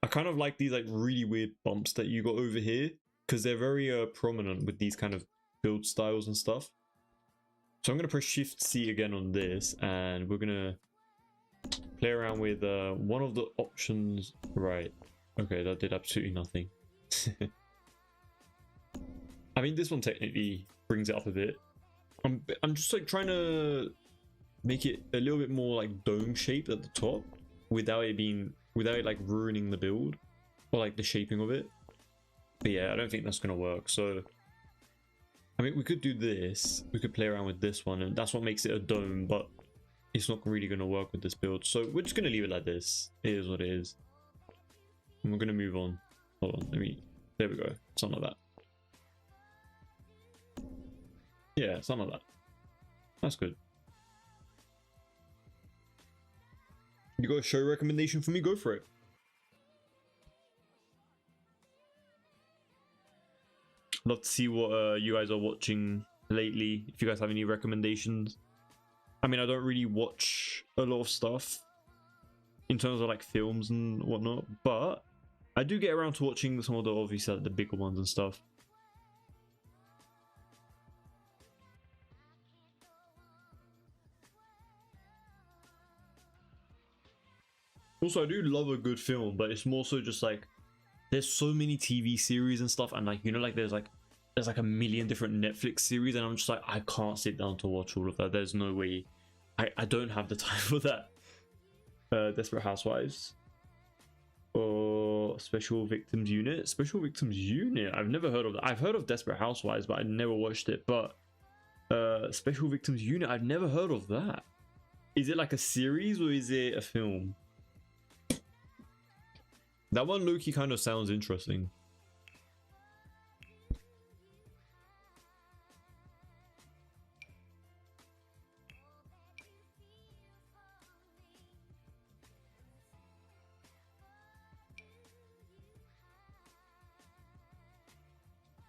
I kind of like these like really weird bumps that you got over here because they're very prominent with these kind of build styles and stuff. So I'm going to press Shift C again on this and we're going to play around with one of the options. Right. Okay, that did absolutely nothing. I mean, this one technically brings it up a bit. I'm just like trying to make it a little bit more like dome shaped at the top without it like ruining the build or like the shaping of it. But yeah, I don't think that's gonna work. So I mean, we could do this. We could play around with this one, and that's what makes it a dome. But it's not really going to work with this build, so we're just going to leave it like this. It is what it is. And we're going to move on. Hold on, there we go. Something like that. Yeah, something like that. That's good. You got a show recommendation for me? Go for it. Love to see what you guys are watching lately. If you guys have any recommendations. I mean, I don't really watch a lot of stuff in terms of like films and whatnot, but I do get around to watching some of the obviously like, the bigger ones and stuff. Also, I do love a good film, but it's more so just like there's so many TV series and stuff, and like like there's like a million different Netflix series, and I'm just like I can't sit down to watch all of that. There's no way. I don't have the time for that. Desperate Housewives or Special Victims Unit. Special Victims Unit. I've never heard of that. I've heard of Desperate Housewives, but I never watched it. But Special Victims Unit. I've never heard of that. Is it like a series or is it a film? That one low-key kind of sounds interesting.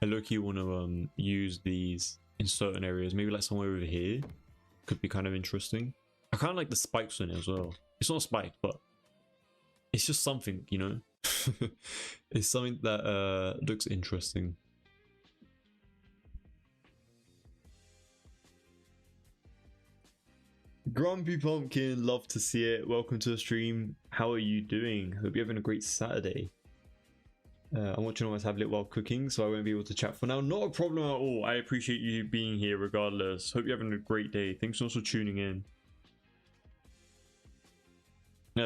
I low-key want to use these in certain areas. Maybe like somewhere over here could be kind of interesting. I kind of like the spikes on it as well. It's not a spike, but it's just something, It's something that looks interesting. Grumpy Pumpkin, love to see it. Welcome to the stream. How are you doing? Hope you're having a great Saturday. I'm watching on my tablet while cooking, so I won't be able to chat for now. Not a problem at all. I appreciate you being here regardless. Hope you're having a great day. Thanks so much for tuning in.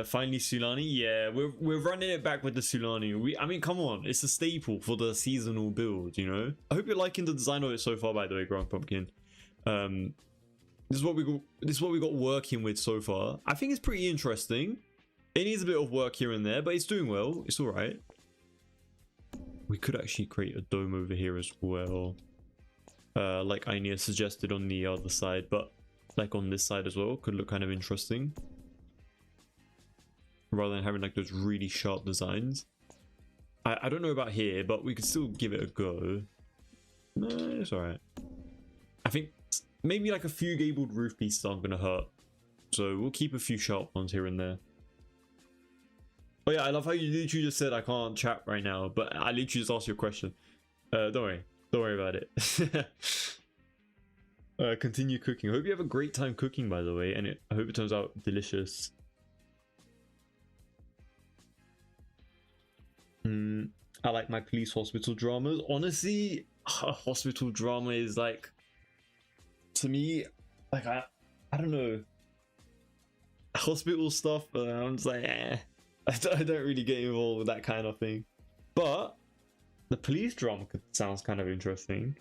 Finally, Sulani. Yeah, we're running it back with the Sulani. I mean, come on, it's a staple for the seasonal build. You know. I hope you're liking the design of it so far. By the way, Grand Pumpkin. This is what we got. This is what we got working with so far. I think it's pretty interesting. It needs a bit of work here and there, but it's doing well. It's all right. We could actually create a dome over here as well, like Ainia suggested on the other side, but like on this side as well could look kind of interesting. Rather than having like those really sharp designs. I don't know about here, but we could still give it a go. No, it's alright. I think maybe like a few gabled roof pieces aren't going to hurt. So we'll keep a few sharp ones here and there. Oh yeah, I love how you literally just said I can't chat right now, but I literally just asked you a question. Don't worry. Don't worry about it. Continue cooking. I hope you have a great time cooking, by the way, and I hope it turns out delicious. I like my police hospital dramas. Honestly, a hospital drama is like, to me, like I don't know, hospital stuff. I'm just like, I don't really get involved with that kind of thing. But the police drama sounds kind of interesting.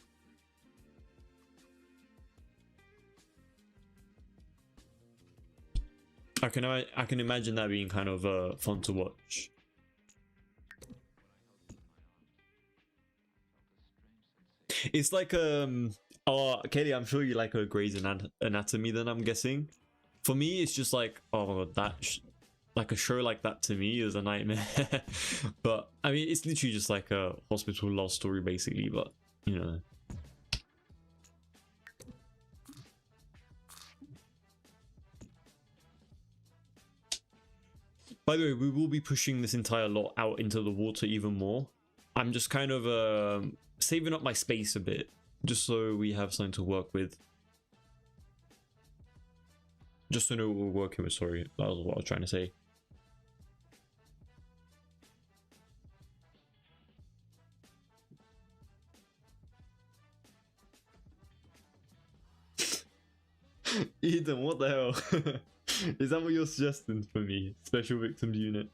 I can imagine that being kind of fun to watch. It's like oh Kelly, I'm sure you like a Grey's Anatomy then, I'm guessing. For me it's just like, oh, that like a show like that to me is a nightmare. But I mean it's literally just like a hospital love story basically, but you know. By the way, we will be pushing this entire lot out into the water even more. I'm just kind of saving up my space a bit, just so we have something to work with. Just to know what we're working with, sorry. That was what I was trying to say. Eden, what the hell? Is that what you're suggesting for me? Special victims unit.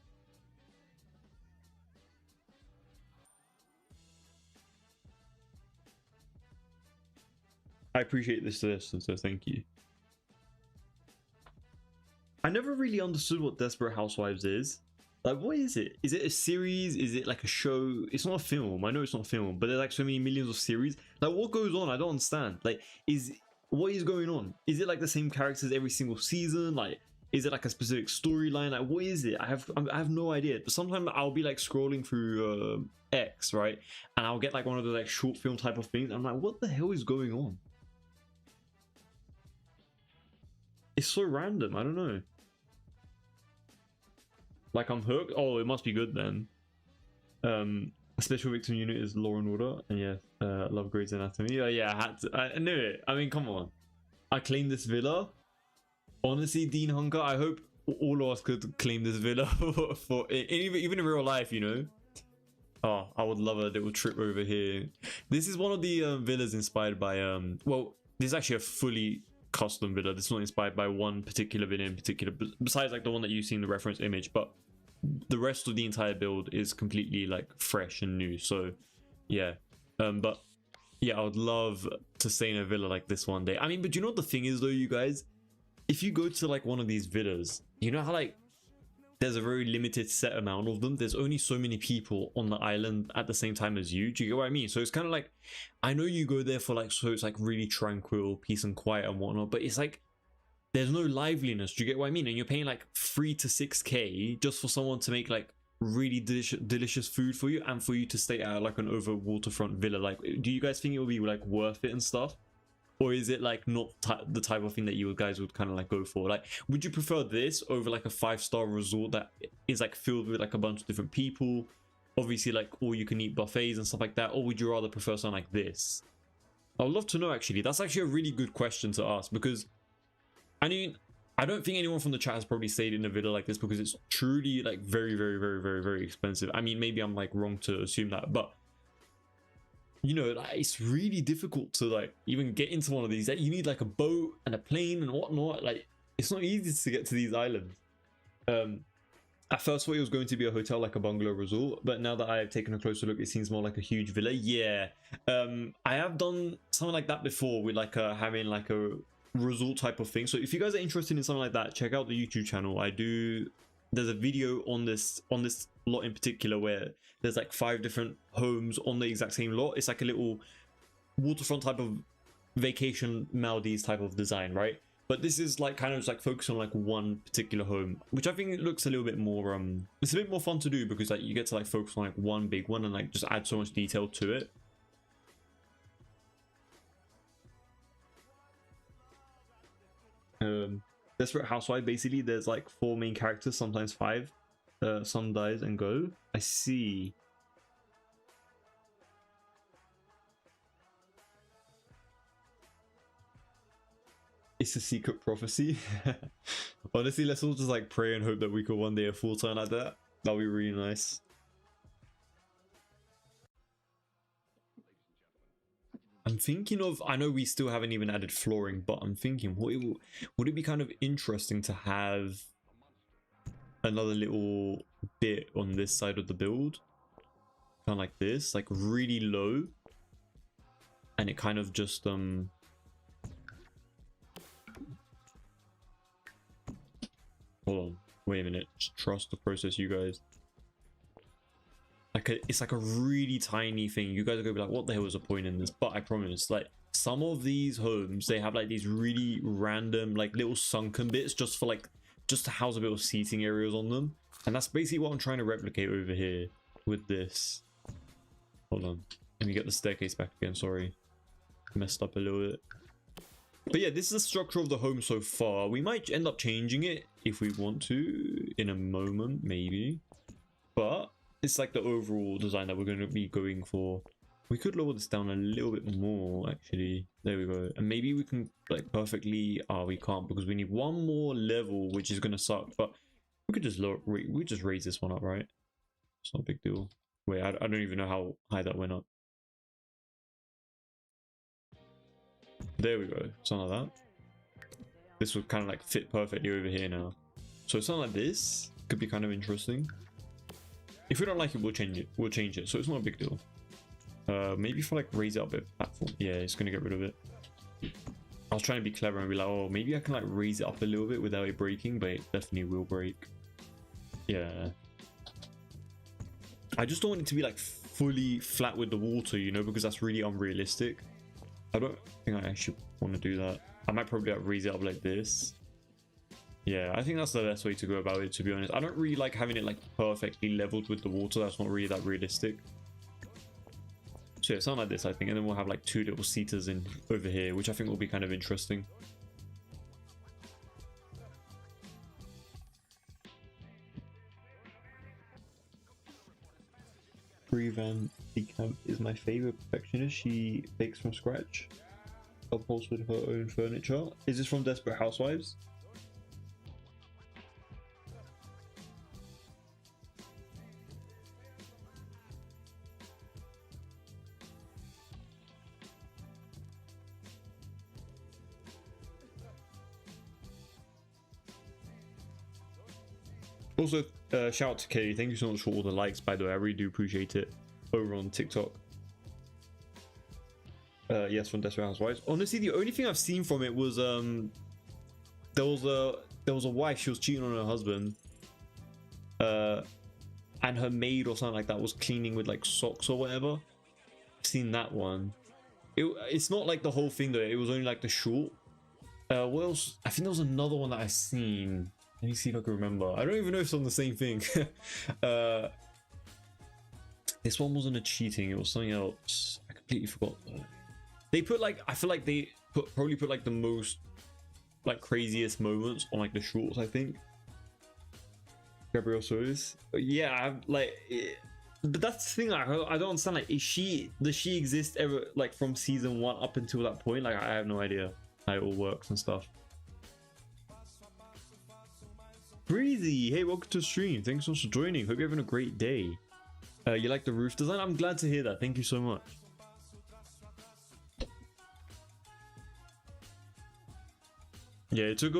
I appreciate this suggestion, so thank you. I never really understood what Desperate Housewives is. Like, what is it? Is it a series? Is it like a show? It's not a film. I know it's not a film, but there's like so many millions of series. Like, what goes on? I don't understand. Like, what is going on? Is it like the same characters every single season? Like, is it like a specific storyline? Like, what is it? I have no idea. But sometimes I'll be like scrolling through X, right? And I'll get like one of the like short film type of things. I'm like, what the hell is going on? It's so random. I don't know. Like, I'm hooked. Oh, it must be good then. Special victim unit is Law and Order, and yeah, love Grey's Anatomy. Yeah, I knew it. I mean, come on. I claimed this villa. Honestly, Dean Hunker, I hope all of us could claim this villa for even in real life, you know. Oh, I would love a little trip over here. This is one of the villas inspired by well, this is actually a fully custom villa. This is not inspired by one particular villa in particular, besides like the one that you see in the reference image, but the rest of the entire build is completely like fresh and new. So yeah, but yeah, I would love to stay in a villa like this one day. I mean, but you know what the thing is though, you guys, if you go to like one of these villas, you know how like there's a very limited set amount of them. There's only so many people on the island at the same time as you. Do you get what I mean? So it's kind of like, I know you go there for like, so it's like really tranquil, peace and quiet and whatnot, but it's like there's no liveliness. Do you get what I mean? And you're paying like 3 to 6k just for someone to make like really delicious food for you and for you to stay at like an over waterfront villa. Like, do you guys think it will be like worth it and stuff? Or is it like not the type of thing that you guys would kind of like go for? Like, would you prefer this over like a 5-star resort that is like filled with like a bunch of different people, obviously like all you can eat buffets and stuff like that? Or would you rather prefer something like this? I'd love to know actually. That's actually a really good question to ask, because I mean, I don't think anyone from the chat has probably stayed in a villa like this, because it's truly like very expensive. I mean, maybe I'm like wrong to assume that, but you know, like, it's really difficult to like even get into one of these. Like, you need like a boat and a plane and whatnot. Like, it's not easy to get to these islands. At first thought it was going to be a hotel, like a bungalow resort, but now that I've taken a closer look, it seems more like a huge villa. Yeah, I have done something like that before with like having like a resort type of thing. So if you guys are interested in something like that, check out the YouTube channel. There's a video on this lot in particular where there's like 5 different homes on the exact same lot. It's like a little waterfront type of vacation Maldives type of design, right? But this is like kind of just like focused on like one particular home, which I think it looks a little bit more it's a bit more fun to do because like you get to like focus on like one big one and like just add so much detail to it. Desperate Housewife, basically there's like 4 main characters, sometimes 5. Some dies and go. I see. It's a secret prophecy. Honestly, let's all just like pray and hope that we could one day a full turn like that. That'll be really nice. I'm thinking of, I know we still haven't even added flooring, but I'm thinking would it be kind of interesting to have another little bit on this side of the build, kind of like this, like really low, and it kind of just hold on, wait a minute, just trust the process, you guys. Like it's like a really tiny thing. You guys are gonna be like, what the hell is the point in this? But I promise, like some of these homes, they have like these really random like little sunken bits just for like just to house a bit of seating areas on them, and that's basically what I'm trying to replicate over here with this. Hold on, let me get the staircase back again. Sorry, messed up a little bit. But yeah, this is the structure of the home so far. We might end up changing it if we want to in a moment, maybe, but it's like the overall design that we're going to be going for. We could lower this down a little bit more, actually. There we go. And maybe we can like perfectly, we can't because we need one more level, which is going to suck, but we could just we just raise this one up, right? It's not a big deal. Wait, I don't even know how high that went up. There we go, something like that. This would kind of like fit perfectly over here now. So something like this could be kind of interesting. If we don't like it, we'll change it. We'll change it. So it's not a big deal. Maybe if I like raise it up a platform. Yeah, it's gonna get rid of it. I was trying to be clever and be like, oh, maybe I can like raise it up a little bit without it breaking, but it definitely will break. Yeah. I just don't want it to be like fully flat with the water, you know, because that's really unrealistic. I don't think I actually want to do that. I might probably like raise it up like this. Yeah, I think that's the best way to go about it, to be honest. I don't really like having it like perfectly leveled with the water. That's not really that realistic. So yeah, something like this, I think. And then we'll have like 2 little seaters in over here, which I think will be kind of interesting. Van Camp is my favorite perfectionist. She bakes from scratch, upholstered her own furniture. Is this from Desperate Housewives? Also, shout out to Katie. Thank you so much for all the likes, by the way. I really do appreciate it over on TikTok. Yes, from Desperate Housewives. Honestly, the only thing I've seen from it was there was a wife. She was cheating on her husband, and her maid or something like that was cleaning with like socks or whatever. I've seen that one. It's not like the whole thing though. It was only like the short. What else? I think there was another one that I seen. Let me see if I can remember. I don't even know if it's on the same thing. This one wasn't a cheating. It was something else. I completely forgot. They put like, I feel like they probably put like the most like craziest moments on like the shorts, I think. Gabrielle Solis. Yeah, but that's the thing. I don't understand. Like, does she exist ever like from season 1 up until that point? Like, I have no idea how it all works and stuff. Breezy, hey, welcome to the stream. Thanks so much for joining. Hope you're having a great day. You like the roof design? I'm glad to hear that. Thank you so much. Yeah, it took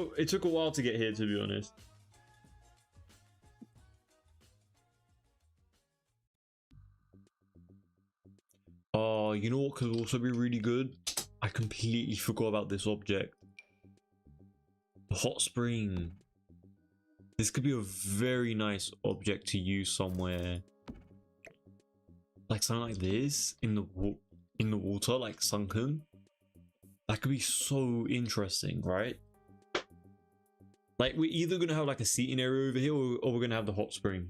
a while to get here, to be honest. Oh, you know what could also be really good? I completely forgot about this object. The hot spring. This could be a very nice object to use somewhere. Like something like this in the water, like sunken. That could be so interesting, right? Like we're either gonna have like a seating area over here, or we're gonna have the hot spring.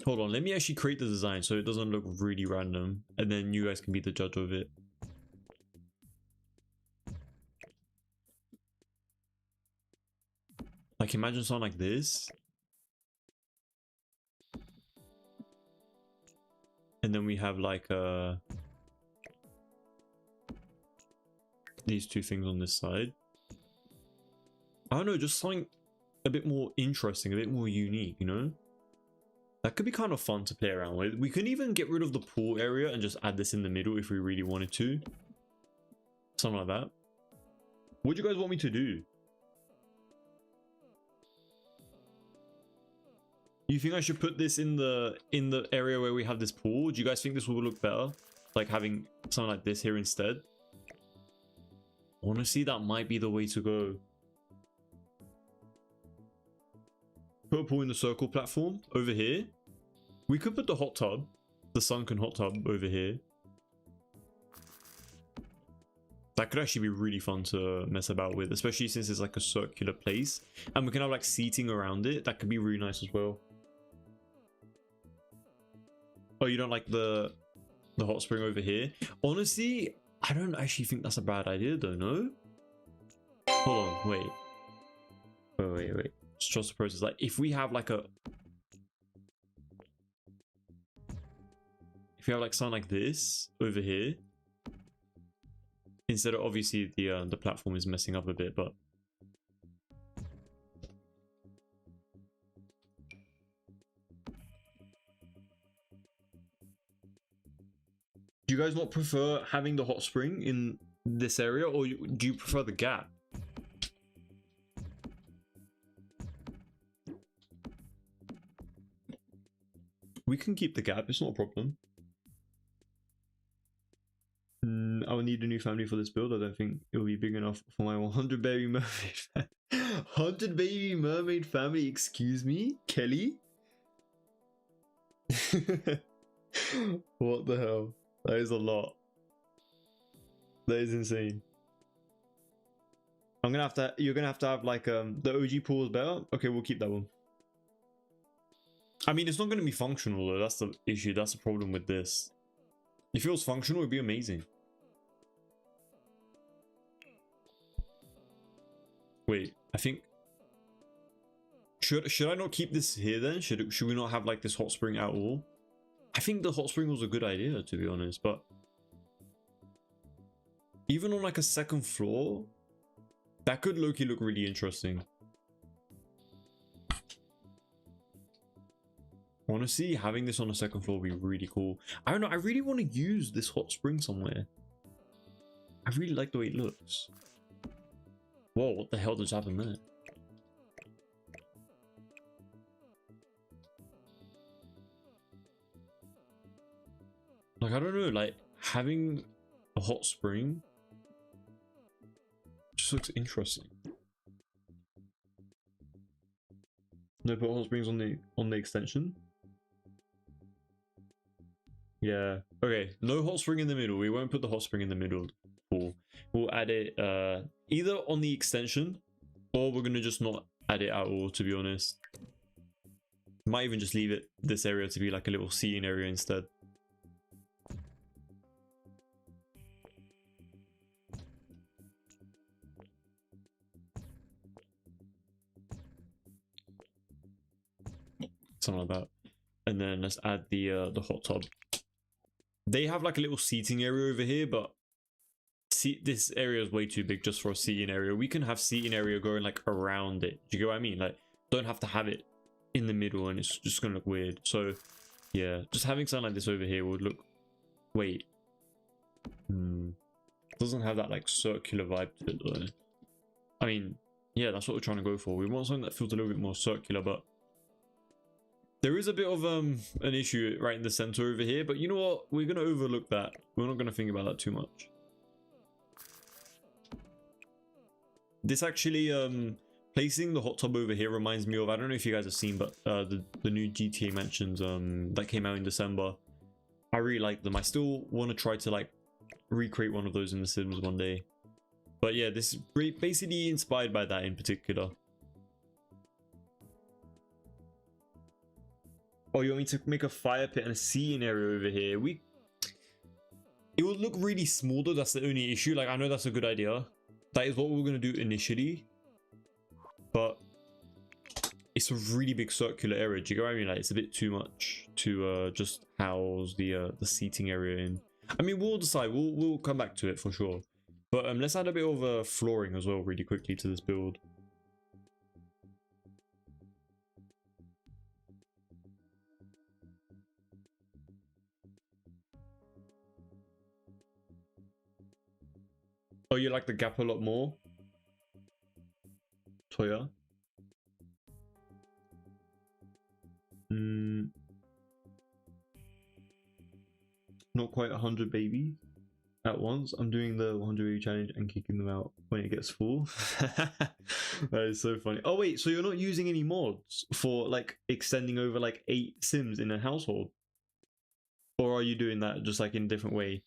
Hold on, let me actually create the design so it doesn't look really random, and then you guys can be the judge of it. Like imagine something like this. And then we have like these two things on this side. I don't know, just something a bit more interesting, a bit more unique, you know? That could be kind of fun to play around with. We can even get rid of the pool area and just add this in the middle if we really wanted to. Something like that. What do you guys want me to do? You think I should put this in the area where we have this pool? Do you guys think this will look better? Like having something like this here instead? Honestly, that might be the way to go. Put a pool in the circle platform over here. We could put the hot tub, the sunken hot tub over here. That could actually be really fun to mess about with, especially since it's like a circular place. And we can have like seating around it. That could be really nice as well. Oh, you don't like the hot spring over here? Honestly, I don't actually think that's a bad idea though, no? Hold on, wait. Just trust the process. Like if we have like if we have like something like this over here, instead of obviously the platform is messing up a bit, but do you guys not prefer having the hot spring in this area, or do you prefer the gap? We can keep the gap, it's not a problem. I will need a new family for this build. I don't think it will be big enough for my 100 baby mermaid 100 baby mermaid family, excuse me, Kelly? What the hell? That is a lot. That is insane. I'm gonna have to, you're gonna have to have like the OG pool is better. Okay, we'll keep that one. I mean, it's not gonna be functional though, that's the issue, that's the problem with this. If it was functional, it'd be amazing. Wait, I think should I not keep this here then? Should we not have like this hot spring at all? I think the hot spring was a good idea, to be honest, but even on like a second floor, that could low-key look really interesting. Honestly, having this on the second floor would be really cool. I don't know, I really want to use this hot spring somewhere. I really like the way it looks. Whoa, what the hell just happened there? Like, I don't know, like having a hot spring just looks interesting. No, put hot springs on the extension. Yeah. Okay. No hot spring in the middle. We won't put the hot spring in the middle. Cool. We'll add it either on the extension, or we're gonna just not add it at all, to be honest. Might even just leave it this area to be like a little seating area instead. Something like that. And then let's add the hot tub. They have like a little seating area over here, but see, this area is way too big just for a seating area. We can have seating area going like around it. Do you get what I mean? Like, don't have to have it in the middle and it's just gonna look weird. So yeah, just having something like this over here would look, wait, doesn't have that like circular vibe to it though. I mean, yeah, that's what we're trying to go for. We want something that feels a little bit more circular, but There is a bit of an issue right in the center over here, but you know what? We're gonna overlook that. We're not gonna think about that too much. This actually placing the hot tub over here reminds me of, I don't know if you guys have seen, but the new GTA mansions that came out in December. I really like them. I still want to try to like recreate one of those in The Sims one day. But yeah, this is basically inspired by that in particular. Oh, you want me to make a fire pit and a seating area over here? It will look really small though, that's the only issue. Like, I know that's a good idea. That is what we were going to do initially. But it's a really big circular area. Do you get what I mean? Like, it's a bit too much to just house the seating area in. I mean, we'll decide. We'll come back to it for sure. But let's add a bit of flooring as well really quickly to this build. Oh, you like the gap a lot more? Toya? Not quite 100 babies at once. I'm doing the 100 baby challenge and kicking them out when it gets full. That is so funny. Oh wait, so you're not using any mods for like extending over like 8 Sims in a household? Or are you doing that just like in a different way?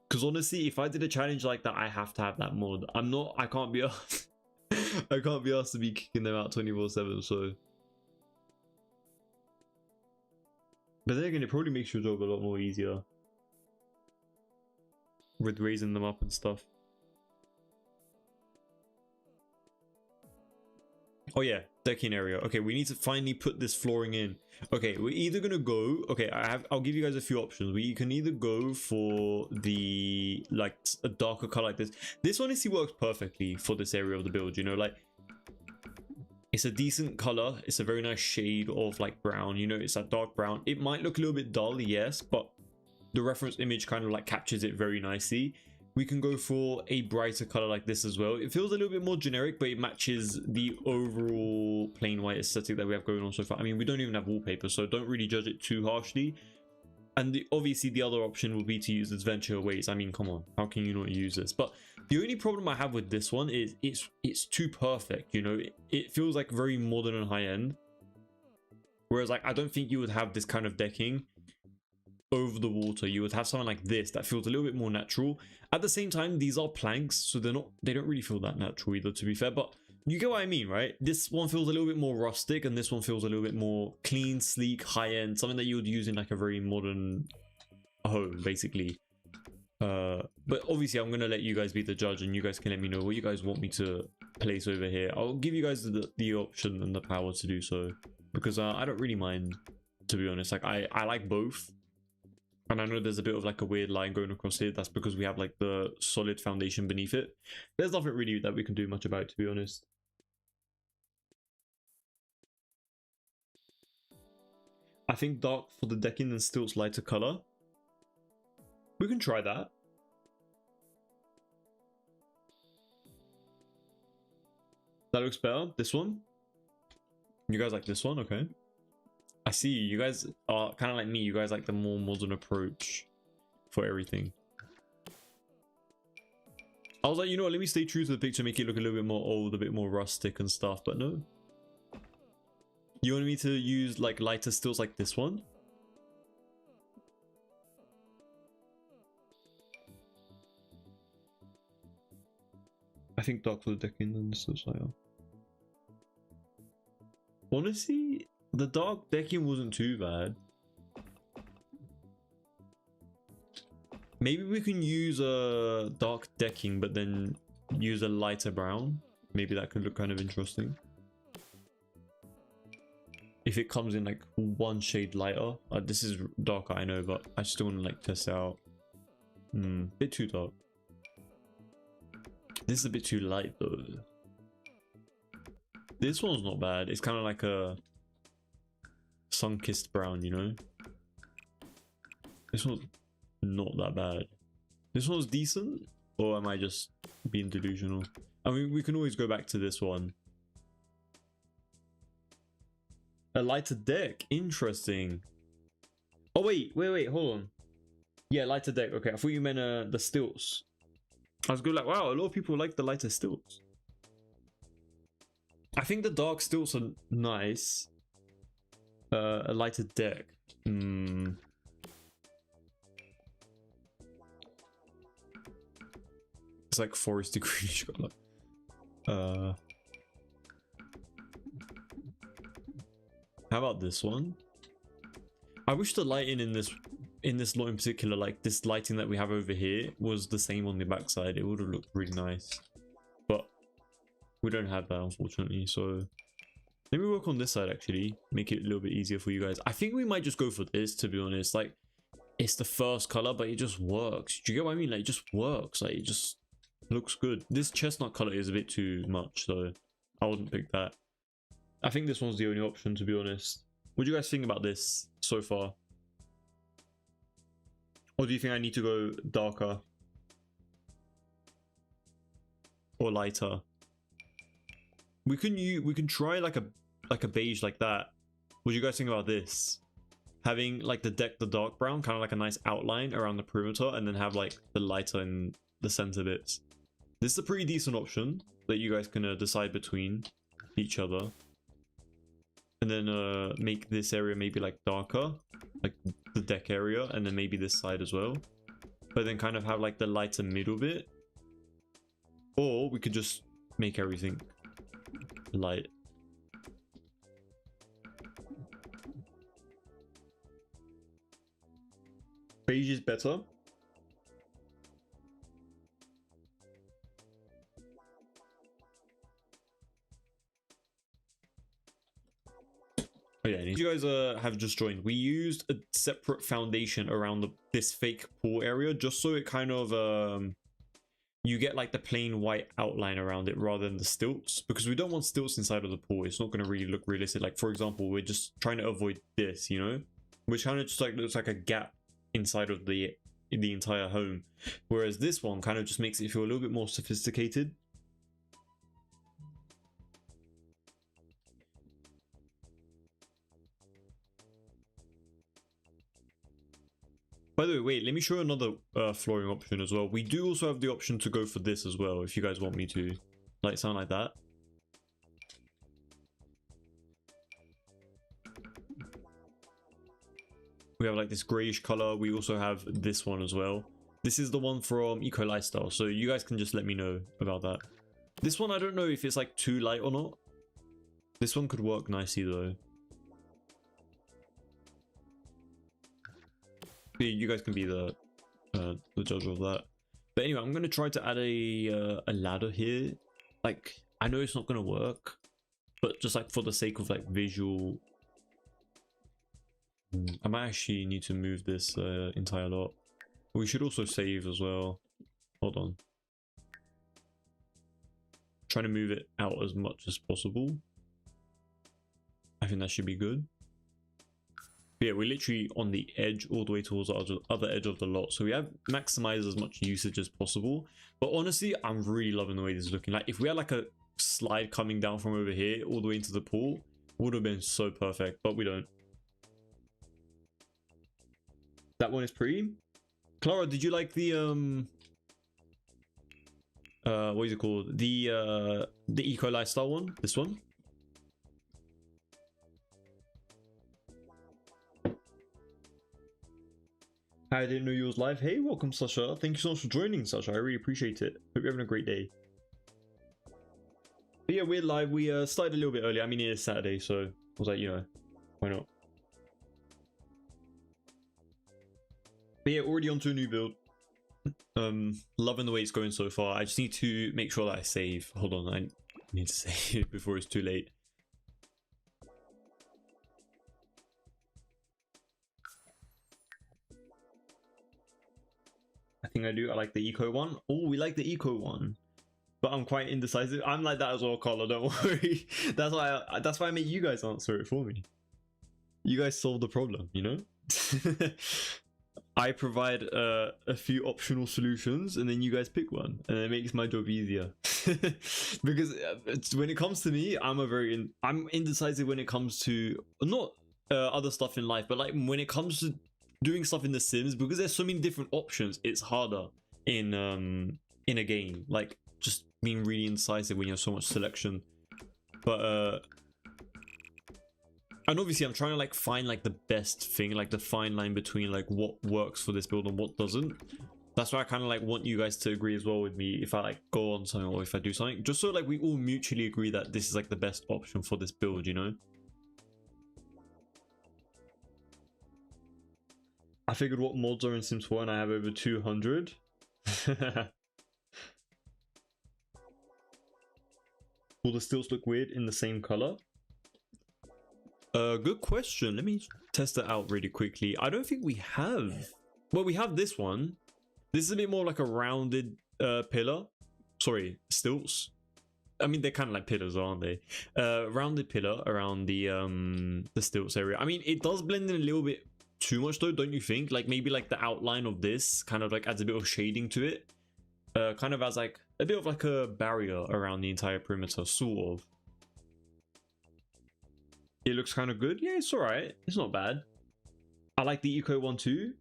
Because honestly, if I did a challenge like that, I have to have that mod. I can't be asked. I can't be asked to be kicking them out 24/7, so. But then again, it probably makes your job a lot more easier. With raising them up and stuff. Oh yeah, decking area. Okay, we need to finally put this flooring in. Okay, we're either gonna go. Okay, I'll give you guys a few options. We can either go for the like a darker color like this. This honestly works perfectly for this area of the build. You know, like it's a decent color. It's a very nice shade of like brown. You know, it's that dark brown. It might look a little bit dull, yes, but the reference image kind of like captures it very nicely. We can go for a brighter color like this as well. It feels a little bit more generic, but it matches the overall plain white aesthetic that we have going on so far. I mean, we don't even have wallpaper, so don't really judge it too harshly. And obviously the other option will be to use Adventure Ways. I mean, come on, how can you not use this? But the only problem I have with this one is it's too perfect, you know? It feels like very modern and high-end. Whereas like, I don't think you would have this kind of decking over the water. You would have something like this that feels a little bit more natural. At the same time, these are planks, so they don't really feel that natural either, to be fair. But you get what I mean, right? This one feels a little bit more rustic, and this one feels a little bit more clean, sleek, high-end, something that you would use in like a very modern home, basically. But obviously I'm gonna let you guys be the judge, and you guys can let me know what you guys want me to place over here. I'll give you guys the option and the power to do so, because I don't really mind, to be honest. Like I like both. And I know there's a bit of like a weird line going across here. That's because we have like the solid foundation beneath it. There's nothing really that we can do much about, to be honest. I think dark for the decking and stilts lighter color. We can try that. That looks better. This one. You guys like this one? Okay. I see you guys are kind of like me. You guys like the more modern approach for everything. I was like, you know what, let me stay true to the picture, make it look a little bit more old, a bit more rustic and stuff, but no. You want me to use like lighter stills like this one? I think dark for the decking and stills lighter. Honestly, the dark decking wasn't too bad. Maybe we can use a dark decking, but then use a lighter brown. Maybe that could look kind of interesting. If it comes in like one shade lighter. This is darker, I know, but I still want to like test it out. Bit too dark. This is a bit too light though. This one's not bad. It's kind of like a sun-kissed brown, you know? This one's not that bad. This one's decent, or am I just being delusional? I mean, we can always go back to this one. A lighter deck. Interesting. Oh, wait. Hold on. Yeah, lighter deck. Okay, I thought you meant the stilts. I was good like, wow, a lot of people like the lighter stilts. I think the dark stilts are nice. A lighter deck. It's like foresty greenish color. How about this one? I wish the lighting in this lot in particular, like this lighting that we have over here, was the same on the backside. It would have looked really nice, but we don't have that unfortunately. So let me work on this side actually, make it a little bit easier for you guys. I think we might just go for this, to be honest. Like, it's the first color, but it just works. Do you get what I mean? Like, it just works. Like, it just looks good. This chestnut color is a bit too much, so I wouldn't pick that. I think this one's the only option, to be honest. What do you guys think about this so far? Or do you think I need to go darker? Or lighter? We can try like a beige like that. What do you guys think about this? Having like the dark brown, kind of like a nice outline around the perimeter, and then have like the lighter in the center bits. This is a pretty decent option that you guys can decide between each other. And then make this area maybe like darker, like the deck area, and then maybe this side as well. But then kind of have like the lighter middle bit. Or we could just make everything light. Beige is better. Oh yeah, and if you guys have just joined, we used a separate foundation around this fake pool area just so it kind of you get like the plain white outline around it rather than the stilts, because we don't want stilts inside of the pool. It's not going to really look realistic. Like, for example, we're just trying to avoid this, you know, which kind of just like looks like a gap inside of the entire home, whereas this one kind of just makes it feel a little bit more sophisticated. By the way, wait, let me show another flooring option as well. We do also have the option to go for this as well, if you guys want me to. Like, something like that. We have like this grayish color. We also have this one as well. This is the one from Eco Lifestyle, so you guys can just let me know about that. This one, I don't know if it's like too light or not. This one could work nicely though. You guys can be the judge of that. But anyway, I'm gonna try to add a ladder here. Like, I know it's not gonna work, but just like for the sake of like visual, I might actually need to move this entire lot. We should also save as well. Hold on. Trying to move it out as much as possible. I think that should be good. But yeah, we're literally on the edge all the way towards the other edge of the lot, so we have maximized as much usage as possible. But honestly, I'm really loving the way this is looking. Like, if we had like a slide coming down from over here all the way into the pool, would have been so perfect, but we don't. That one is pretty. Clara, did you like the what is it called, the Eco Lifestyle one? This one? I didn't know you was live. Hey, welcome, Sasha. Thank you so much for joining, Sasha. I really appreciate it. Hope you're having a great day. But yeah, we're live. We started a little bit early. I mean, it is Saturday, so I was like, you know, why not? But yeah, already onto a new build. Loving the way it's going so far. I just need to make sure that I save. Hold on, I need to save before it's too late. I think I do. I like the eco one. Oh, we like the eco one, but I'm quite indecisive. I'm like that as well, Carla. Don't worry. That's why I made you guys answer it for me. You guys solved the problem, you know. I provide a few optional solutions, and then you guys pick one, and it makes my job easier. Because when it comes to me, I'm indecisive when it comes to not other stuff in life, but like when it comes to doing stuff in The Sims, because there's so many different options. It's harder in a game, like just being really indecisive when you have so much selection. But and obviously I'm trying to like find like the best thing, like the fine line between like what works for this build and what doesn't. That's why I kind of like want you guys to agree as well with me if I like go on something or if I do something, just so like we all mutually agree that this is like the best option for this build, you know? I figured what mods are in Sims 4 and I have over 200. Will the stilts look weird in the same color? Good question. Let me test it out really quickly. I don't think we have. Well, we have this one. This is a bit more like a rounded pillar. Sorry, stilts. I mean, they're kind of like pillars, aren't they? Rounded pillar around the stilts area. I mean, it does blend in a little bit too much though, don't you think? Like maybe like the outline of this kind of like adds a bit of shading to it. Kind of as like a bit of like a barrier around the entire perimeter, sort of. It looks kind of good. Yeah, it's alright. It's not bad. I like the eco one too.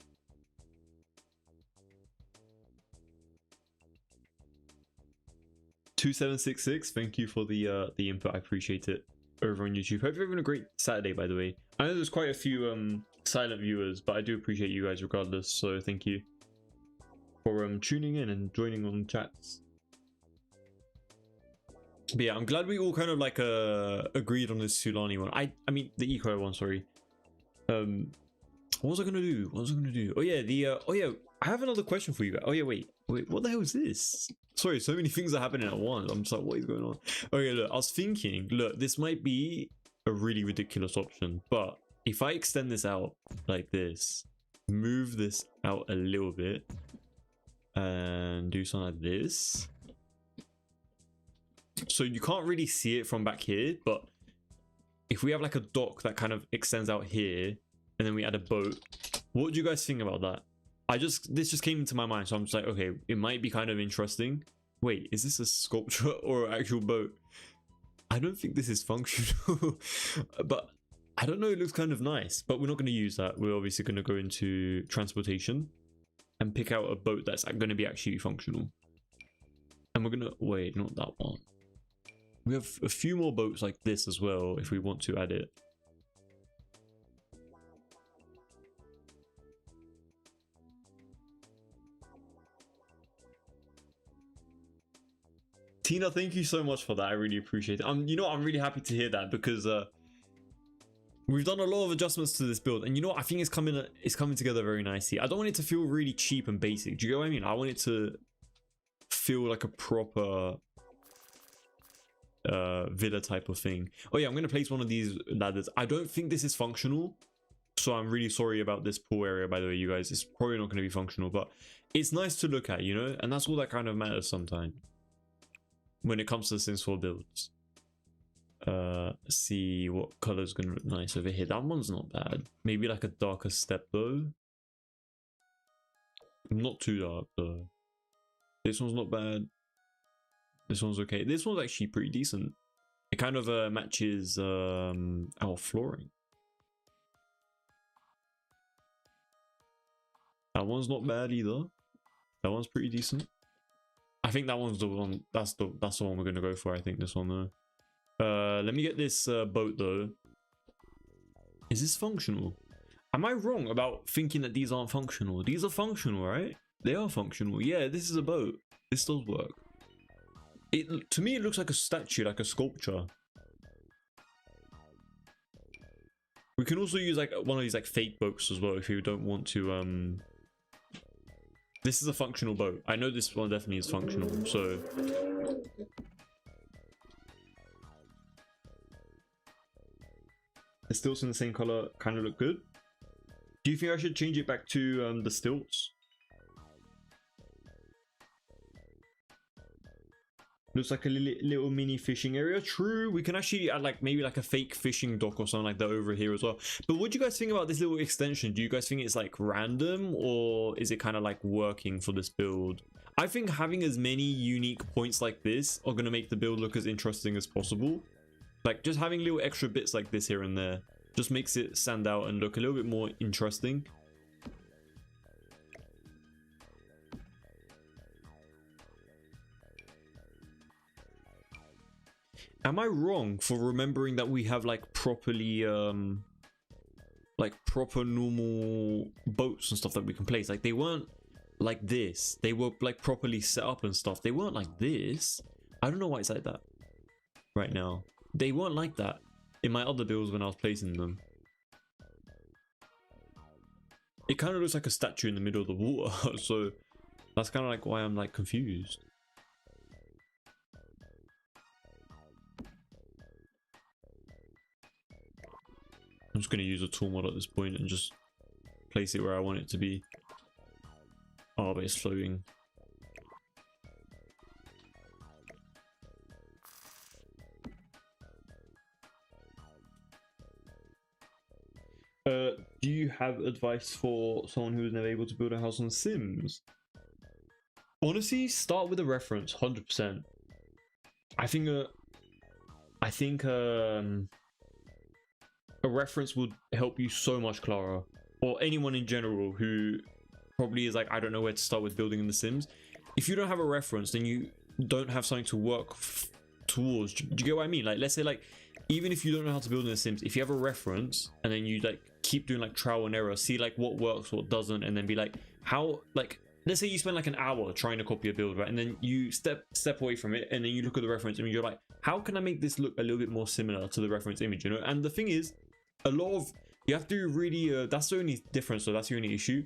$2766. Thank you for the input. I appreciate it over on YouTube. Hope you're having a great Saturday, by the way. I know there's quite a few silent viewers, but I do appreciate you guys regardless. So thank you for tuning in and joining on chats. But yeah, I'm glad we all kind of like agreed on this Sulani one. I mean the eco one, sorry. What was I gonna do? Oh yeah, oh yeah, I have another question for you guys. Oh yeah, wait, what the hell is this? Sorry, so many things are happening at once. I'm just like, what is going on? Okay, look, I was thinking, look, this might be a really ridiculous option, but if I extend this out like this, move this out a little bit, and do something like this. So you can't really see it from back here, but if we have like a dock that kind of extends out here, and then we add a boat, what do you guys think about that? This just came into my mind, so I'm just like, okay, it might be kind of interesting. Wait, is this a sculpture or an actual boat? I don't think this is functional, but I don't know, it looks kind of nice, but we're not going to use that. We're obviously going to go into transportation and pick out a boat that's going to be actually functional. And we're going to, wait, not that one. We have a few more boats like this as well if we want to add it. Tina, thank you so much for that. I really appreciate it. You know, I'm really happy to hear that because we've done a lot of adjustments to this build, and you know what? I think it's coming together very nicely. I don't want it to feel really cheap and basic. Do you get what I mean? I want it to feel like a proper villa type of thing. Oh yeah, I'm gonna place one of these ladders. I don't think this is functional, so I'm really sorry about this pool area, by the way, you guys. It's probably not going to be functional, but it's nice to look at, you know, and that's all that kind of matters sometimes when it comes to Sims 4 builds. See what color's gonna look nice over here. That one's not bad. Maybe like a darker step though. Not too dark though. This one's not bad. This one's okay. This one's actually pretty decent. It kind of matches our flooring. That one's not bad either. That one's pretty decent. I think that one's the one. That's the one we're gonna go for. I think this one though. Let me get this boat though. Is this functional? Am I wrong about thinking that these aren't functional? These are functional, right? They are functional. Yeah, this is a boat. This does work. To me, it looks like a statue, like a sculpture. We can also use like one of these like fake boats as well if you don't want to. This is a functional boat. I know this one definitely is functional. So. The stilts in the same color kind of look good. Do you think I should change it back to the stilts? Looks like a little mini fishing area. True, we can actually add like maybe like a fake fishing dock or something like that over here as well. But what do you guys think about this little extension? Do you guys think it's like random, or is it kind of like working for this build? I think having as many unique points like this are going to make the build look as interesting as possible. Like just having little extra bits like this here and there just makes it stand out and look a little bit more interesting. Am I wrong for remembering that we have like properly like proper normal boats and stuff that we can place? Like they weren't like this. They were like properly set up and stuff. They weren't like this. I don't know why it's like that right now. They weren't like that in my other builds when I was placing them. It kind of looks like a statue in the middle of the water. So that's kind of like why I'm like confused. I'm just going to use a tool mod at this point and just place it where I want it to be. Oh, but it's floating. Do you have advice for someone who was never able to build a house on Sims? Honestly, start with a reference, 100%. I think a reference would help you so much, Clara, or anyone in general who probably is like, I don't know where to start with building in The Sims. If you don't have a reference, then you don't have something to work towards. Do you get what I mean? Like, let's say like, even if you don't know how to build in The Sims, if you have a reference and then you like keep doing like trial and error, see like what works, what doesn't, and then be like, how, like, let's say you spend like an hour trying to copy a build, right? And then you step away from it and then you look at the reference and you're like, how can I make this look a little bit more similar to the reference image, you know? And the thing is, a lot of, you have to really, that's the only difference, so that's the only issue.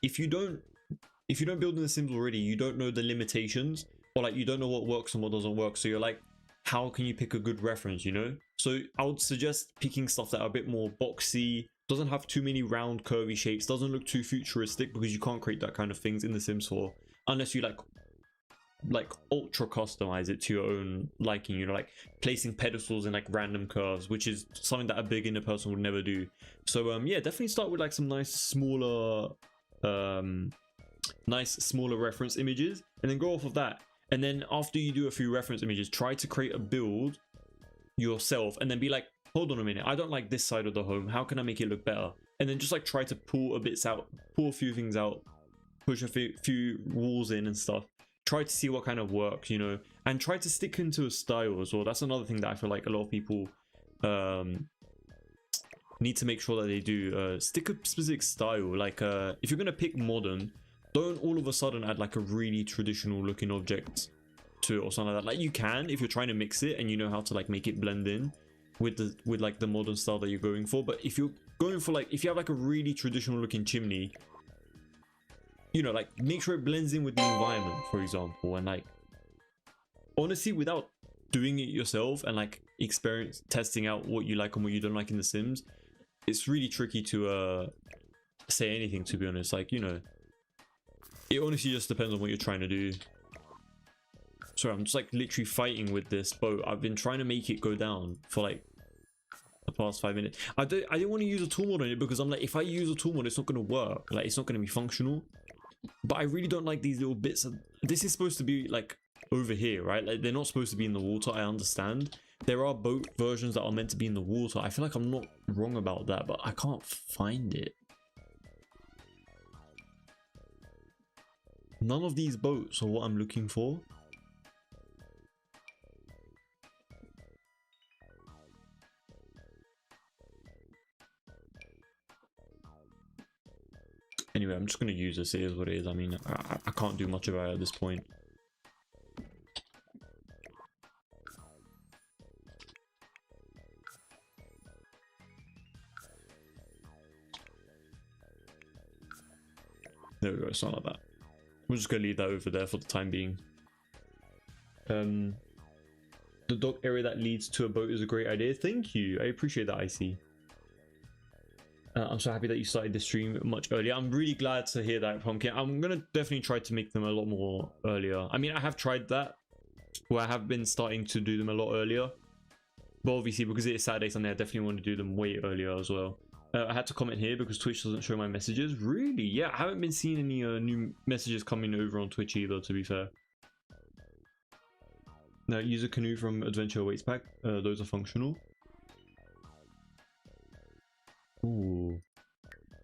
If you don't build in The Sims already, you don't know the limitations, or like you don't know what works and what doesn't work, so you're like, how can you pick a good reference, you know? So I would suggest picking stuff that are a bit more boxy, doesn't have too many round curvy shapes, doesn't look too futuristic, because you can't create that kind of things in The Sims 4 unless you like ultra customize it to your own liking, you know, like placing pedestals in like random curves, which is something that a beginner person would never do. So yeah, definitely start with like some nice smaller reference images and then go off of that. And then after you do a few reference images, try to create a build yourself and then be like, hold on a minute, I don't like this side of the home, how can I make it look better? And then just like try to pull a few things out, push a few walls in and stuff. Try to see what kind of works, you know, and try to stick into a style as well. That's another thing that I feel like a lot of people need to make sure that they do. Stick a specific style. Like if you're gonna pick modern, don't all of a sudden add like a really traditional looking object to it or something like that. Like you can if you're trying to mix it and you know how to like make it blend in with like the modern style that you're going for. But if you're going for like, if you have like a really traditional looking chimney, you know, like make sure it blends in with the environment, for example. And like honestly, without doing it yourself and like testing out what you like and what you don't like in The Sims, it's really tricky to say anything, to be honest. Like, you know, it honestly just depends on what you're trying to do. Sorry, I'm just like literally fighting with this boat. I've been trying to make it go down for like the past 5 minutes. I didn't want to use a tool mod on it because I'm like, if I use a tool mod, it's not going to work. Like, it's not going to be functional. But I really don't like these little bits of, this is supposed to be like over here, right? Like they're not supposed to be in the water. I understand there are boat versions that are meant to be in the water. I feel like I'm not wrong about that, but I can't find it. None of these boats are what I'm looking for. Anyway, I'm just going to use this. It is what it is. I mean, I can't do much about it at this point. There we go. It's not like that. We're just going to leave that over there for the time being. The dock area that leads to a boat is a great idea. Thank you. I appreciate that, Icy. I'm so happy that you started the stream much earlier. I'm really glad to hear that, Pumpkin. I'm gonna definitely try to make them a lot more earlier. I mean, I have tried that, where I have been starting to do them a lot earlier. But obviously, because it is Saturday, Sunday, I definitely want to do them way earlier as well. I had to comment here because Twitch doesn't show my messages. Really? Yeah, I haven't been seeing any new messages coming over on Twitch either, to be fair. Now, use a canoe from Adventure Awaits pack. Those are functional. Ooh.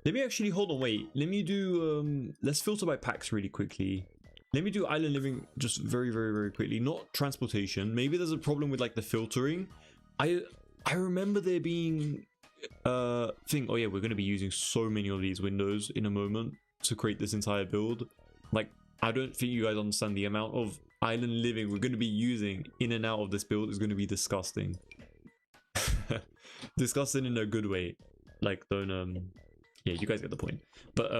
Let me actually, hold on, wait. Let me do, let's filter by packs really quickly. Let me do Island Living just very, very, very quickly. Not transportation. Maybe there's a problem with like the filtering. I remember there being thing. Oh yeah, we're going to be using so many of these windows in a moment to create this entire build. Like, I don't think you guys understand the amount of Island Living we're going to be using in and out of this build is going to be disgusting. Disgusting in a good way. Like, don't yeah, you guys get the point. But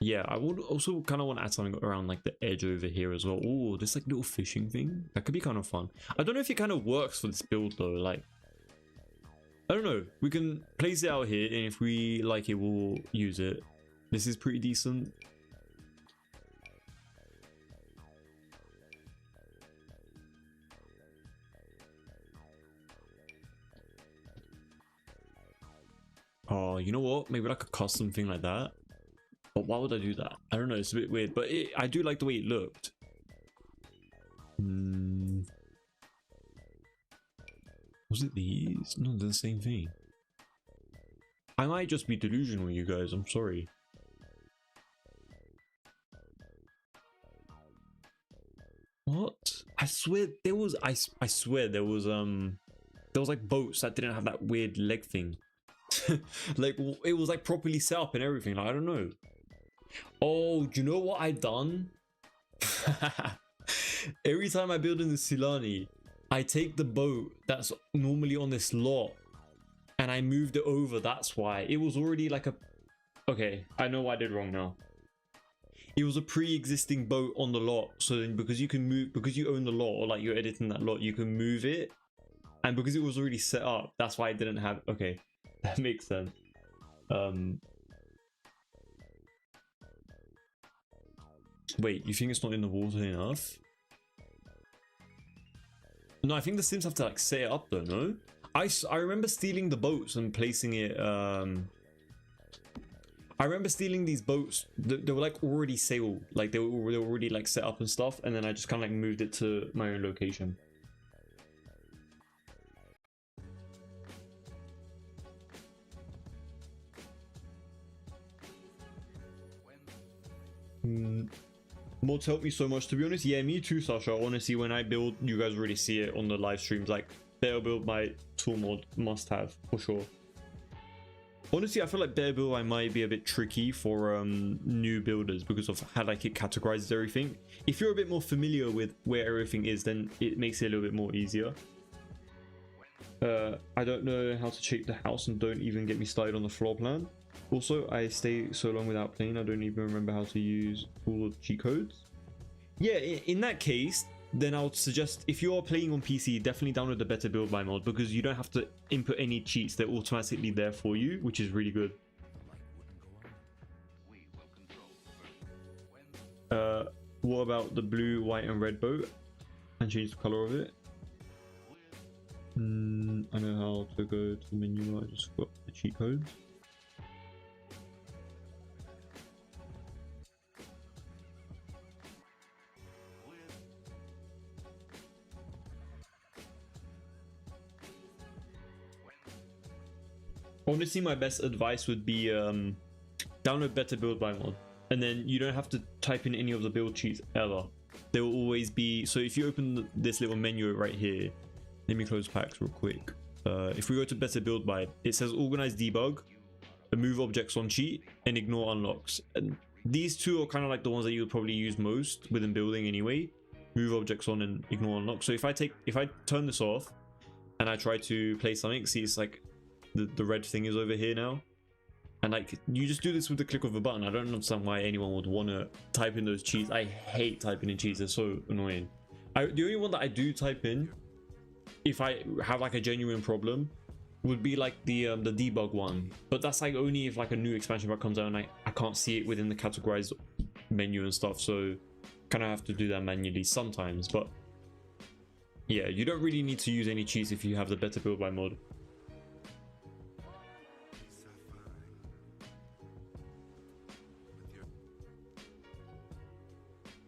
yeah, I would also kind of want to add something around like the edge over here as well. Oh, this like little fishing thing, that could be kind of fun. I don't know if it kind of works for this build though. Like, I don't know. We can place it out here, and if we like it, we'll use it. This is pretty decent. Oh, you know what? Maybe like a custom thing like that. But why would I do that? I don't know. It's a bit weird, but I do like the way it looked. Was it these? No, they're the same thing. I might just be delusional, you guys. I'm sorry. What? I swear there was. I swear there was like boats that didn't have that weird leg thing. Like it was like properly set up and everything. Like, I don't know. Oh, do you know what I done? Every time I build in the Silani, I take the boat that's normally on this lot and I moved it over. That's why it was already like a. Okay, I know what I did wrong now. It was a pre-existing boat on the lot, so then because you can move, because you own the lot or like you're editing that lot, you can move it, and because it was already set up, that's why I didn't have. Okay, that makes sense. Wait, you think it's not in the water enough? No, I think the Sims have to like set it up though. No, I remember stealing the boats and placing it. I remember stealing these boats. They were like already sailed, like they were already like set up and stuff, and then I just kind of like moved it to my own location. Mods help me so much, to be honest. Yeah, me too, Sasha. Honestly, when I build, you guys already see it on the live streams. Like, Better Build my tool mod must have for sure. Honestly, I feel like Better Build I might be a bit tricky for new builders because of how like it categorizes everything. If you're a bit more familiar with where everything is, then it makes it a little bit more easier. I don't know how to shape the house, and don't even get me started on the floor plan. Also, I stay so long without playing, I don't even remember how to use all of the cheat codes. Yeah, in that case, then I would suggest, if you are playing on PC, definitely download the Better Build by mod, because you don't have to input any cheats. They're automatically there for you, which is really good. What about the blue, white and red boat? And change the color of it? I know how to go to the menu. I just got the cheat codes. Honestly, my best advice would be download Better Build by mod, and then you don't have to type in any of the build cheats ever. There will always be. So if you open this little menu right here, let me close packs real quick. If we go to Better Build by, it says organize debug, move objects on cheat, and ignore unlocks. And these two are kind of like the ones that you would probably use most within building anyway. Move objects on and ignore unlocks. So if I turn this off and I try to play something, see it's like the red thing is over here now, and like you just do this with the click of a button. I don't understand why anyone would want to type in those cheats. I hate typing in cheats, they're so annoying. The only one that I do type in if I have like a genuine problem would be like the debug one, but that's like only if like a new expansion pack comes out and I can't see it within the categorized menu and stuff, so kind of have to do that manually sometimes. But Yeah, you don't really need to use any cheats if you have the better build by mod.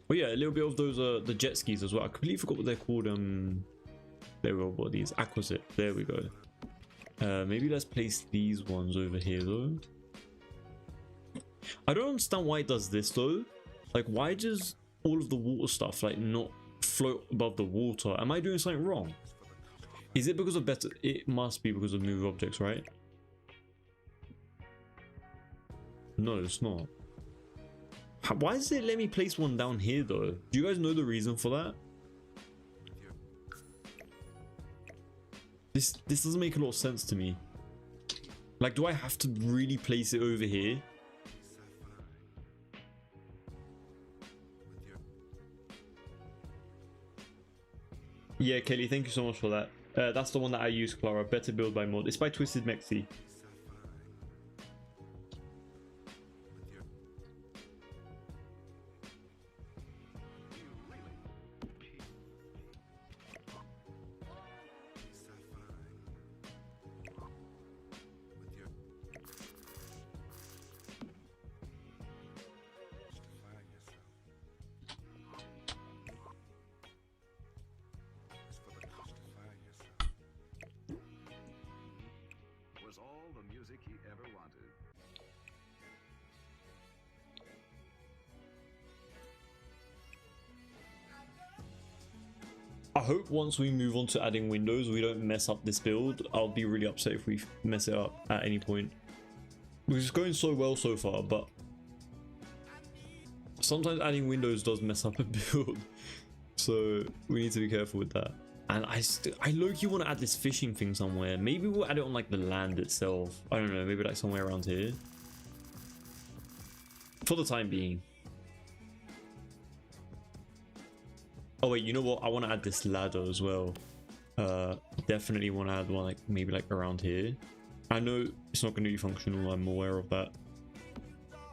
But yeah, a little bit of those the jet skis as well. I completely forgot what they're called. There we go. What are these? Aquasit. There we go. Maybe let's place these ones over here though. I don't understand why it does this though. Like, why does all of the water stuff like not float above the water? Am I doing something wrong? Is it because of better? It must be because of move objects, right? No, it's not. Why does it let me place one down here though? Do you guys know the reason for that? This doesn't make a lot of sense to me. Like, do I have to really place it over here? Yeah, Kelly, thank you so much for that. That's the one that I use, Clara. Better build by mod. It's by Twisted Mexi. All the music he ever wanted. I hope once we move on to adding windows, we don't mess up this build. I'll be really upset if we mess it up at any point. Because it's going so well so far, but sometimes adding windows does mess up a build. So we need to be careful with that. And I low-key want to add this fishing thing somewhere. Maybe we'll add it on like the land itself. I don't know, maybe like somewhere around here. For the time being. Oh wait, you know what? I want to add this ladder as well. Definitely want to add one like maybe like around here. I know it's not going to be functional, I'm aware of that.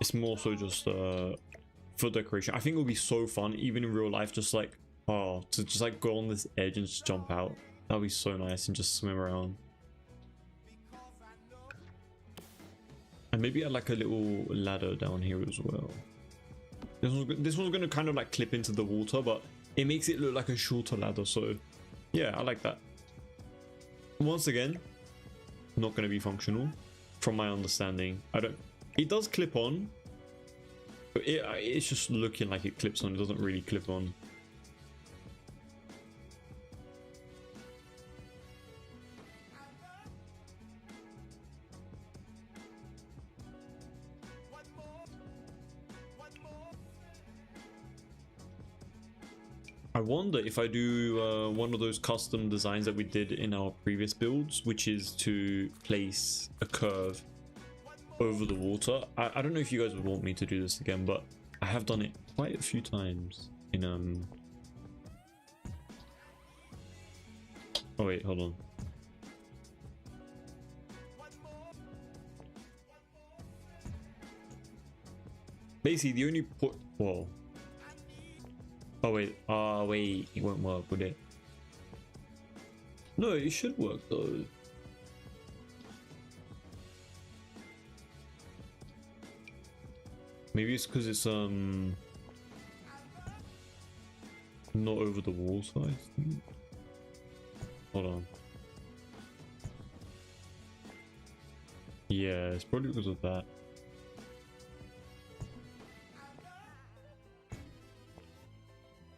It's more so just for decoration. I think it would be so fun, even in real life, just like to just like go on this edge and just jump out. That'd be so nice, and just swim around. And maybe add like a little ladder down here as well. This one's going to kind of like clip into the water, but it makes it look like a shorter ladder. So yeah, I like that. Once again, not going to be functional from my understanding. It does clip on, but it's just looking like it clips on. It doesn't really clip on. I wonder if I do one of those custom designs that we did in our previous builds, which is to place a curve over the water. I don't know if you guys would want me to do this again, but I have done it quite a few times in oh wait, hold on. Basically the only whoa. Oh wait, wait, it won't work, would it? No, it should work though. Maybe it's because it's not over the water, I think. Hold on. Yeah, it's probably because of that.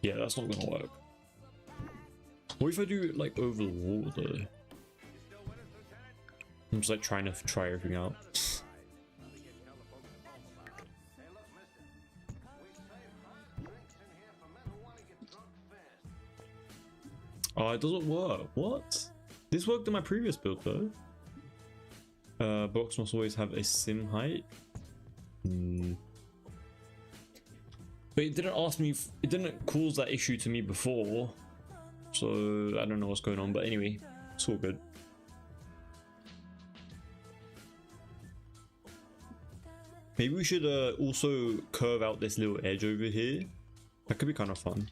Yeah, that's not gonna work. What if I do it like over the wall though? I'm just like trying to try everything out. Oh, it doesn't work. What? This worked in my previous build though. Blocks must always have a sim height. But it didn't ask me if it didn't cause that issue to me before, so I don't know what's going on, but anyway, it's all good. Maybe we should also curve out this little edge over here. That could be kind of fun.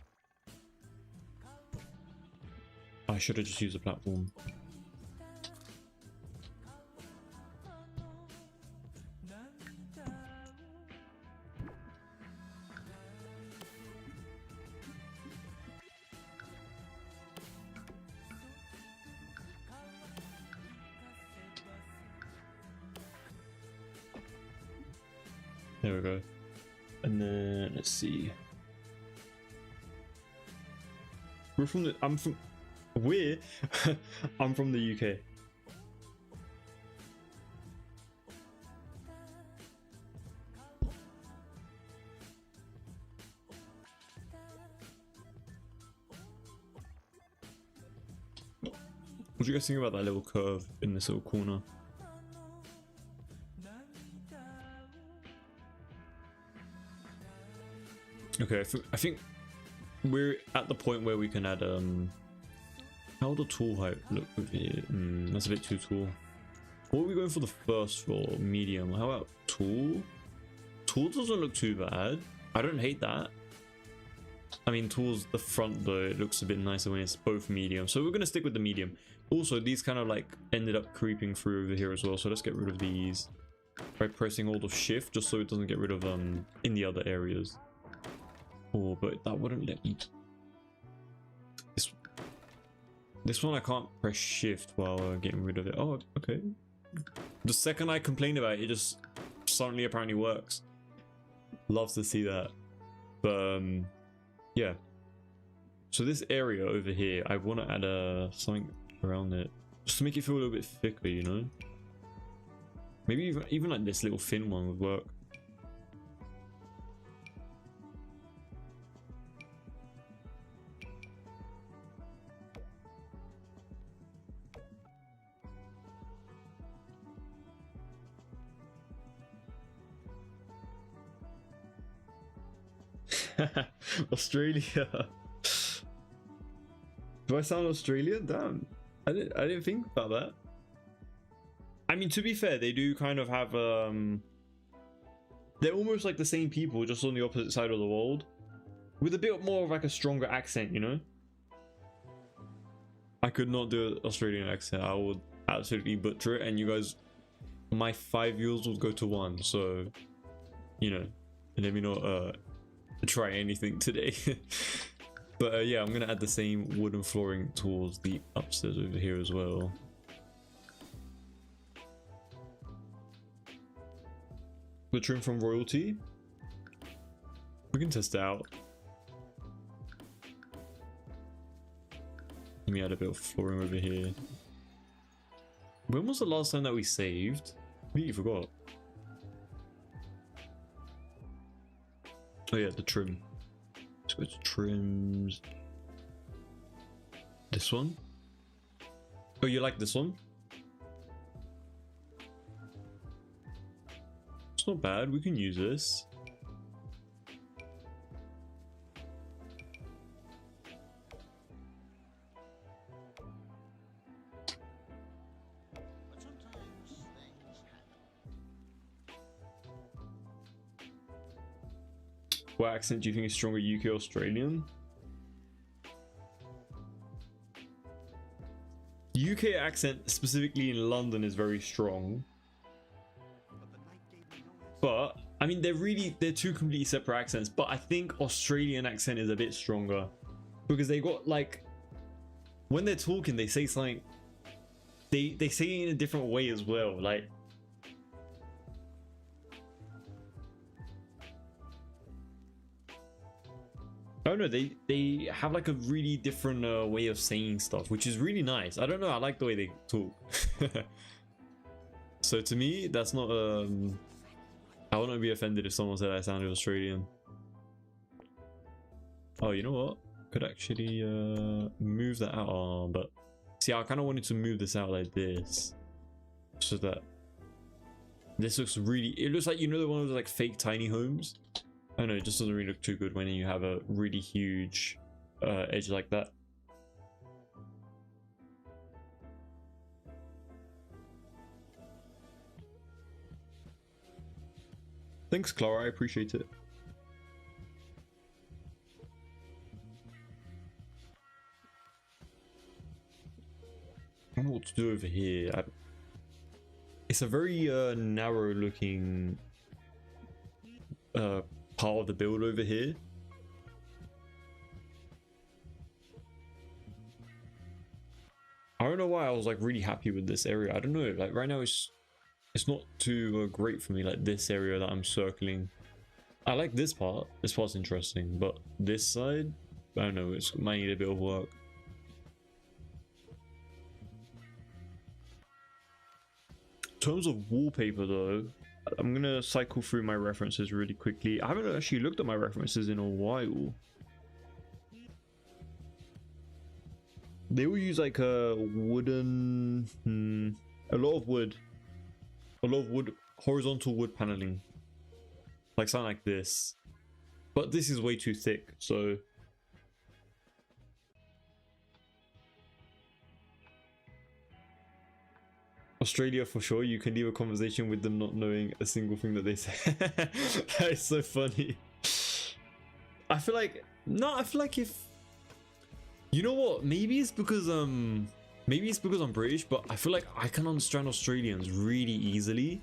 I should have just used a platform. There we go. And then let's see. I'm from I'm from the UK. What do you guys think about that little curve in this little corner? Okay, I think we're at the point where we can add how the tool height look over here? That's a bit too tall. What are we going for the first floor? Medium. How about tool? Tool doesn't look too bad. I don't hate that. I mean, tool's the front though. It looks a bit nicer when it's both medium. So we're gonna stick with the medium. Also, these kind of like ended up creeping through over here as well. So let's get rid of these by pressing hold of shift, just so it doesn't get rid of in the other areas. Oh, but that wouldn't let me. This one I can't press shift while getting rid of it. Oh, okay. The second I complained about it, it just suddenly apparently works. Love to see that. But yeah. So this area over here, I want to add something around it, just to make it feel a little bit thicker, you know. Maybe even like this little thin one would work. Australia. Do I sound Australian? Damn. I didn't think about that. I mean, to be fair, they do kind of have they're almost like the same people, just on the opposite side of the world, with a bit more of like a stronger accent, you know. I could not do an Australian accent. I would absolutely butcher it, and you guys, my 5 years would go to 1. So, you know, let me not try anything today. But yeah, I'm gonna add the same wooden flooring towards the upstairs over here as well. The trim from royalty, we can test it out. Let me add a bit of flooring over here. When was the last time that we saved? I completely forgot. Oh yeah, the trim. Let's go to trims. This one? Oh, you like this one? It's not bad, we can use this. What accent do you think is stronger, UK or Australian? UK accent, specifically in London, is very strong. But, I mean, they're two completely separate accents. But I think Australian accent is a bit stronger. Because they got, like, when they're talking, they say something, they say it in a different way as well. Like, oh no, they have like a really different way of saying stuff, which is really nice. I don't know, I like the way they talk. So to me, that's not I wouldn't be offended if someone said I sounded Australian. Oh, you know what? Could actually move that out. Oh, but see, I kind of wanted to move this out like this, so that this looks really. It looks like, you know, the one with like fake tiny homes. I know, it just doesn't really look too good when you have a really huge edge like that. Thanks, Clara, I appreciate it. what to do over here. It's a very narrow looking part of the build over here. I don't know why I was like really happy with this area. I don't know, like right now it's not too great for me, like this area that I'm circling. I like this part. This part's interesting, but this side, I don't know, it might need a bit of work. In terms of wallpaper though, I'm gonna cycle through my references really quickly. I haven't actually looked at my references in a while. They will use like a wooden, a lot of wood, horizontal wood paneling, like something like this. But this is way too thick, so. Australia for sure. You can leave a conversation with them not knowing a single thing that they say. That is so funny. I feel like if, you know what, maybe it's because I'm British, but I feel like I can understand Australians really easily.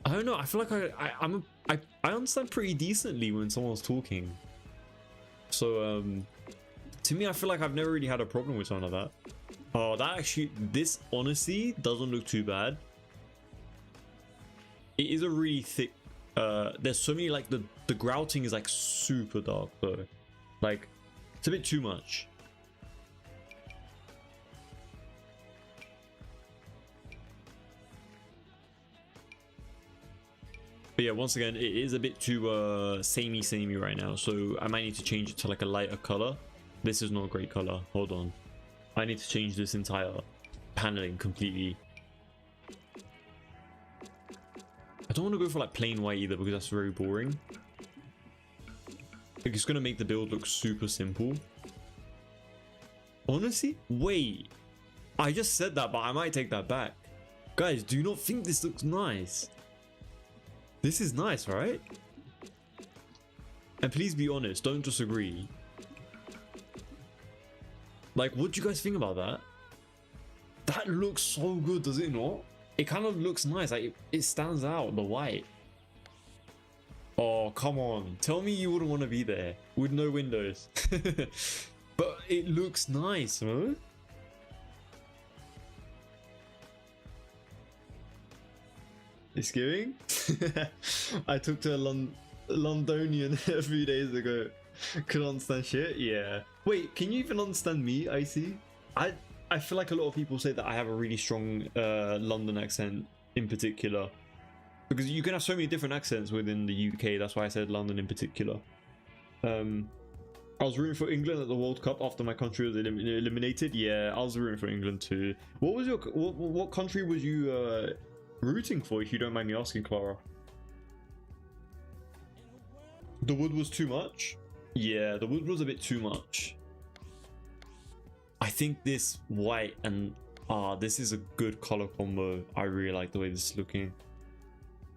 I don't know, I feel like I understand pretty decently when someone's talking. So to me, I feel like I've never really had a problem with something like that. Oh, this honestly doesn't look too bad. It is a really thick, there's so many, like the grouting is like super dark though. Like, it's a bit too much. But yeah, once again, it is a bit too samey right now, so I might need to change it to like a lighter color. This is not a great color. Hold on. I need to change this entire paneling completely. I don't want to go for like plain white either because that's very boring. Like, it's going to make the build look super simple. Honestly, wait. I just said that, but I might take that back. Guys, do you not think this looks nice? This is nice, right? And please be honest, don't disagree. Like, what do you guys think about that? That looks so good, does it not? It kind of looks nice. Like, it stands out, the white. Oh, come on. Tell me you wouldn't want to be there with no windows. But it looks nice, huh? It's giving? I talked to a Londonian a few days ago. Couldn't understand shit? Yeah. Wait, can you even understand me, Icy? I feel like a lot of people say that I have a really strong London accent in particular. Because you can have so many different accents within the UK, that's why I said London in particular. I was rooting for England at the World Cup after my country was eliminated. Yeah, I was rooting for England too. What was your what country was you rooting for, if you don't mind me asking, Clara? The wood was too much? Yeah, the wood was a bit too much. I think this white and this is a good color combo. I really like the way this is looking.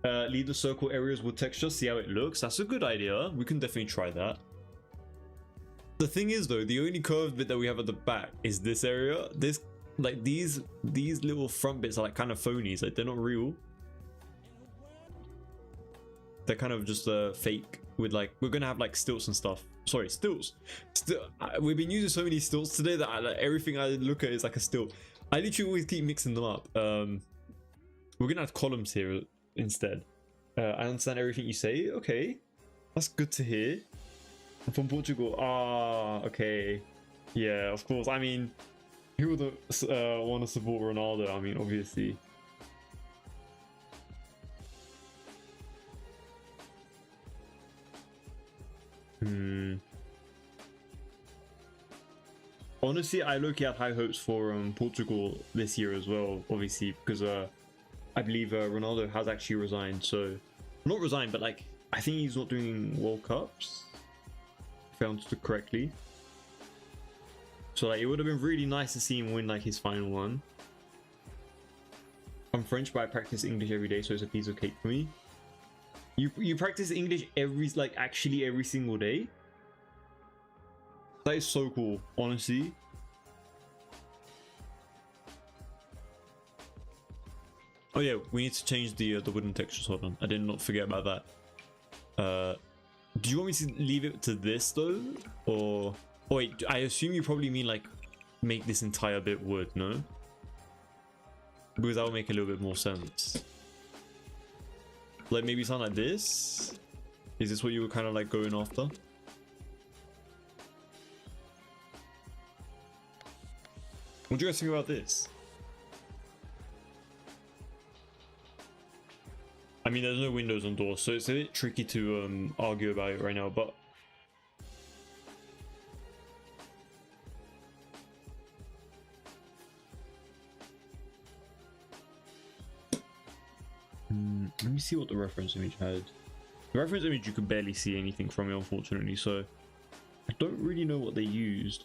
Leave the circle areas with texture, see how it looks. That's a good idea. We can definitely try that. The thing is though, the only curved bit that we have at the back is this area. This, like, these little front bits are like kind of phonies. Like, they're not real. They're kind of just fake. With like, we're gonna have like stilts and stuff. Sorry, stilts. We've been using so many stilts today that like, everything I look at is like a stilt. I literally always keep mixing them up. We're gonna have columns here instead. I understand everything you say. Okay, that's good to hear. I'm from Portugal. Okay. Yeah, of course. I mean, who wouldn't want to support Ronaldo? I mean, obviously. Honestly, I look at high hopes for Portugal this year as well, obviously, because I believe Ronaldo has actually resigned. So, not resigned, but like, I think he's not doing World Cups, if I understood correctly. So like, it would have been really nice to see him win like his final one. I'm French, but I practice English every day, so it's a piece of cake for me. You practice English actually every single day? That is so cool, honestly. Oh yeah, we need to change the wooden textures. Hold on, I did not forget about that. Do you want me to leave it to this though, or oh, wait? I assume you probably mean like make this entire bit wood, no? Because that would make a little bit more sense. Like maybe something like this. Is this what you were kind of like going after? What do you guys think about this? I mean, there's no windows on doors, so it's a bit tricky to argue about it right now, but let me see what the reference image had. The reference image, you could barely see anything from it, unfortunately, so I don't really know what they used.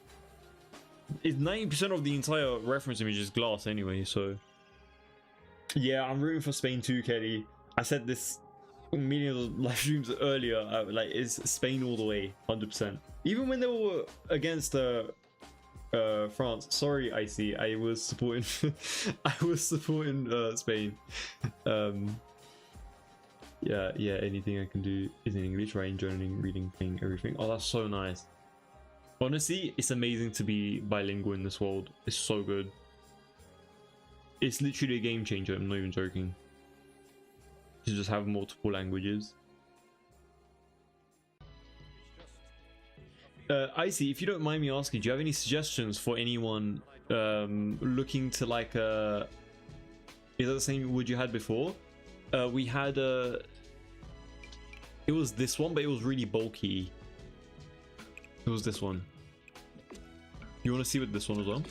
It's 90% of the entire reference image is glass anyway, so yeah, I'm rooting for Spain too, Kelly. I said this in many of the live streams earlier, like it's Spain all the way, 100%. Even when they were against France, sorry Icy, I was supporting I was supporting Spain. Yeah, anything I can do is in English, writing, journaling, reading, playing, everything. Oh, that's so nice. Honestly, it's amazing to be bilingual in this world. It's so good. It's literally a game changer, I'm not even joking. To just have multiple languages. Icy, if you don't mind me asking, do you have any suggestions for anyone looking to like is that the same wood you had before? We had it was this one, but it was really bulky. It was this one. You want to see what this one was on?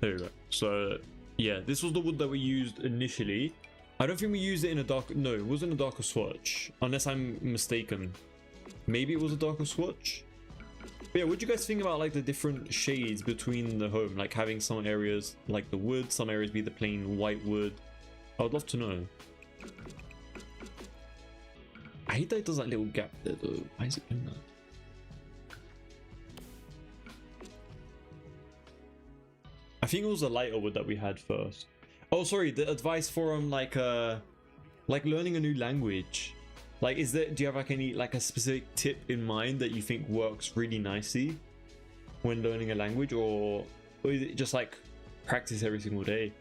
There we go. So yeah, this was the wood that we used initially. I don't think we used it in a dark. No, it wasn't a darker swatch, unless I'm mistaken. Maybe it was a darker swatch. But yeah, what do you guys think about like the different shades between the home, like having some areas like the wood, some areas be the plain white wood? I would love to know. I hate that it does that little gap there though. Why is it doing that? I think it was a lighter wood that we had first. Oh, sorry, the advice for like learning a new language. Like, do you have like any like a specific tip in mind that you think works really nicely when learning a language, or is it just like practice every single day?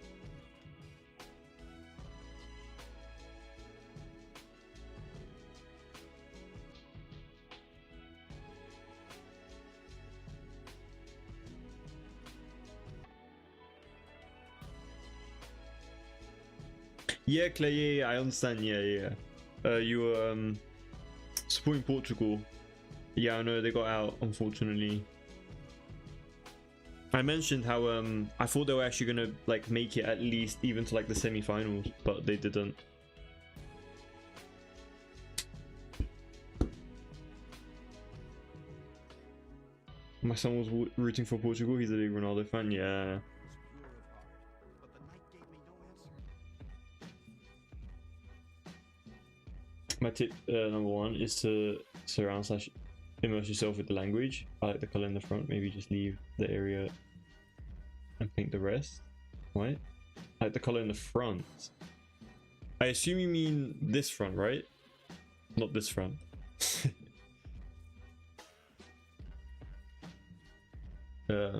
Yeah, Clay, yeah, I understand. Yeah. You were supporting Portugal. Yeah, I know they got out, unfortunately. I mentioned how I thought they were actually gonna like make it at least even to like the semi-finals, but they didn't. My son was rooting for Portugal. He's a big Ronaldo fan. Yeah. My tip number one is to surround / immerse yourself with the language. I like the color in the front. Maybe just leave the area and paint the rest. Right? I like the color in the front. I assume you mean this front, right? Not this front.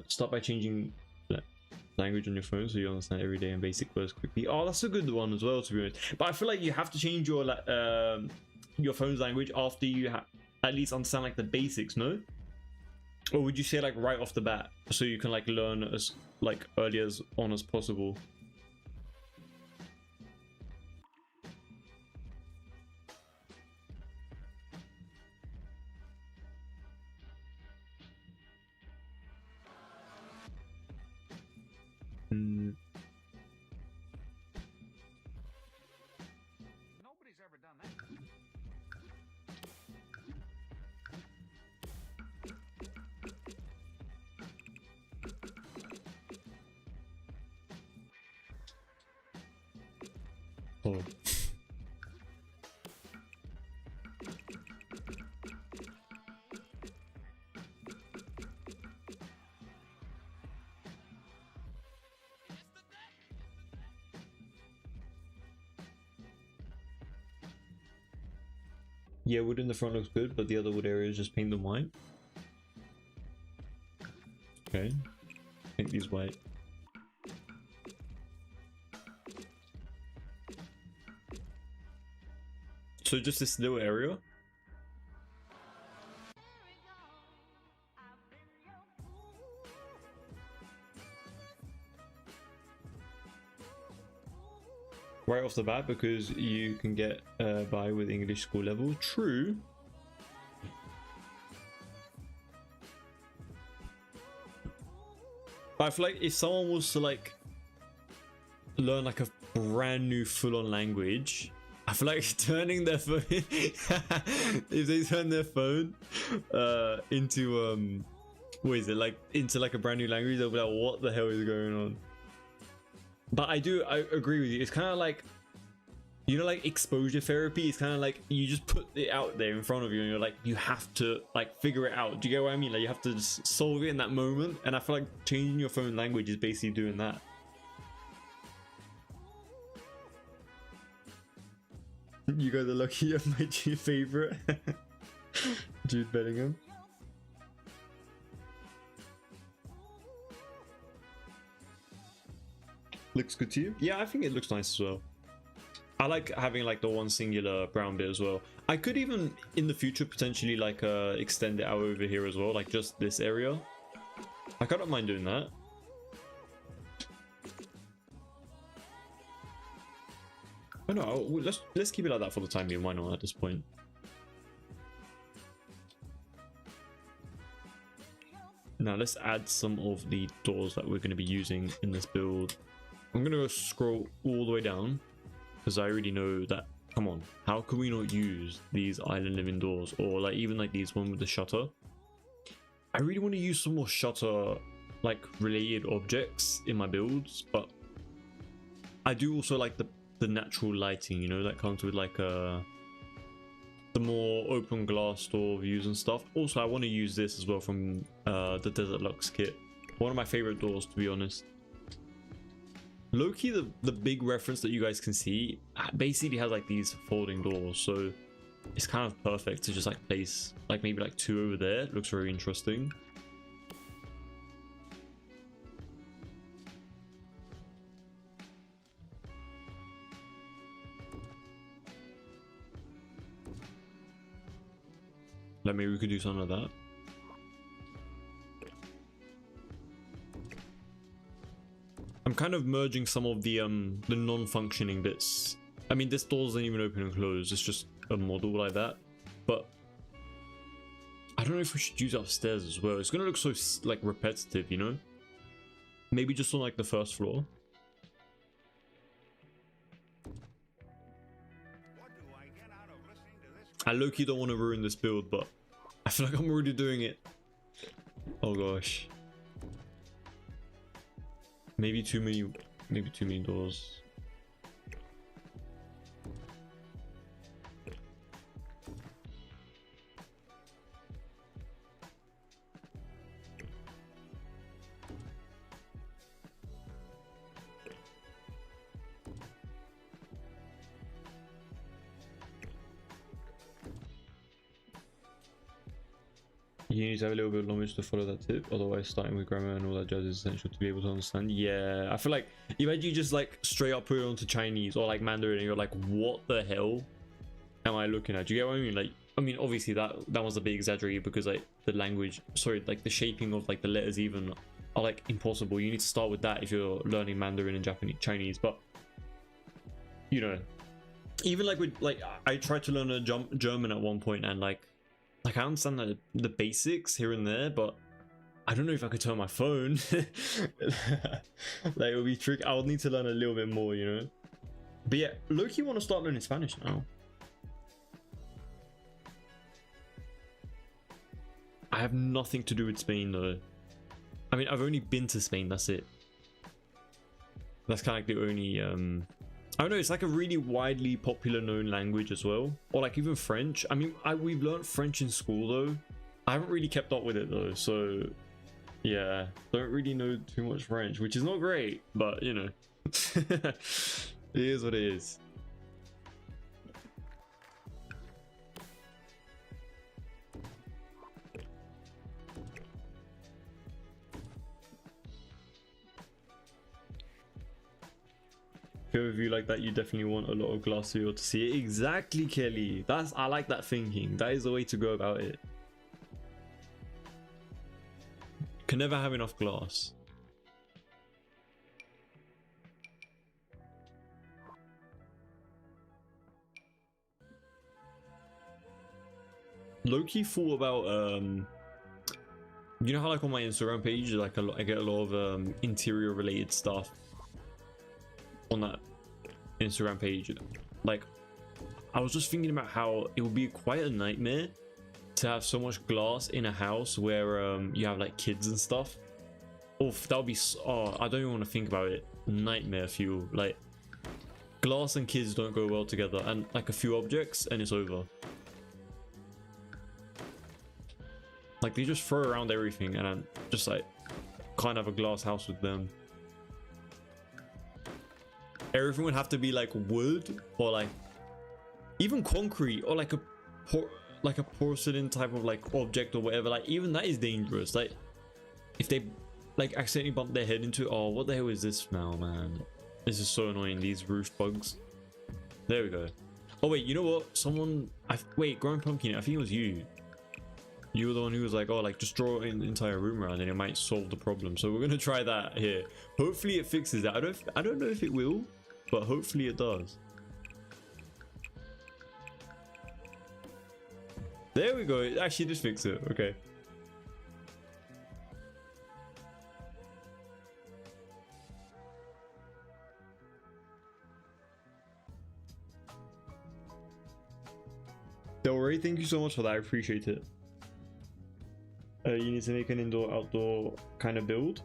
Start by changing language on your phone so you understand everyday and basic words quickly. Oh, that's a good one as well, to be honest. But I feel like you have to change your phone's language after you at least understand like the basics, no? Or would you say like right off the bat so you can like learn as like early as possible? Nobody's ever done that. Oh. Yeah, wood in the front looks good, but the other wood areas just paint them white. Okay, paint these white. So just this little area. Right off the bat, because you can get by with English school level. True. But I feel like if someone was to like learn like a brand new full-on language, I feel like turning their phone if they turn their phone into what is it, like into like a brand new language, they'll be like, what the hell is going on? But I agree with you. It's kind of like, you know, like exposure therapy. It's kind of like you just put it out there in front of you and you're like, you have to like figure it out. Do you get what I mean? Like you have to just solve it in that moment. And I feel like changing your phone language is basically doing that. You guys are lucky you have my favorite. Jude Bellingham. Looks good to you? Yeah, I think it looks nice as well. I like having like the one singular brown bit as well. I could even in the future potentially like extend it out over here as well, like just this area. I don't mind doing that. Oh no, let's keep it like that for the time being. Why not at this point? Now let's add some of the doors that we're going to be using in this build. I'm going to go scroll all the way down because I already know that. Come on, how can we not use these island living doors, or like even like these one with the shutter? I really want to use some more shutter like related objects in my builds, but I do also like the natural lighting, you know, that comes with like the more open glass door views and stuff. Also, I want to use this as well from the Desert Lux kit. One of my favorite doors, to be honest. Low-key, the big reference that you guys can see basically has like these folding doors, so it's kind of perfect to just like place like maybe like two over there. It looks very interesting. Like maybe we could do something like that. I'm kind of merging some of the non-functioning bits. I mean, this door doesn't even open and close. It's just a model like that. But I don't know if we should use it upstairs as well. It's gonna look so like repetitive, you know? Maybe just on like the first floor. I low-key don't want to ruin this build, but I feel like I'm already doing it. Oh gosh. Maybe too many doors. You need to have a little bit of knowledge to follow that tip, otherwise starting with grammar and all that jazz is essential to be able to understand. Yeah, I feel like imagine you just like straight up put it onto Chinese or like Mandarin and you're like, what the hell am I looking at? Do you get what I mean? Like, I mean, obviously that was a bit exaggerated because like the language, sorry, like the shaping of like the letters even are like impossible. You need to start with that if you're learning Mandarin and Chinese, but you know, even like with like I tried to learn a German at one point and like I understand the basics here and there, but I don't know if I could turn my phone. Like it would be tricky. I would need to learn a little bit more, you know. But yeah, low-key want to start learning Spanish now. I have nothing to do with Spain though. I mean, I've only been to Spain. That's it. That's kind of like the only I don't know, it's like a really widely popular known language as well. Or like even French. I mean, we've learned French in school though. I haven't really kept up with it though, so yeah, don't really know too much French, which is not great, but you know, it is what it is. go with you like that, you definitely want a lot of glass to be able to see it. Exactly, Kelly. I like that thinking. That is the way to go about it. Can never have enough glass. Low-key thought about you know how like on my Instagram page, like I get a lot of interior related stuff on that Instagram page. Like I was just thinking about how it would be quite a nightmare to have so much glass in a house where you have like kids and stuff. Oh, that would be I don't even want to think about it. Nightmare fuel. Like glass and kids don't go well together, and like a few objects and it's over. Like they just throw around everything, and I'm just like can't have a glass house with them. Everything would have to be like wood or like even concrete or like a porcelain type of like object or whatever. Like even that is dangerous. Like if they like accidentally bump their head into it. Oh, what the hell is this smell, man? This is so annoying, these roof bugs. There we go. Oh wait, you know what? Wait, Growing Pumpkin, I think it was you. You were the one who was like, oh, like just draw an entire room around and it might solve the problem. So we're gonna try that here. Hopefully it fixes that. I don't know if it will, but hopefully it does. There we go. It actually did fix it. Okay. Del Rey, thank you so much for that. I appreciate it. You need to make an indoor-outdoor kind of build.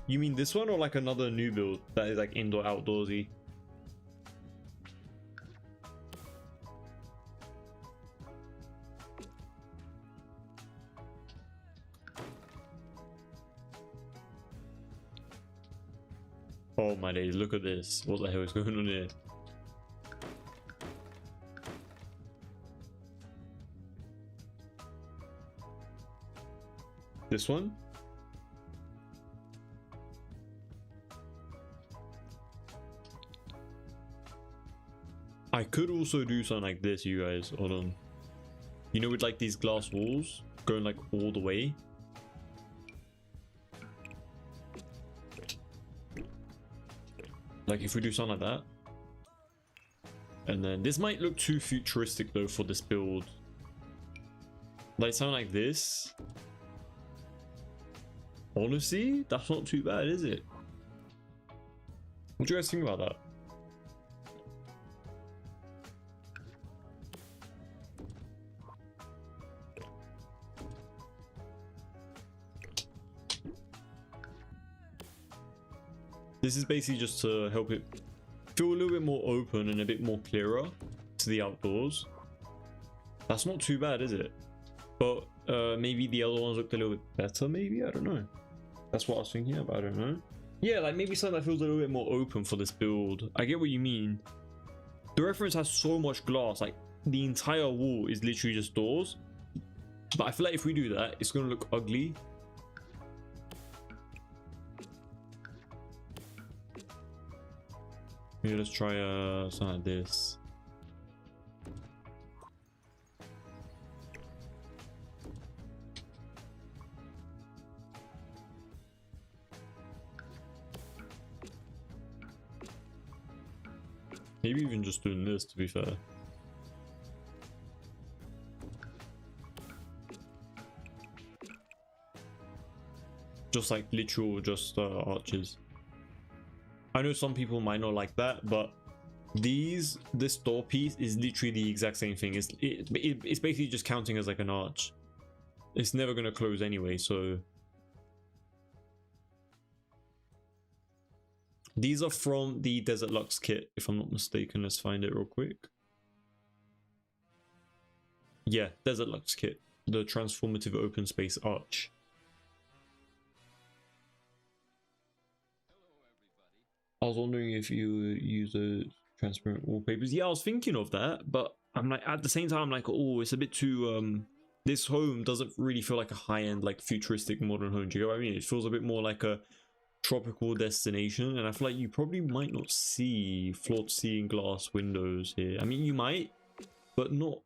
You mean this one or like another new build that is like indoor-outdoorsy? Oh my days, look at this. What the hell is going on here? This one? I could also do something like this, you guys. Hold on. You know, with like these glass walls going like all the way. Like if we do something like that. And then this might look too futuristic though for this build. Like something like this. Honestly, that's not too bad, is it? What do you guys think about that? This is basically just to help it feel a little bit more open and a bit more clearer to the outdoors. That's not too bad, is it? But maybe the other ones looked a little bit better, maybe? I don't know. That's what I was thinking of, I don't know. Yeah, like maybe something that feels a little bit more open for this build. I get what you mean. The reference has so much glass, like the entire wall is literally just doors. But I feel like if we do that, it's gonna look ugly. Maybe let's try something like this. Maybe even just doing this, to be fair. Just like literal, just arches. I know some people might not like that, but this door piece is literally the exact same thing. It's basically just counting as like an arch. It's never gonna close anyway, so. These are from the Desert Lux kit, if I'm not mistaken. Let's find it real quick. Yeah, Desert Lux kit. The transformative open space arch. I was wondering if you use the transparent wallpapers. Yeah, I was thinking of that, but I'm like, at the same time, I'm like, oh, it's a bit too, this home doesn't really feel like a high-end, like futuristic modern home. Do you get what I mean? It feels a bit more like a tropical destination, and I feel like you probably might not see floor-to-ceiling glass windows here. I mean, you might, but not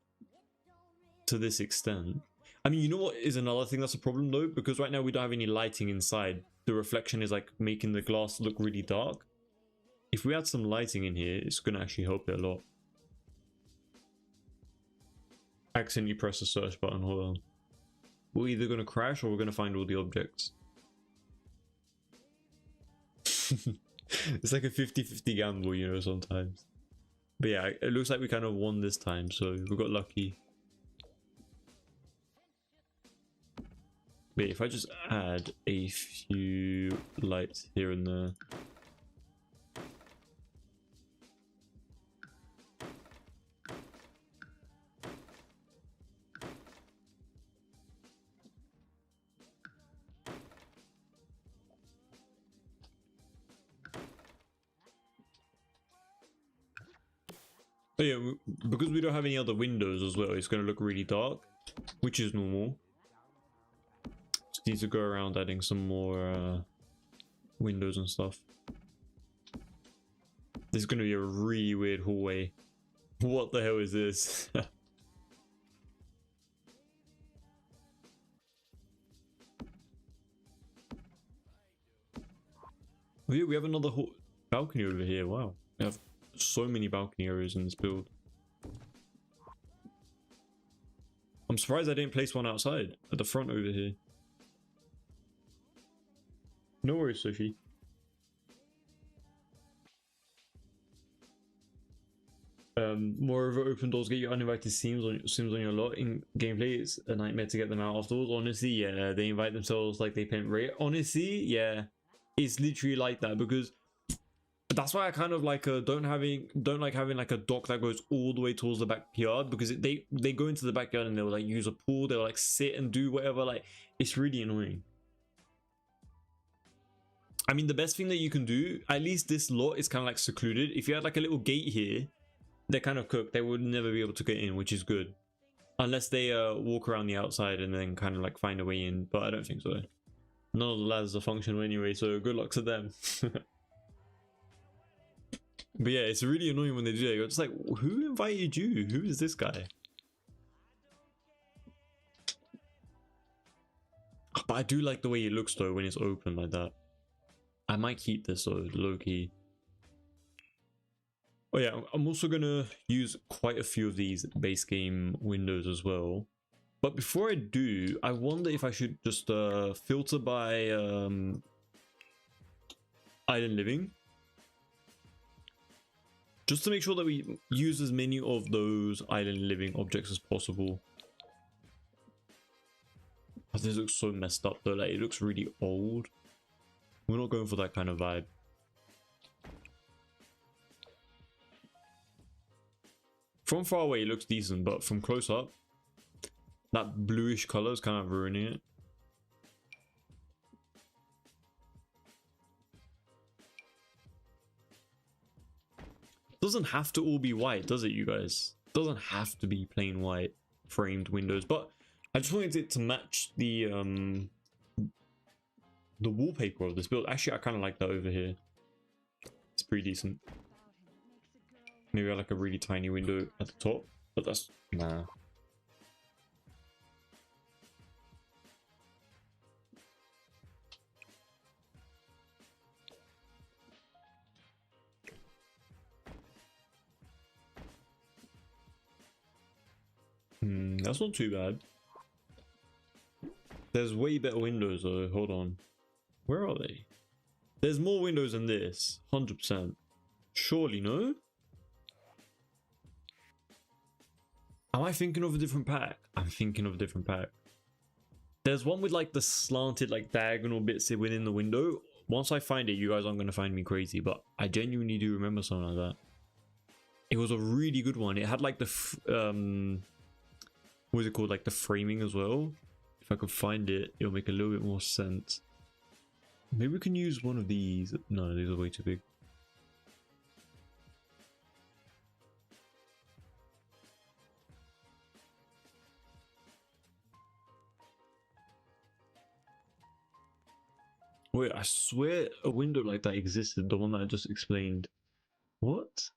to this extent. I mean, you know what is another thing that's a problem though? Because right now we don't have any lighting inside. The reflection is like making the glass look really dark. If we add some lighting in here, it's going to actually help it a lot. Accidentally press the search button, hold on. We're either going to crash or we're going to find all the objects. It's like a 50-50 gamble, you know, sometimes. But yeah, it looks like we kind of won this time, so we got lucky. But if I just add a few lights here and there. Oh yeah, because we don't have any other windows as well, it's going to look really dark, which is normal. Just need to go around adding some more windows and stuff. This is going to be a really weird hallway. What the hell is this? Oh yeah, we have another balcony over here. Wow, we have so many balcony areas in this build. I'm surprised I didn't place one outside at the front over here. No worries, Sophie. Moreover, open doors get you uninvited sims on your lot in gameplay. It's a nightmare to get them out afterwards. Honestly, yeah, they invite themselves like they pay rate. Honestly, yeah, it's literally like that, because that's why I kind of like don't like having like a dock that goes all the way towards the backyard, because they go into the backyard and they'll like use a pool, they'll like sit and do whatever. Like, it's really annoying. I mean, the best thing that you can do, at least this lot is kind of like secluded. If you had like a little gate here, they're kind of cooked. They would never be able to get in, which is good. Unless they walk around the outside and then kind of like find a way in, but I don't think so. None of the ladders are functional anyway, so good luck to them. But yeah, it's really annoying when they do that. You're just like, who invited you? Who is this guy? But I do like the way it looks though when it's open like that. I might keep this though, low-key. Oh yeah, I'm also gonna use quite a few of these base game windows as well. But before I do, I wonder if I should just filter by island living. Just to make sure that we use as many of those island living objects as possible. Oh, this looks so messed up though, like it looks really old. We're not going for that kind of vibe. From far away it looks decent, but from close up, that bluish color is kind of ruining it. Doesn't have to all be white, does it, you guys? Doesn't have to be plain white framed windows, but I just wanted it to match the wallpaper of this build. Actually, I kind of like that over here. It's pretty decent. Maybe I like a really tiny window at the top, but that's nah. That's not too bad. There's way better windows though. Hold on. Where are they? There's more windows than this. 100%. Surely, no? Am I thinking of a different pack? I'm thinking of a different pack. There's one with like the slanted like diagonal bits within the window. Once I find it, you guys aren't going to find me crazy, but I genuinely do remember something like that. It was a really good one. It had like the what is it called, like the framing as well. If I could find it, it'll make a little bit more sense. Maybe we can use one of these. No, these are way too big. Wait, I swear a window like that existed, the one that I just explained. What?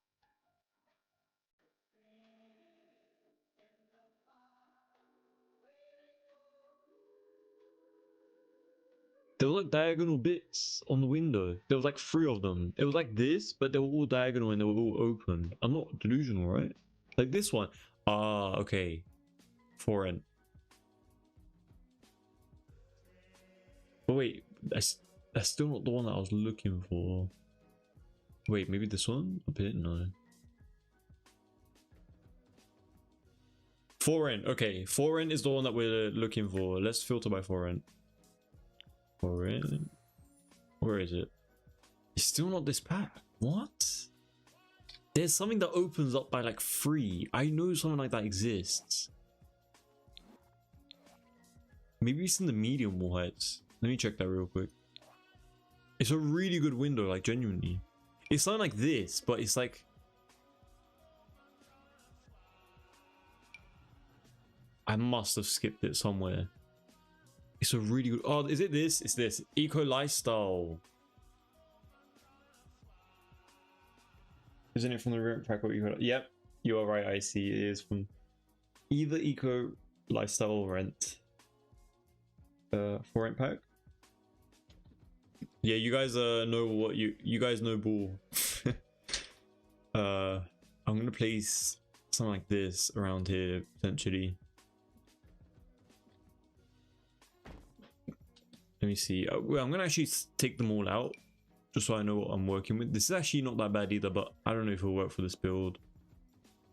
There were like diagonal bits on the window. There was like 3 of them. It was like this, but they were all diagonal and they were all open. I'm not delusional, right? Like this one. Ah, okay. Foreign. But wait, that's still not the one that I was looking for. Wait, maybe this one? A bit? No. Foreign. Okay, foreign is the one that we're looking for. Let's filter by foreign. Foreign. Where is it? It's still not this pack. What? There's something that opens up by like 3. I know something like that exists. Maybe it's in the medium wall heights. Let me check that real quick. It's a really good window, like genuinely. It's something like this, but it's like... I must have skipped it somewhere. It's a really good... Oh, is it this? It's this. Eco Lifestyle. Isn't it from the rent pack? Or Eco... Yep, you are right. I see. It is from either Eco Lifestyle or Rent. For rent pack. Yeah, you guys know what you guys know ball. I'm gonna place something like this around here potentially. Let me see. Well, I'm gonna actually take them all out just so I know what I'm working with. This is actually not that bad either, but I don't know if it'll work for this build.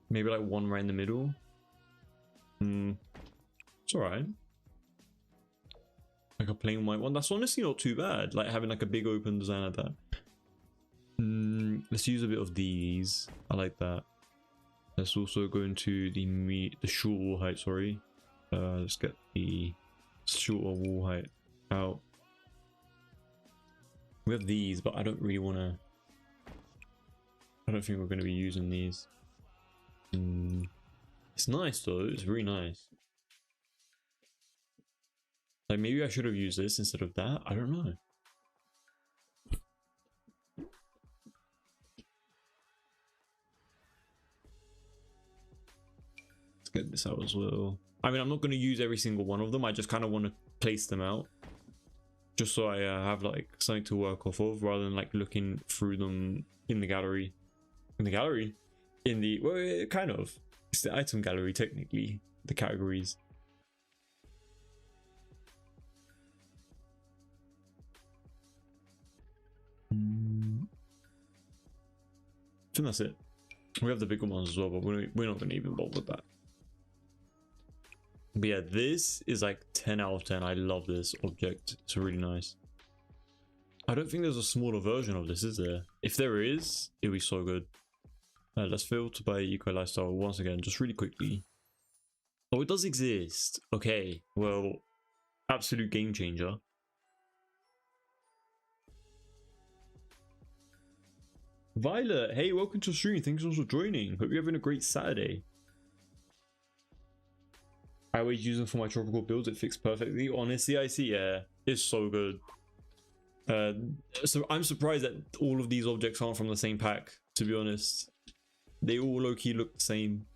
Maybe like one right in the middle. It's alright. Like a plain white one. That's honestly not too bad. Like having like a big open design like that. Let's use a bit of these. I like that. Let's also go into the short wall height. Sorry. Let's get the shorter wall height out. We have these, but I don't really want to. I don't think we're going to be using these. It's nice though. It's really nice. Like maybe I should have used this instead of that. I don't know. Let's get this out as well. I mean, I'm not going to use every single one of them. I just kind of want to place them out. Just so I have like something to work off of rather than like looking through them in the gallery. In the gallery? In the... Well, kind of. It's the item gallery technically. The categories. I think that's it. We have the bigger ones as well, but we're not going to even bother with that. But yeah, this is like 10 out of 10. I love this object. It's really nice. I don't think there's a smaller version of this, is there? If there is, it'll be so good. Let's filter by Eco Lifestyle once again, just really quickly. Oh, it does exist. Okay, well, absolute game changer. Violet, hey, welcome to the stream. Thanks for joining. Hope you're having a great Saturday. I always use them for my tropical builds. It fits perfectly. Honestly, I see. Yeah, it's so good. So I'm surprised that all of these objects aren't from the same pack. To be honest, they all low-key look the same,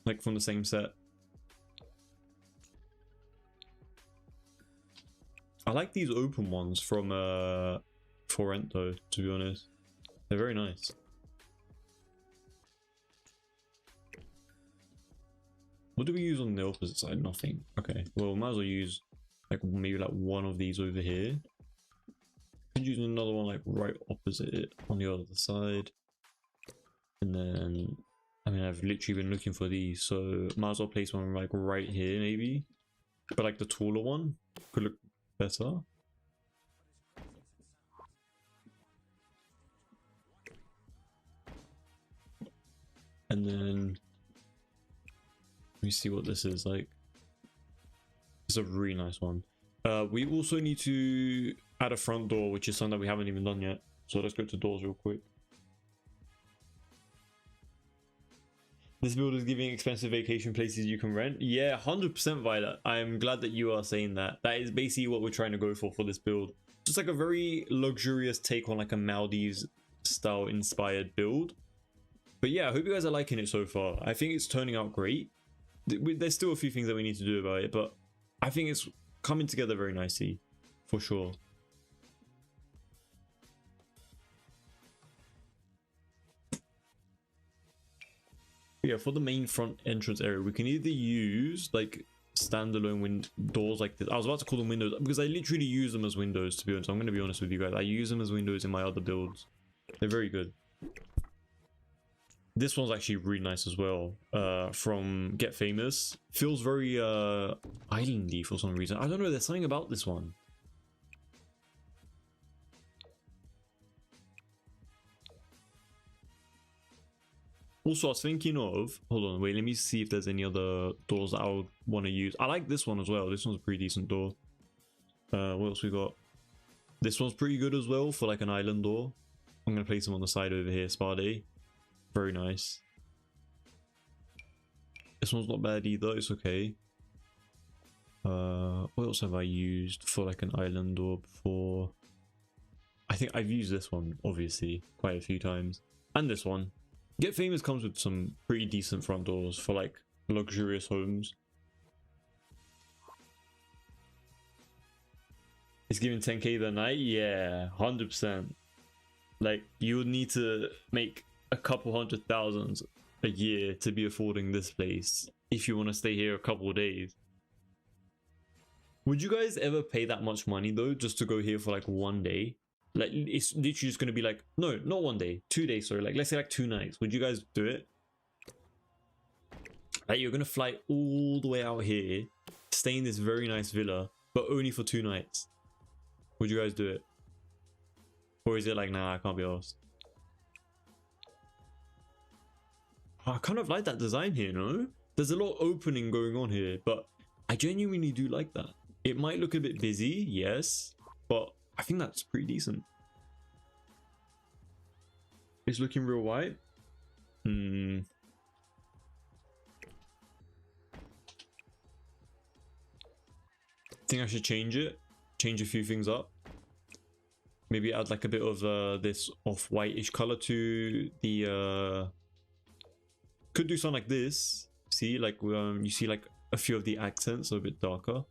like from the same set. I like these open ones from Forent though. To be honest. They're very nice. What do we use on the opposite side? Nothing. Okay. Well, might as well use like maybe like one of these over here. Could use another one like right opposite it on the other side. And then, I mean, I've literally been looking for these, so might as well place one like right here maybe. But like the taller one could look better. And then let me see what this is like. It's a really nice one. We also need to add a front door, which is something that we haven't even done yet. So let's go to doors real quick. This build is giving expensive vacation places you can rent. Yeah, 100% Violet. I'm glad that you are saying that. That is basically what we're trying to go for this build. Just like a very luxurious take on like a Maldives style inspired build. But yeah, I hope you guys are liking it so far. I think it's turning out great. There's still a few things that we need to do about it, but I think it's coming together very nicely, for sure. Yeah, for the main front entrance area, we can either use like standalone doors like this. I was about to call them windows because I literally use them as windows, to be honest. I'm going to be honest with you guys. I use them as windows in my other builds. They're very good. This one's actually really nice as well. From Get Famous. Feels very islandy for some reason. I don't know, there's something about this one. Also, I was thinking of... Hold on, wait, let me see if there's any other doors that I would want to use. I like this one as well. This one's a pretty decent door. What else we got? This one's pretty good as well for like an island door. I'm going to place them on the side over here, Spa Day. Very nice. This one's not bad either, it's okay. What else have I used for like an island door before? I think I've used this one, obviously, quite a few times. And this one. Get Famous comes with some pretty decent front doors for like luxurious homes. It's giving 10k the night? Yeah, 100%. Like, you would need to make a couple $100,000 a year to be affording this place if you want to stay here a couple of days. Would you guys ever pay that much money though just to go here for like one day? Like, it's literally just going to be like, no, not one day, 2 days, sorry, like let's say like 2 nights. Would you guys do it? Like, you're going to fly all the way out here, stay in this very nice villa, but only for 2 nights. Would you guys do it? Or is it like, nah, I can't be asked? I kind of like that design here, no? There's a lot of opening going on here, but I genuinely do like that. It might look a bit busy, yes, but I think that's pretty decent. It's looking real white. Think I should change it. Change a few things up. Maybe add like a bit of this off-whitish color to the could do something like this. See, like you see like a few of the accents are a bit darker.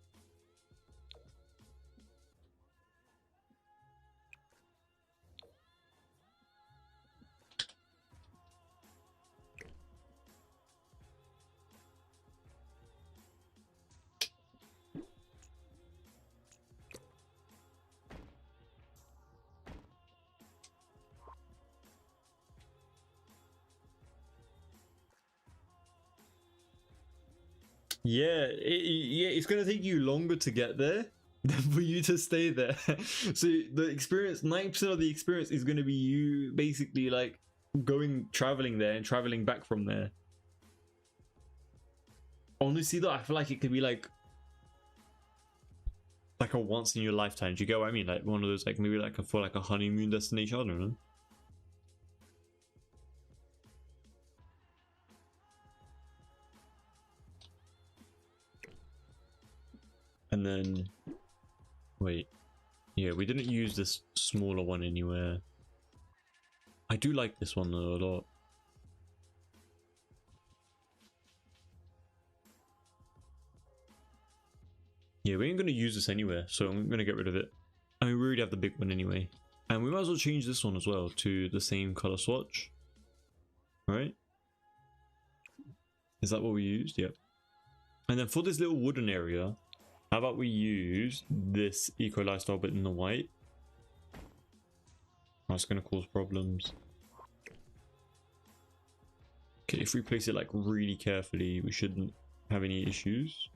Yeah, it's gonna take you longer to get there than for you to stay there. So the experience, 90% of the experience is gonna be you basically like traveling there and traveling back from there. Honestly though, I feel like it could be like a once in your lifetime. Do you get what I mean? Like one of those, like maybe like for like a honeymoon destination. I don't know. And then, wait, yeah, we didn't use this smaller one anywhere. I do like this one though a lot. Yeah, we ain't gonna use this anywhere, so I'm gonna get rid of it. I mean, we already have the big one anyway. And we might as well change this one as well to the same color swatch. Right? Is that what we used? Yep. And then for this little wooden area, how about we use this eco lifestyle but in the white? That's going to cause problems. Okay, if we place it like really carefully, we shouldn't have any issues.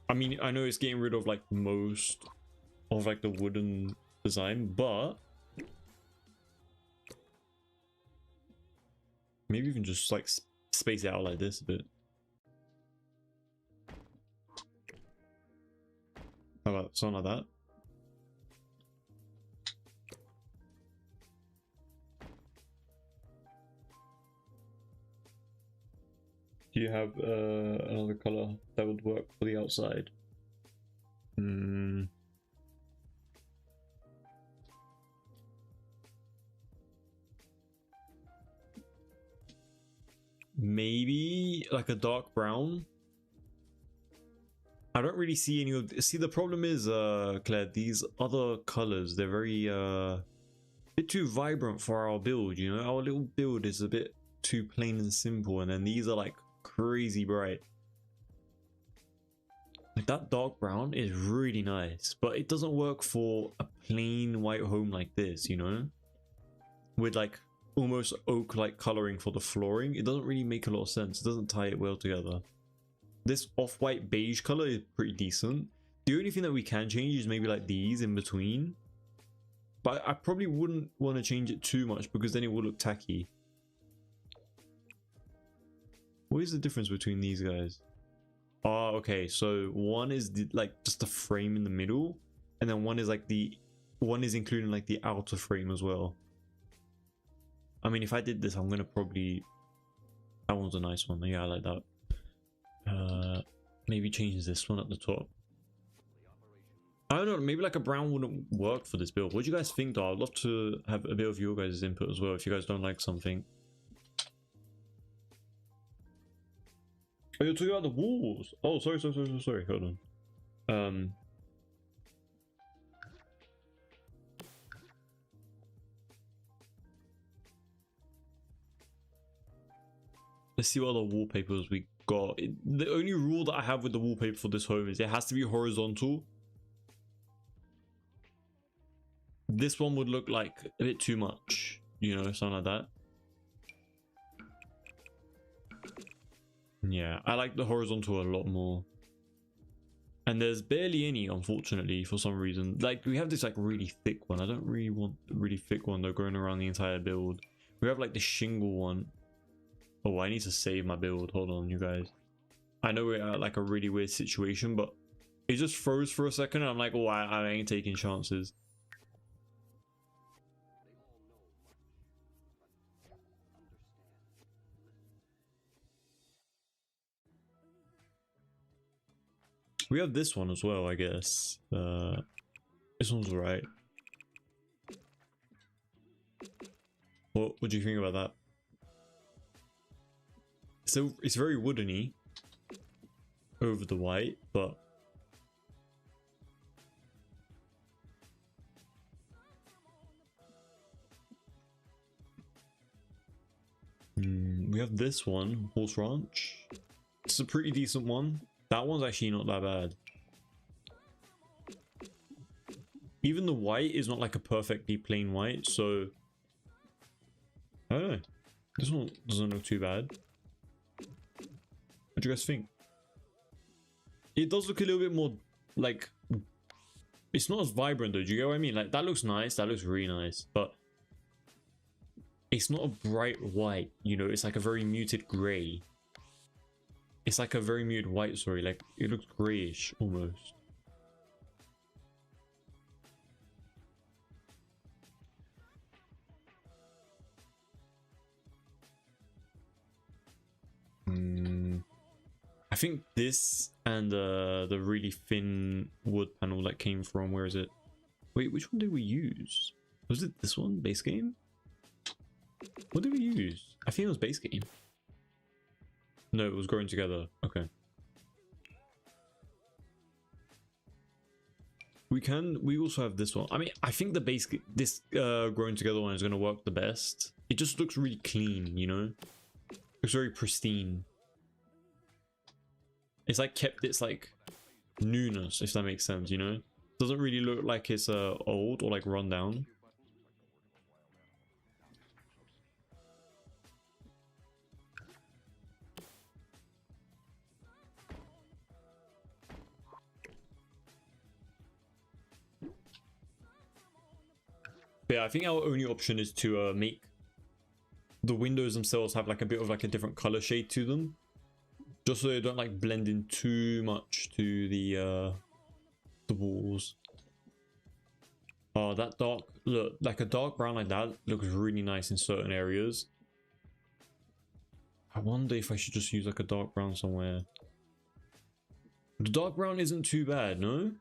I mean, I know it's getting rid of like most of like the wooden design, but maybe even just like space it out like this a bit. How about something like that? you have another color that would work for the outside? Maybe like a dark brown. I don't really see any of. See, the problem is, Claire, these other colors, they're very bit too vibrant for our build. You know, our little build is a bit too plain and simple, and then these are like crazy bright. Like that dark brown is really nice, but it doesn't work for a plain white home like this, you know, with like almost oak like coloring for the flooring. It doesn't really make a lot of sense. It doesn't tie it well together. This off-white beige color is pretty decent. The only thing that we can change is maybe like these in between, but I probably wouldn't want to change it too much because then it will look tacky. What is the difference between these guys? Oh, okay, so one is like just the frame in the middle, and then one is like one is including like the outer frame as well. I mean, if I did this, I'm gonna probably, that one's a nice one. Yeah, I like that. Maybe change this one at the top. I don't know, maybe like a brown wouldn't work for this build. What do you guys think though? I'd love to have a bit of your guys' input as well if you guys don't like something. Oh, you're talking about the walls. Oh, sorry. Hold on. Let's see what other wallpapers we got. The only rule that I have with the wallpaper for this home is it has to be horizontal. This one would look like a bit too much, you know, something like that. Yeah, I like the horizontal a lot more. And there's barely any, unfortunately, for some reason. Like, we have this like really thick one. I don't really want the really thick one though going around the entire build. We have like the shingle one. Oh, I need to save my build. Hold on, you guys. I know we're at like a really weird situation, but it just froze for a second and I'm like, oh, I ain't taking chances. We have this one as well, I guess. This one's right. What do you think about that? So it's very woodeny over the white, but we have this one, Horse Ranch. It's a pretty decent one. That one's actually not that bad. Even the white is not like a perfectly plain white, so I don't know. This one doesn't look too bad. What do you guys think? It does look a little bit more like, it's not as vibrant though, do you get what I mean? Like that looks nice, that looks really nice, but it's not a bright white, you know, it's like a very muted grey. It's like a very muted white, sorry, like it looks greyish almost. I think this and the really thin wood panel that came from, where is it? Wait, which one did we use? Was it this one, base game? What did we use? I think it was base game. No, it was growing together. Okay. We also have this one. I mean, I think this growing together one is going to work the best. It just looks really clean, you know? Looks very pristine. It's like kept its like newness, if that makes sense, you know? Doesn't really look like it's old or like run down. But yeah, I think our only option is to make the windows themselves have like a bit of like a different color shade to them, just so they don't like blend in too much to the walls. Oh, that dark look, like a dark brown like that looks really nice in certain areas. I wonder if I should just use like a dark brown somewhere. The dark brown isn't too bad, no?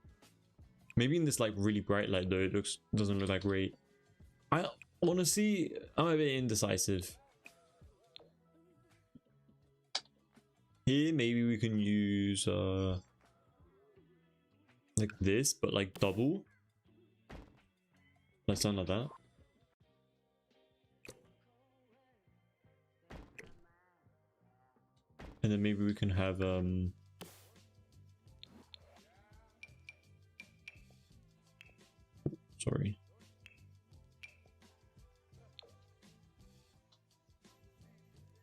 Maybe in this like really bright light though, it doesn't look like great. I honestly, I'm a bit indecisive. Here, maybe we can use like this, but like double. Like something like that. And then maybe we can have sorry.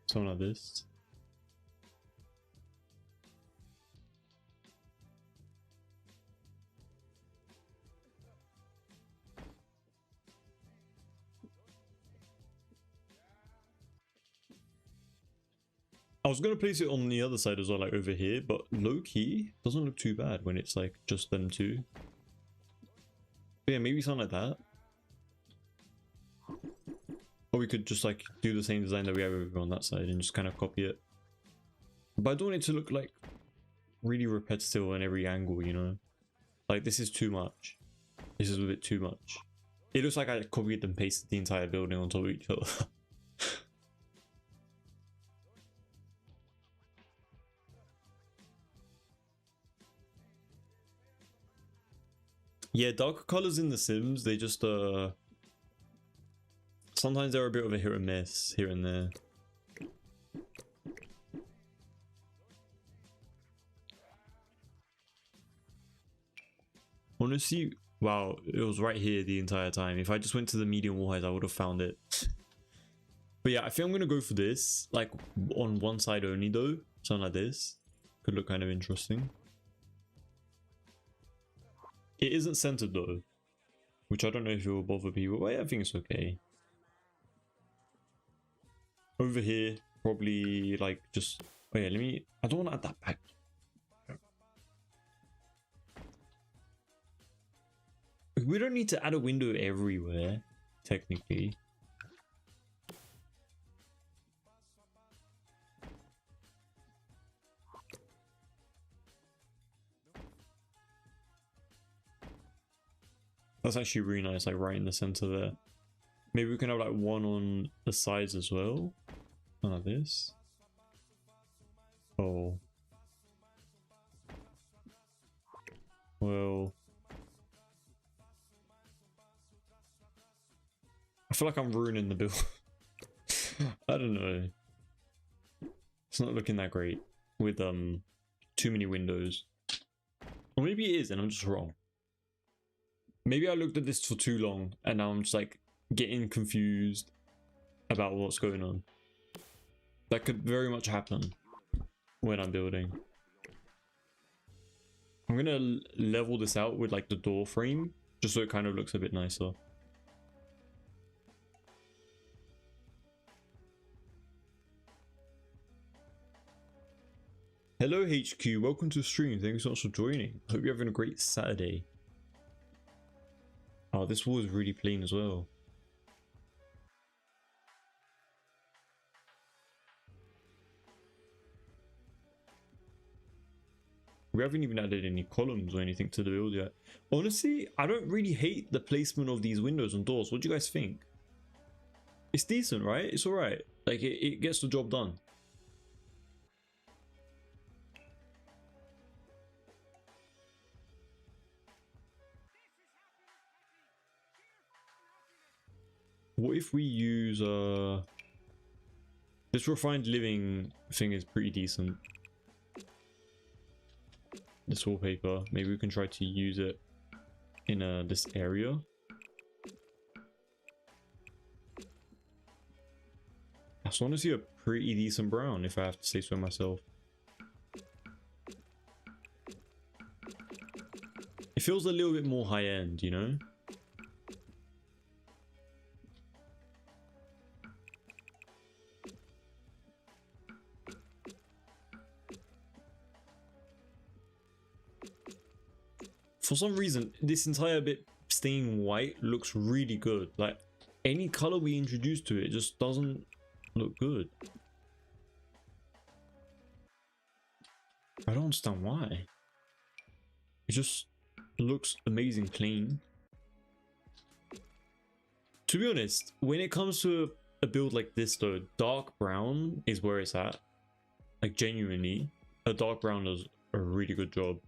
Something like this. I was gonna place it on the other side as well, like over here, but low key doesn't look too bad when it's like just them two. But yeah, maybe something like that. Or we could just like do the same design that we have over on that side and just kind of copy it. But I don't want it to look like really repetitive on every angle, you know? Like this is too much. This is a bit too much. It looks like I copied and pasted the entire building on top of each other. Yeah, darker colors in The Sims, they just sometimes they're a bit of a hit or miss here and there. Honestly, wow, it was right here the entire time. If I just went to the medium wall height, I would have found it. But yeah, I think I'm gonna go for this, like on one side only though, something like this. Could look kind of interesting. It isn't centered though, which I don't know if it will bother people, but yeah, I think it's okay. Over here, probably like just, oh yeah, I don't want to add that back. We don't need to add a window everywhere, technically. That's actually really nice, like right in the center there. Maybe we can have like one on the sides as well. Like this. Oh. Well. I feel like I'm ruining the build. I don't know. It's not looking that great with too many windows. Or maybe it is and I'm just wrong. Maybe I looked at this for too long and now I'm just like getting confused about what's going on. That could very much happen when I'm building. I'm gonna level this out with like the door frame just so it kind of looks a bit nicer. Hello HQ, welcome to the stream. Thank you so much for joining. Hope you're having a great Saturday. Oh, this wall is really plain as well. We haven't even added any columns or anything to the build yet. Honestly, I don't really hate the placement of these windows and doors. What do you guys think? It's decent, right? It's alright. Like, it gets the job done. What if we use this refined living thing is pretty decent. This wallpaper, maybe we can try to use it in this area. That's honestly a pretty decent brown, if I have to say so myself. It feels a little bit more high end, you know? For some reason, this entire bit staying white looks really good. Like, any color we introduce to it just doesn't look good. I don't understand why. It just looks amazing clean. To be honest, when it comes to a build like this though, dark brown is where it's at. Like genuinely, a dark brown does a really good job.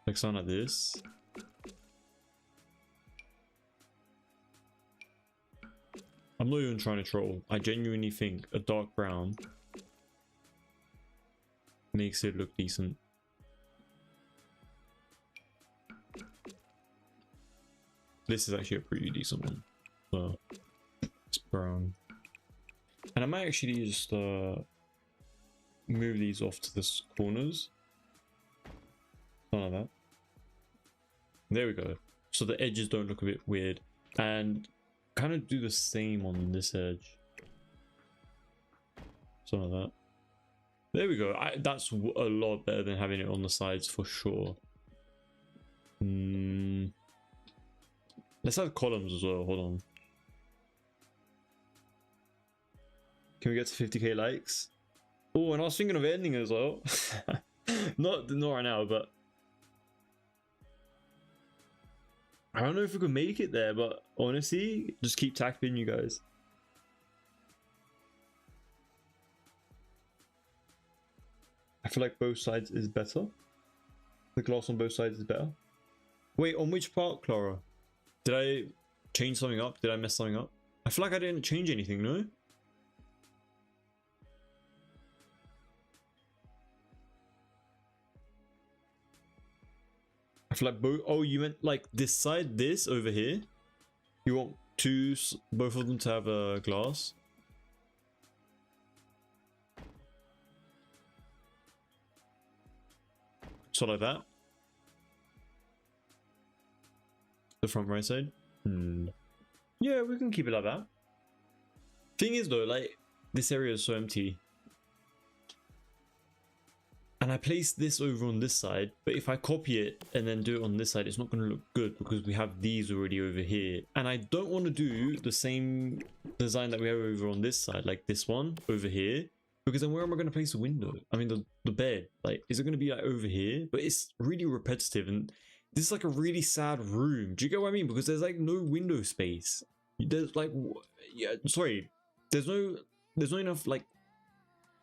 Like something like this. I'm not even trying to troll. I genuinely think a dark brown makes it look decent. This is actually a pretty decent one. So it's brown. And I might actually just move these off to the corners. Something like that. There we go. So the edges don't look a bit weird. And kind of do the same on this edge. Something like that. There we go. That's a lot better than having it on the sides for sure. Let's add columns as well. Hold on. Can we get to 50k likes? Oh, and I was thinking of ending as well. not right now, but I don't know if we could make it there, but honestly, just keep tapping, you guys. I feel like both sides is better. The glass on both sides is better. Wait, on which part, Clara? Did I change something up? Did I mess something up? I feel like I didn't change anything, no? I feel like both. Oh, you meant like this side, this over here? You want both of them to have a glass? So like that? The front right side? Yeah, we can keep it like that. Thing is though, like, this area is so empty. And I placed this over on this side, but if I copy it and then do it on this side, it's not going to look good because we have these already over here. And I don't want to do the same design that we have over on this side, like this one over here. Because then where am I going to place the window? I mean, the bed. Like, is it going to be like over here? But it's really repetitive and this is like a really sad room. Do you get what I mean? Because there's like no window space. There's like, yeah, sorry. There's no enough like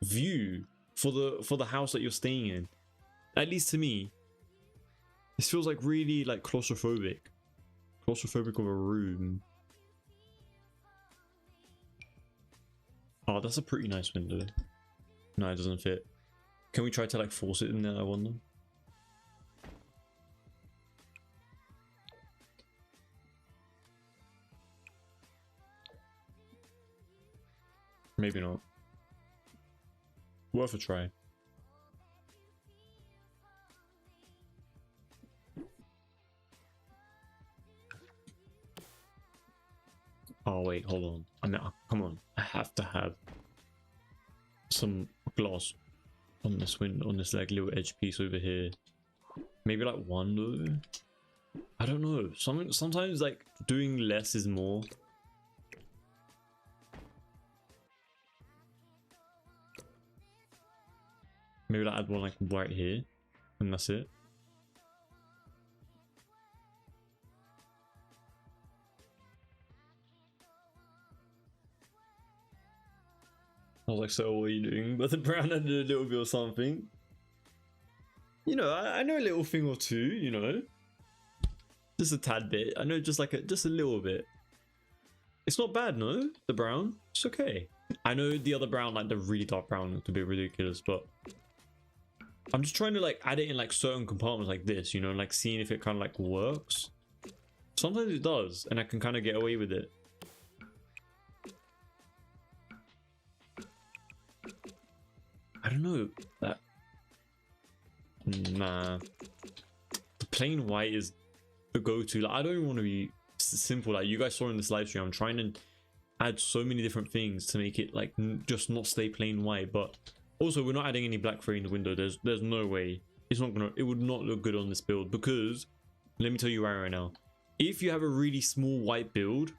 view for the house that you're staying in. At least to me, this feels like really like claustrophobic of a room. Oh, that's a pretty nice window. No, it doesn't fit. Can we try to like force it in there? I wonder. Maybe not. Worth a try. Oh wait, hold on. I mean, come on. I have to have some glass on this window, on this like little edge piece over here. Maybe like one though. I don't know. Sometimes like doing less is more. Maybe I'll add one like right here, and that's it. I was like, so what are you doing? But the brown added a little bit of something. You know, I know a little thing or two, you know. Just a tad bit. I know just a little bit. It's not bad, no? The brown? It's okay. I know the other brown, like the really dark brown, looked a bit ridiculous, but I'm just trying to like add it in like certain compartments like this, you know, like seeing if it kind of like works. Sometimes it does, and I can kind of get away with it. I don't know. Nah. The plain white is the go-to. Like, I don't even want to be simple. Like you guys saw in this live stream, I'm trying to add so many different things to make it like just not stay plain white, but also we're not adding any black frame in the window. There's no way. It would not look good on this build because let me tell you right now, if you have a really small white build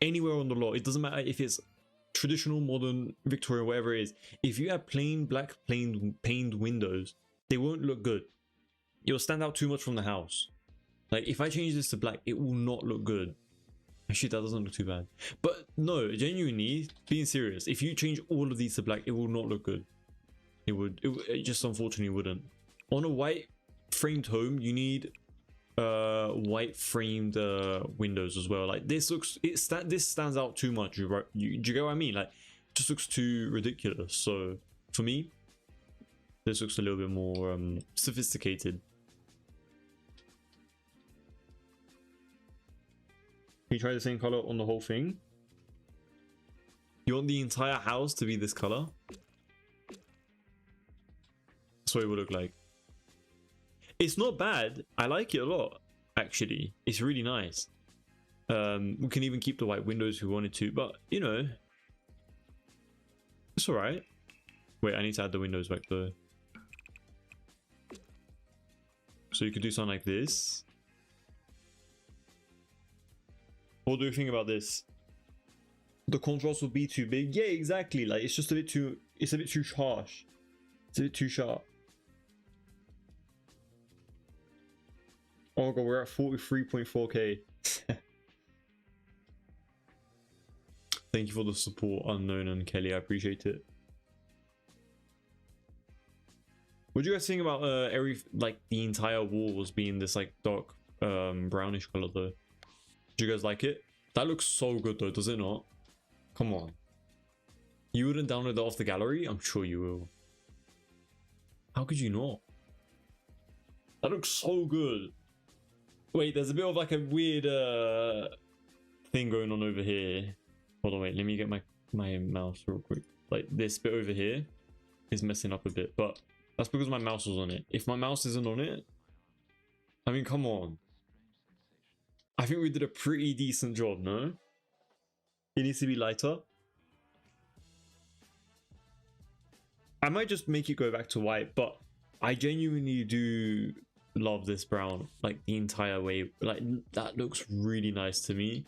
anywhere on the lot, it doesn't matter if it's traditional, modern, Victorian, whatever it is, if you have plain black, plain paned windows, they won't look good. It'll stand out too much from the house. Like if I change this to black, it will not look good. Actually, that doesn't look too bad. But no, genuinely, being serious, if you change all of these to black, it will not look good. It just unfortunately wouldn't. On a white framed home, you need white framed windows as well. Like this looks, this stands out too much. Do you get what I mean? Like, it just looks too ridiculous. So for me, this looks a little bit more sophisticated. Can you try the same color on the whole thing? You want the entire house to be this color? That's what it would look like. It's not bad. I like it a lot, actually. It's really nice. We can even keep the white windows if we wanted to, but you know, it's all right. Wait, I need to add the windows back though. So you could do something like this. What do you think about this? The contrast will be too big. Yeah, exactly. Like it's just a bit too. It's a bit too harsh. It's a bit too sharp. Oh god, we're at 43.4k. Thank you for the support, Unknown and Kelly. I appreciate it. What do you guys think about the entire walls being this like dark brownish color though? Do you guys like it? That looks so good though, does it not? Come on. You wouldn't download that off the gallery? I'm sure you will. How could you not? That looks so good. Wait, there's a bit of like a weird thing going on over here. Hold on, wait, let me get my mouse real quick. Like this bit over here is messing up a bit, but that's because my mouse was on it. If my mouse isn't on it, I mean, come on. I think we did a pretty decent job, no? It needs to be lighter. I might just make it go back to white, but I genuinely do love this brown, like the entire way. Like that looks really nice to me.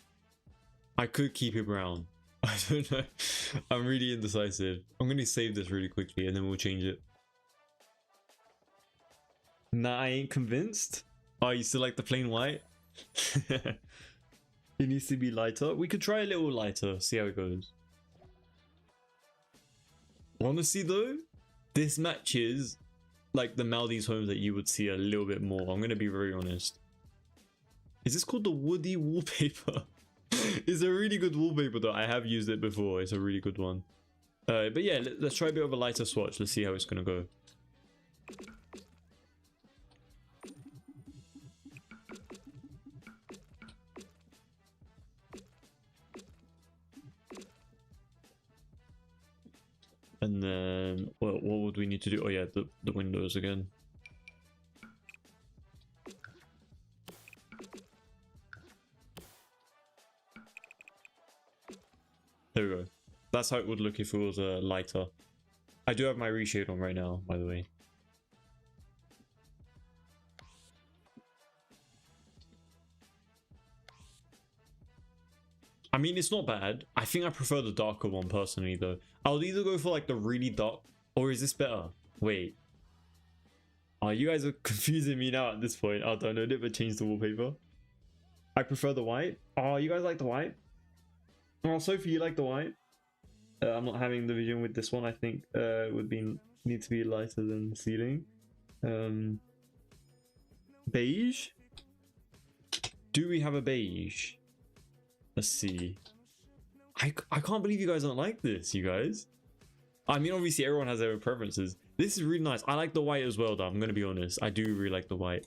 I could keep it brown. I don't know. I'm really indecisive. I'm going to save this really quickly and then we'll change it. Nah, I ain't convinced. Oh, you still like the plain white? It needs to be lighter. We could try a little lighter, see how it goes. Honestly though, this matches like the Maldives homes that you would see a little bit more. I'm gonna be very honest. Is this called the woody wallpaper? It's a really good wallpaper though. I have used it before. It's a really good one. But yeah, let's try a bit of a lighter swatch. Let's see how it's gonna go. And then, well, what would we need to do? Oh yeah, the windows again. There we go. That's how it would look if it was lighter. I do have my reshade on right now, by the way. I mean, it's not bad. I think I prefer the darker one personally, though. I'll either go for like the really dark, or is this better? Wait. Oh, you guys are confusing me now at this point. I'll download it, but change the wallpaper. I prefer the white. Oh, you guys like the white? Oh, Sophie, you like the white? I'm not having the vision with this one. I think it would need to be lighter than the ceiling. Beige? Do we have a beige? Let's see. I can't believe you guys don't like this, you guys. I mean, obviously everyone has their own preferences. This is really nice. I like the white as well, though. I'm going to be honest. I do really like the white.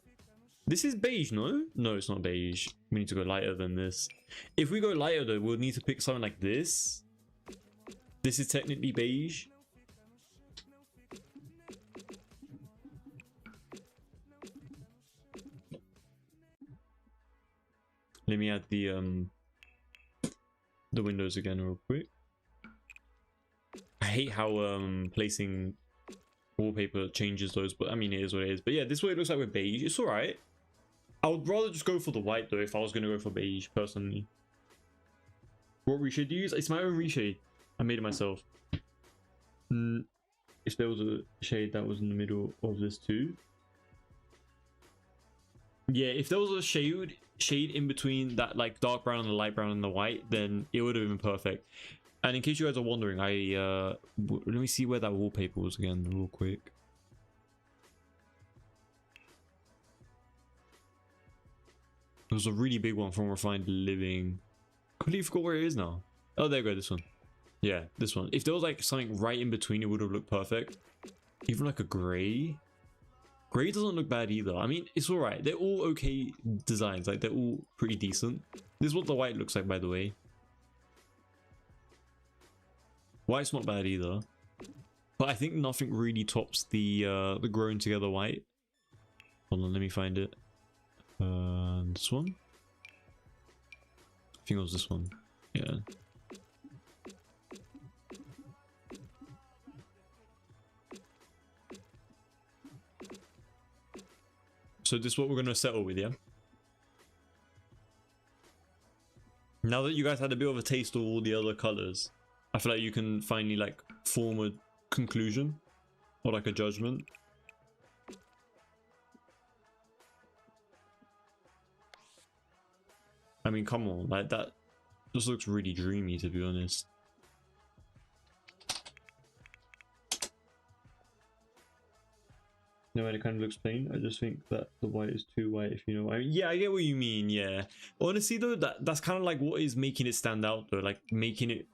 This is beige, no? No, it's not beige. We need to go lighter than this. If we go lighter, though, we'll need to pick something like this. This is technically beige. Let me add the windows again real quick. I hate how placing wallpaper changes those, but I mean it is what it is. But yeah, this is what it looks like with beige. It's alright. I would rather just go for the white though if I was going to go for beige personally. What reshade do you use? It's my own reshade. I made it myself. If there was a shade that was in the middle of this too. Yeah, if there was a shade in between that like dark brown and the light brown and the white, then it would have been perfect. And in case you guys are wondering, let me see where that wallpaper was again real quick. It was a really big one from Refined Living. Completely forgot where it is now. Oh, there we go, this one. Yeah, this one. If there was like something right in between, it would have looked perfect. Even like a grey. Grey doesn't look bad either. I mean, it's alright. They're all okay designs. Like, they're all pretty decent. This is what the white looks like, by the way. White's not bad either. But I think nothing really tops the grown together white. Hold on, let me find it. This one? I think it was this one. Yeah. So this is what we're going to settle with, yeah? Now that you guys had a bit of a taste of all the other colors, I feel like you can finally like form a conclusion or like a judgment. I mean, come on, like that just looks really dreamy, to be honest. No, it kind of looks plain. I just think that the white is too white, if you know what I mean. Yeah, I get what you mean, yeah. Honestly though, that's kind of like what is making it stand out though, like making it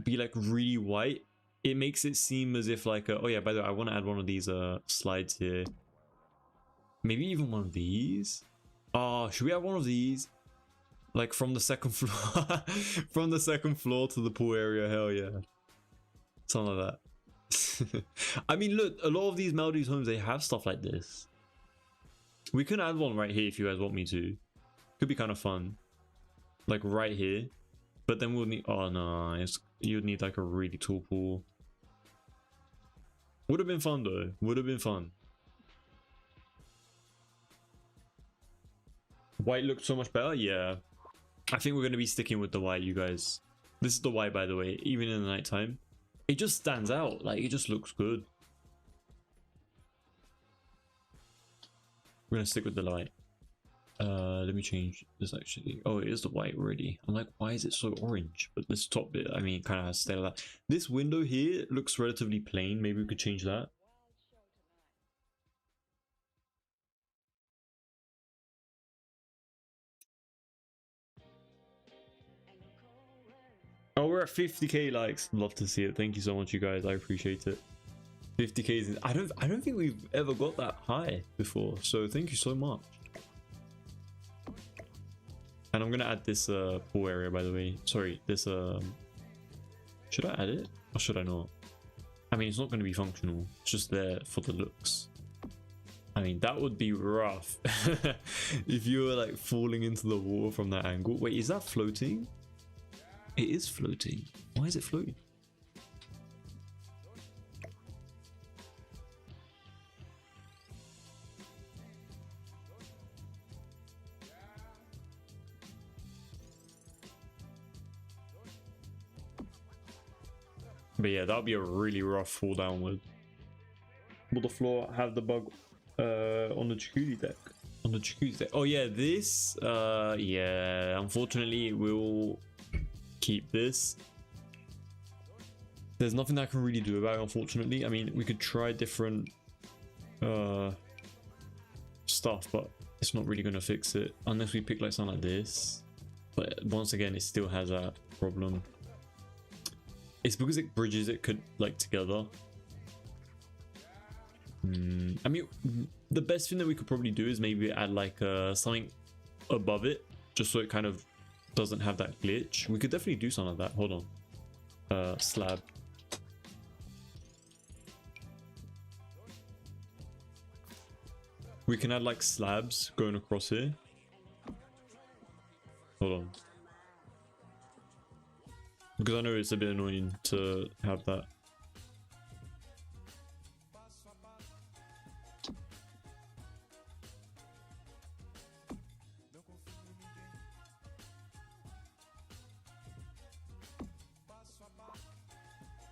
be like really white. It makes it seem as if like, oh yeah, by the way, I want to add one of these slides here. Maybe even one of these. Oh, should we have one of these? Like from the second floor, from the second floor to the pool area, hell yeah. Something like that. I mean, look, a lot of these Maldives homes, they have stuff like this. We can add one right here if you guys want me to. Could be kind of fun. Like right here. But then we'll need... Oh, no. You'd need like a really tall pool. Would have been fun though. Would have been fun. White looked so much better? Yeah. I think we're going to be sticking with the white, you guys. This is the white, by the way, even in the nighttime. It just stands out. Like, it just looks good. We're going to stick with the light. Let me change this actually. Oh, it is the white already. I'm like, why is it so orange? But this top bit, I mean, it kind of has to stay like that. This window here looks relatively plain. Maybe we could change that. Oh, we're at 50k likes. Love to see it. Thank you so much, you guys. I appreciate it. 50k is... I don't think we've ever got that high before. So thank you so much. And I'm gonna add this pool area, by the way. Sorry, this should I add it or should I not? I mean, it's not gonna be functional. It's just there for the looks. I mean, that would be rough if you were like falling into the water from that angle. Wait, is that floating? It is floating. Why is it floating? But yeah, that would be a really rough fall downward. Will the floor have the bug on the jacuzzi deck? On the jacuzzi deck. Oh yeah, this yeah, unfortunately we'll keep this. There's nothing I can really do about it, unfortunately. I mean, we could try different stuff, but it's not really going to fix it unless we pick like something like this. But once again, it still has that problem. It's because it bridges it like together. I mean, the best thing that we could probably do is maybe add like something above it, just so it kind of doesn't have that glitch. We could definitely do something like that. Hold on. Slab. We can add like slabs going across here. Hold on. Because I know it's a bit annoying to have that.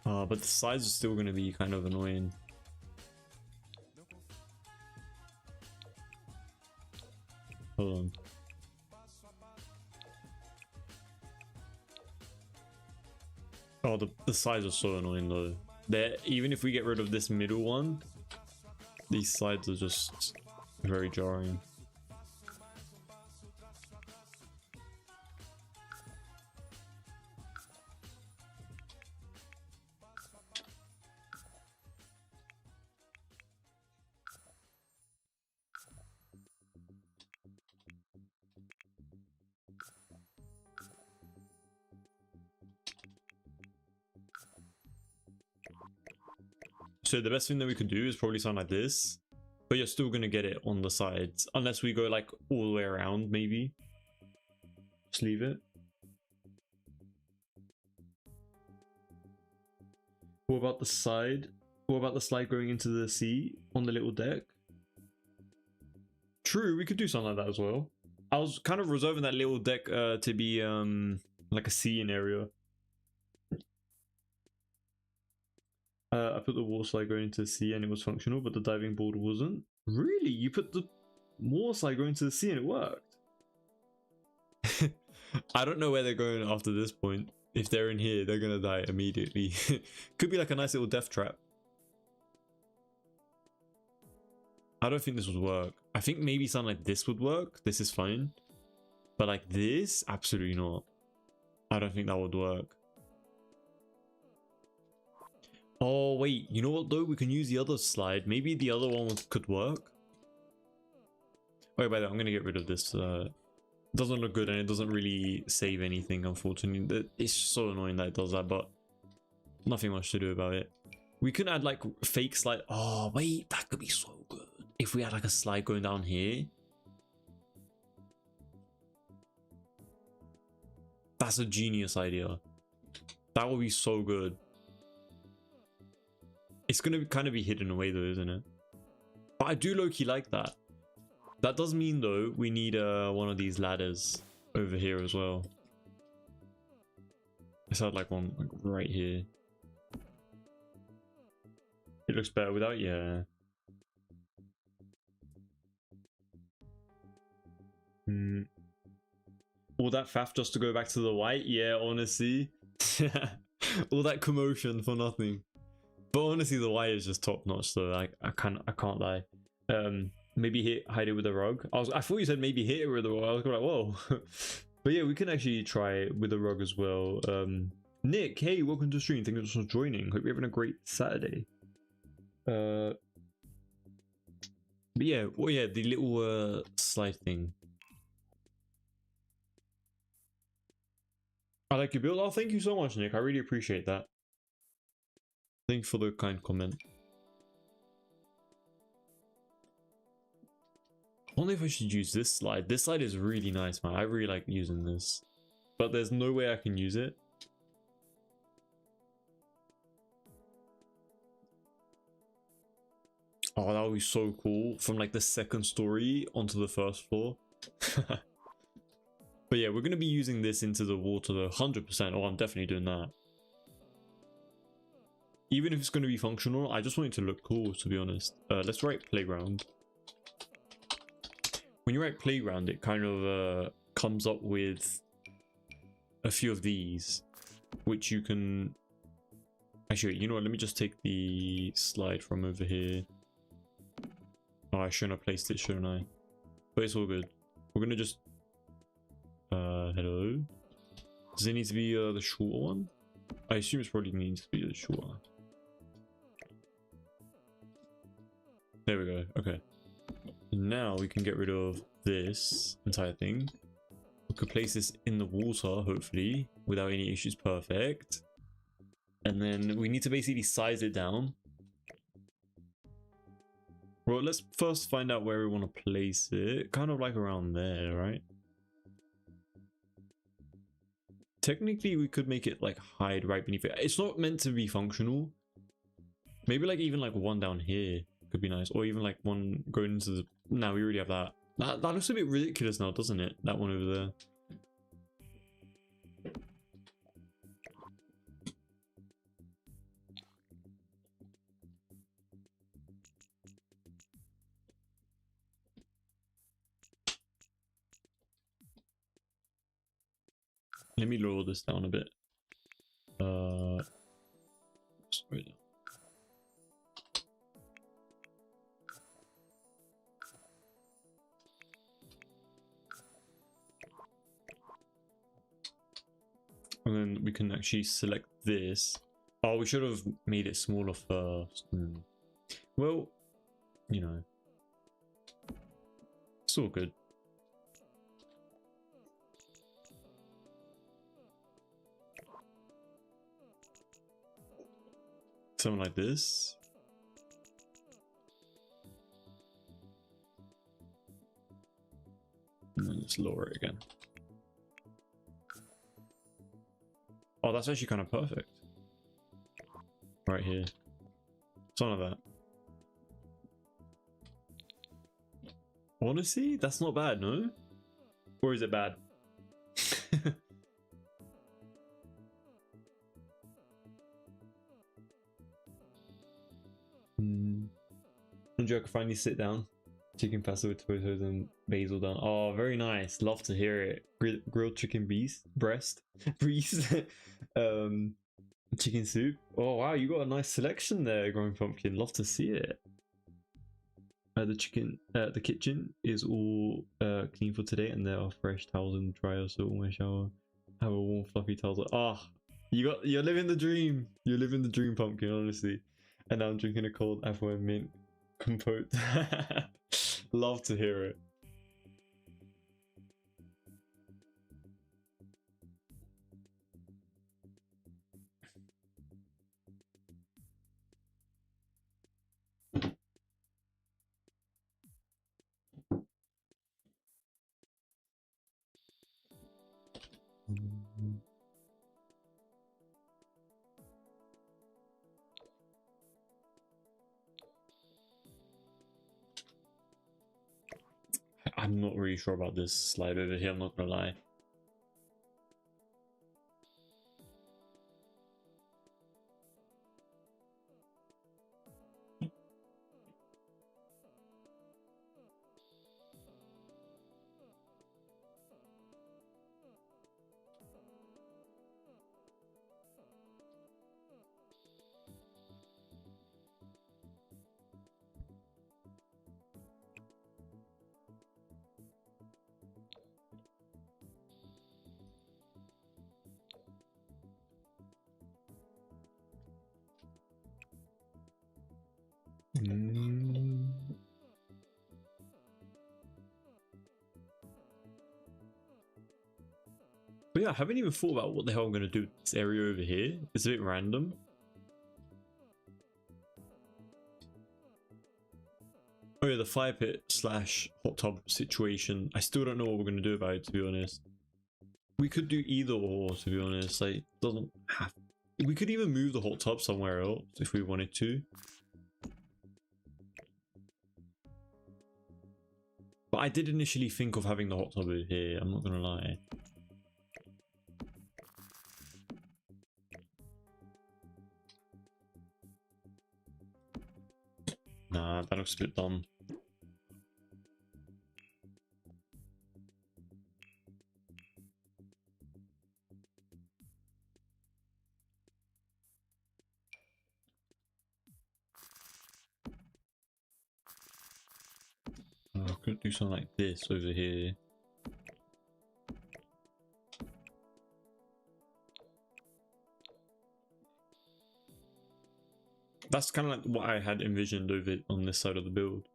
But the sides are still going to be kind of annoying. Hold on. Oh, the sides are so annoying though. Even if we get rid of this middle one, these sides are just very jarring. So the best thing that we could do is probably something like this, but you're still gonna get it on the sides unless we go like all the way around. Maybe just leave it. What about the side? What about the slide going into the sea on the little deck? True, we could do something like that as well. I was kind of reserving that little deck to be like a seeing area. I put the water slide going into the sea and it was functional, but the diving board wasn't. Really? You put the water slide going into the sea and it worked? I don't know where they're going after this point. If they're in here, they're gonna die immediately. Could be like a nice little death trap. I don't think this would work. I think maybe something like this would work. This is fine. But like this, absolutely not. I don't think that would work. Oh wait, you know what though? We can use the other slide. Maybe the other one could work. Oh, by the way, I'm gonna get rid of this. Doesn't look good and it doesn't really save anything, unfortunately. It's so annoying that it does that, but nothing much to do about it. We can add like fake slide. Oh wait, that could be so good if we had like a slide going down here. That's a genius idea. That would be so good. It's gonna kind of be hidden away though, isn't it? But I do low-key like that. That does mean though we need one of these ladders over here as well. Let's add like one like right here. It looks better without, yeah. All that faff just to go back to the white? Yeah, honestly. All that commotion for nothing. But honestly, the white is just top notch, so I can't lie. Maybe hide it with a rug. I thought you said maybe hit it with a rug. I was like, whoa. But yeah, we can actually try it with a rug as well. Nick, hey, welcome to the stream. Thank you for joining. Hope you're having a great Saturday. But yeah, well, yeah, the little slide thing. I like your build. Oh, thank you so much, Nick. I really appreciate that. Thank you for the kind comment. I wonder if I should use this slide. This slide is really nice, man. I really like using this. But there's no way I can use it. Oh, that would be so cool. From like the second story onto the first floor. But yeah, we're going to be using this into the water though, 100%. Oh, I'm definitely doing that. Even if it's going to be functional, I just want it to look cool, to be honest. Let's write playground. When you write playground, it kind of comes up with a few of these, which you can... Actually, you know what? Let me just take the slide from over here. Oh, I shouldn't have placed it, shouldn't I? But it's all good. We're going to just... hello? Does it need to be the shorter one? I assume it probably needs to be the shorter. There we go. Okay. Now we can get rid of this entire thing. We could place this in the water, hopefully, without any issues. Perfect. And then we need to basically size it down. Well, let's first find out where we want to place it. Kind of like around there, right? Technically, we could make it like hide right beneath it. It's not meant to be functional. Maybe like even like one down here could be nice. Or even like one going into the... No, we already have that. That looks a bit ridiculous now, doesn't it? That one over there. Let me lower this down a bit. Sorry. And then we can actually select this. Oh, we should have made it smaller first. Well, you know, it's all good. Something like this. And then let's lower it again. Oh, that's actually kind of perfect. Right here. Something like that. Honestly, that's not bad, no? Or is it bad? Andrew, I can finally sit down. Chicken pasta with tomatoes and basil done. Oh, very nice. Love to hear it. Grilled chicken breast. Chicken soup. Oh wow, you got a nice selection there, Growing Pumpkin. Love to see it. The kitchen is all clean for today, and there are fresh towels and dryers, so all my shower have a warm, fluffy towel. Ah, you're living the dream. You're living the dream, Pumpkin. Honestly, and now I'm drinking a cold apple and mint compote. Love to hear it. I'm not really sure about this slide over here, I'm not gonna lie. But yeah, I haven't even thought about what the hell I'm going to do with this area over here. It's a bit random. Oh yeah, the fire pit slash hot tub situation. I still don't know what we're going to do about it, to be honest. We could do either or, to be honest. Like, doesn't have... We could even move the hot tub somewhere else if we wanted to. But I did initially think of having the hot tub over here, I'm not going to lie. Nah, that looks a bit dumb. I could do something like this over here. That's kind of like what I had envisioned over on this side of the build.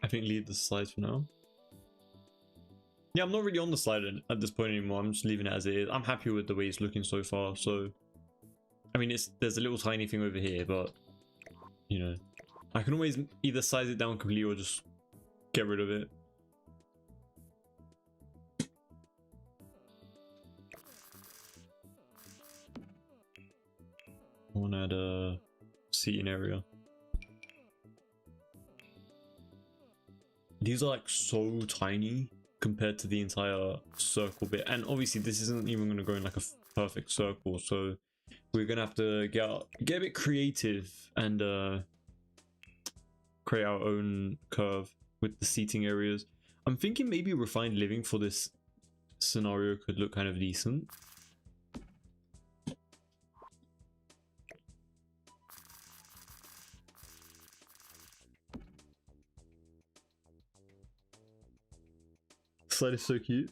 I think leave the slides for now. Yeah, I'm not really on the slide at this point anymore. I'm just leaving it as it is. I'm happy with the way it's looking so far. So, I mean, there's a little tiny thing over here, but you know, I can always either size it down completely or just get rid of it. I want to add a seating area. these are like so tiny compared to the entire circle bit, and obviously this isn't even going to go in like a perfect circle, so we're gonna have to get a bit creative and create our own curve with the seating areas. I'm thinking maybe refined living for this scenario could look kind of decent. Slide is so cute.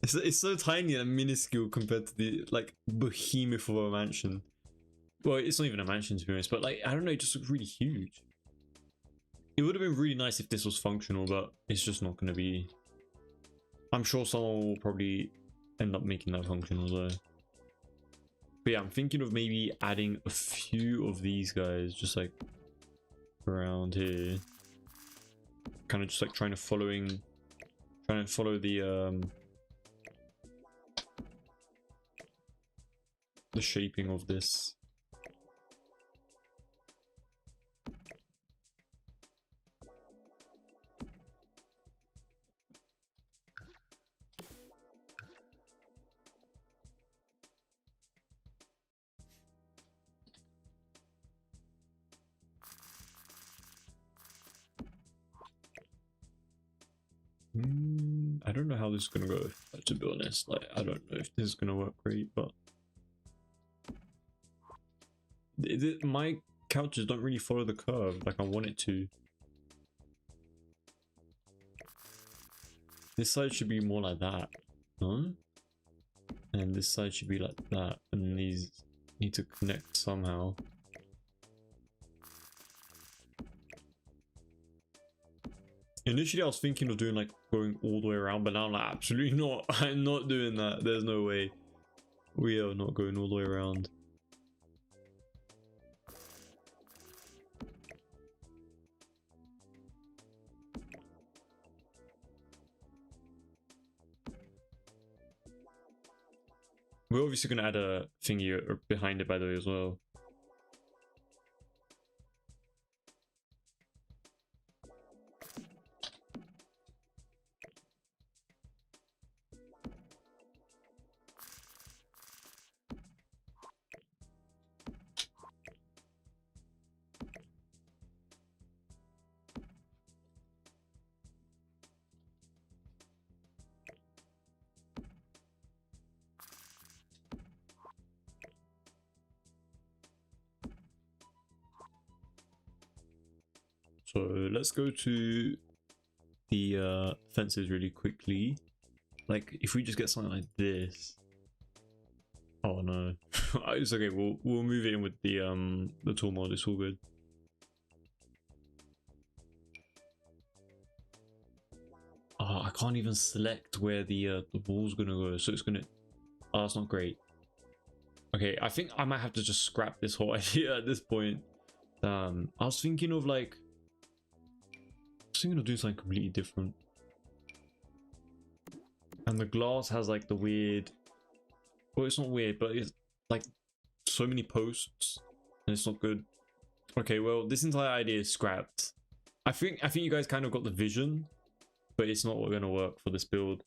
It's so tiny and minuscule compared to the like behemoth of a mansion. Well, it's not even a mansion to be honest, but like I don't know, it just looks really huge. It would have been really nice if this was functional, but it's just not going to be. I'm sure someone will probably end up making that functional though. But yeah, I'm thinking of maybe adding a few of these guys just like around here. Kind of just like trying to follow the shaping of this. I don't know how this is gonna go, to be honest. Like, I don't know if this is gonna work great, but my couches don't really follow the curve like I want it to. This side should be more like that, huh? And this side should be like that, and these need to connect somehow. Initially I was thinking of doing like going all the way around, but now I'm like, absolutely not. I'm not doing that. There's no way. We are not going all the way around. We're obviously going to add a thingy behind it, by the way, as well. So let's go to the fences really quickly. Like if we just get something like this. Oh no, it's okay. We'll move it in with the tool mod. It's all good. Oh, I can't even select where the wall's gonna go, so it's gonna. Oh, that's not great. Okay, I think I might have to just scrap this whole idea at this point. I was thinking of like. I was thinking of doing something completely different. And the glass has like the weird. Well, it's not weird, but it's like so many posts, and it's not good. Okay, well, this entire idea is scrapped. I think you guys kind of got the vision, but it's not going to work for this build.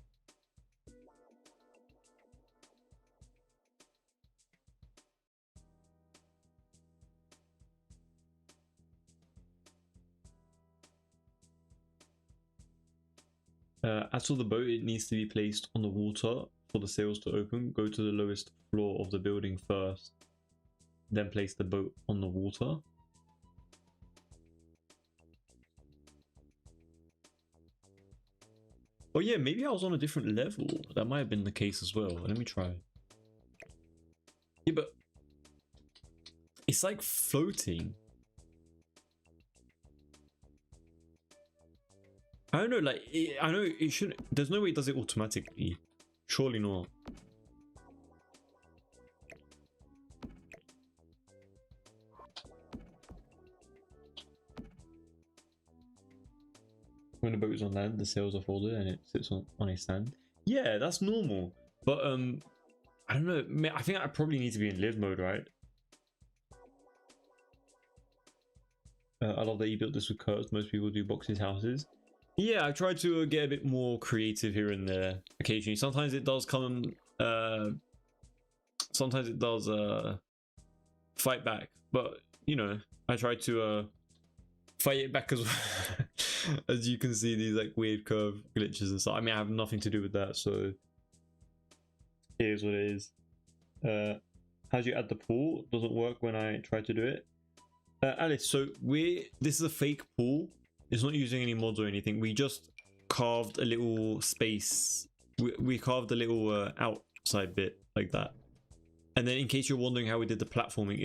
As for the boat, it needs to be placed on the water for the sails to open. Go to the lowest floor of the building first, then place the boat on the water. Oh yeah, maybe I was on a different level. That might have been the case as well. Let me try. Yeah, but it's like floating. I don't know, like, I know it shouldn't. There's no way it does it automatically. Surely not. When the boat is on land, the sails are folded and it sits on a stand. Yeah, that's normal. But I don't know. I think I probably need to be in live mode, right? I love that you built this with curves. Most people do boxes, houses. Yeah, I try to get a bit more creative here and there occasionally. Sometimes it does come, sometimes it does fight back, but you know, I try to fight it back as well. As you can see, these like weird curve glitches and stuff. I mean, I have nothing to do with that, so it is what it is. How do you add the pool? Doesn't work when I try to do it. Alice, so this is a fake pool. It's not using any mods or anything. We just carved a little space. We carved a little outside bit like that. And then in case you're wondering how we did the platforming,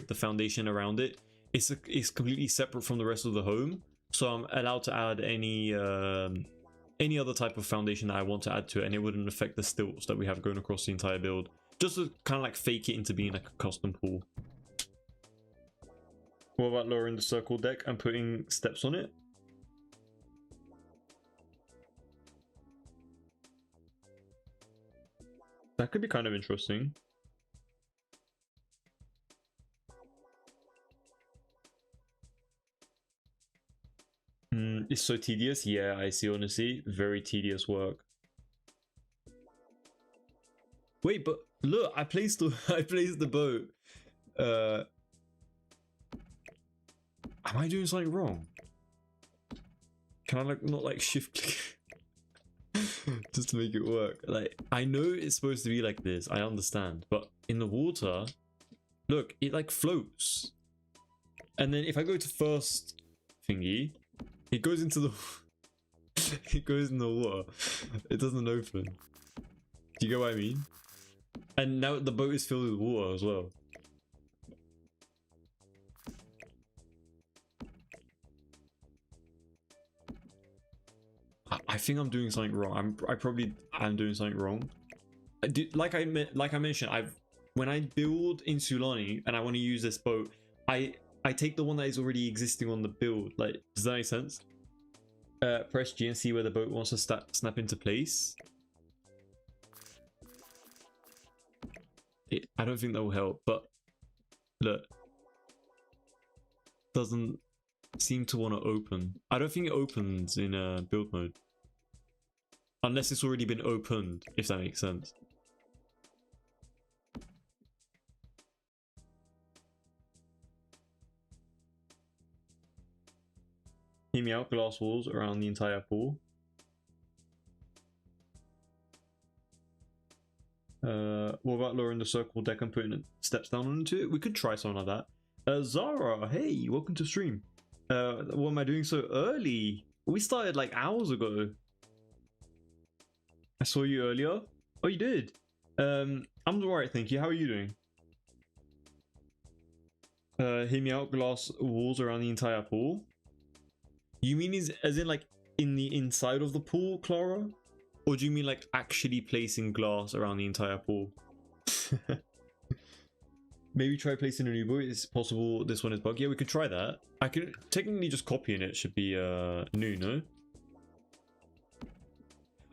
the foundation around it, it's completely separate from the rest of the home. So I'm allowed to add any other type of foundation that I want to add to it, and it wouldn't affect the stilts that we have going across the entire build. Just to kind of like fake it into being like a custom pool. What about lowering the circle deck and putting steps on it? That could be kind of interesting. It's so tedious. Yeah, I see, honestly. Very tedious work. Wait, but look, I placed the boat. Am I doing something wrong? Can I like not like shift click just to make it work? Like, I know it's supposed to be like this, I understand, but in the water, look, it like floats. And then if I go to first thingy, it goes into the it goes in the water. It doesn't open. Do you get what I mean? And now the boat is filled with water as well. I think I'm doing something wrong. I probably am doing something wrong. Like I mentioned, when I build in Sulani and I want to use this boat, I take the one that is already existing on the build. Like, does that make sense? Press G and see where the boat wants to snap into place. I don't think that will help, but look, doesn't seem to want to open. I don't think it opens in build mode. Unless it's already been opened, if that makes sense. Hear me out, glass walls around the entire pool. What about lowering the circle deck and putting steps down onto it? We could try something like that. Zara, hey, welcome to stream. What am I doing so early? We started like hours ago. I saw you earlier. Oh, you did? I'm alright, thank you. How are you doing? Hear me out, glass walls around the entire pool. You mean as in like in the inside of the pool, Clara? Or do you mean like actually placing glass around the entire pool? Maybe try placing a new boat. It's possible this one is buggy. Yeah, we could try that. I could technically just copying it should be new, no?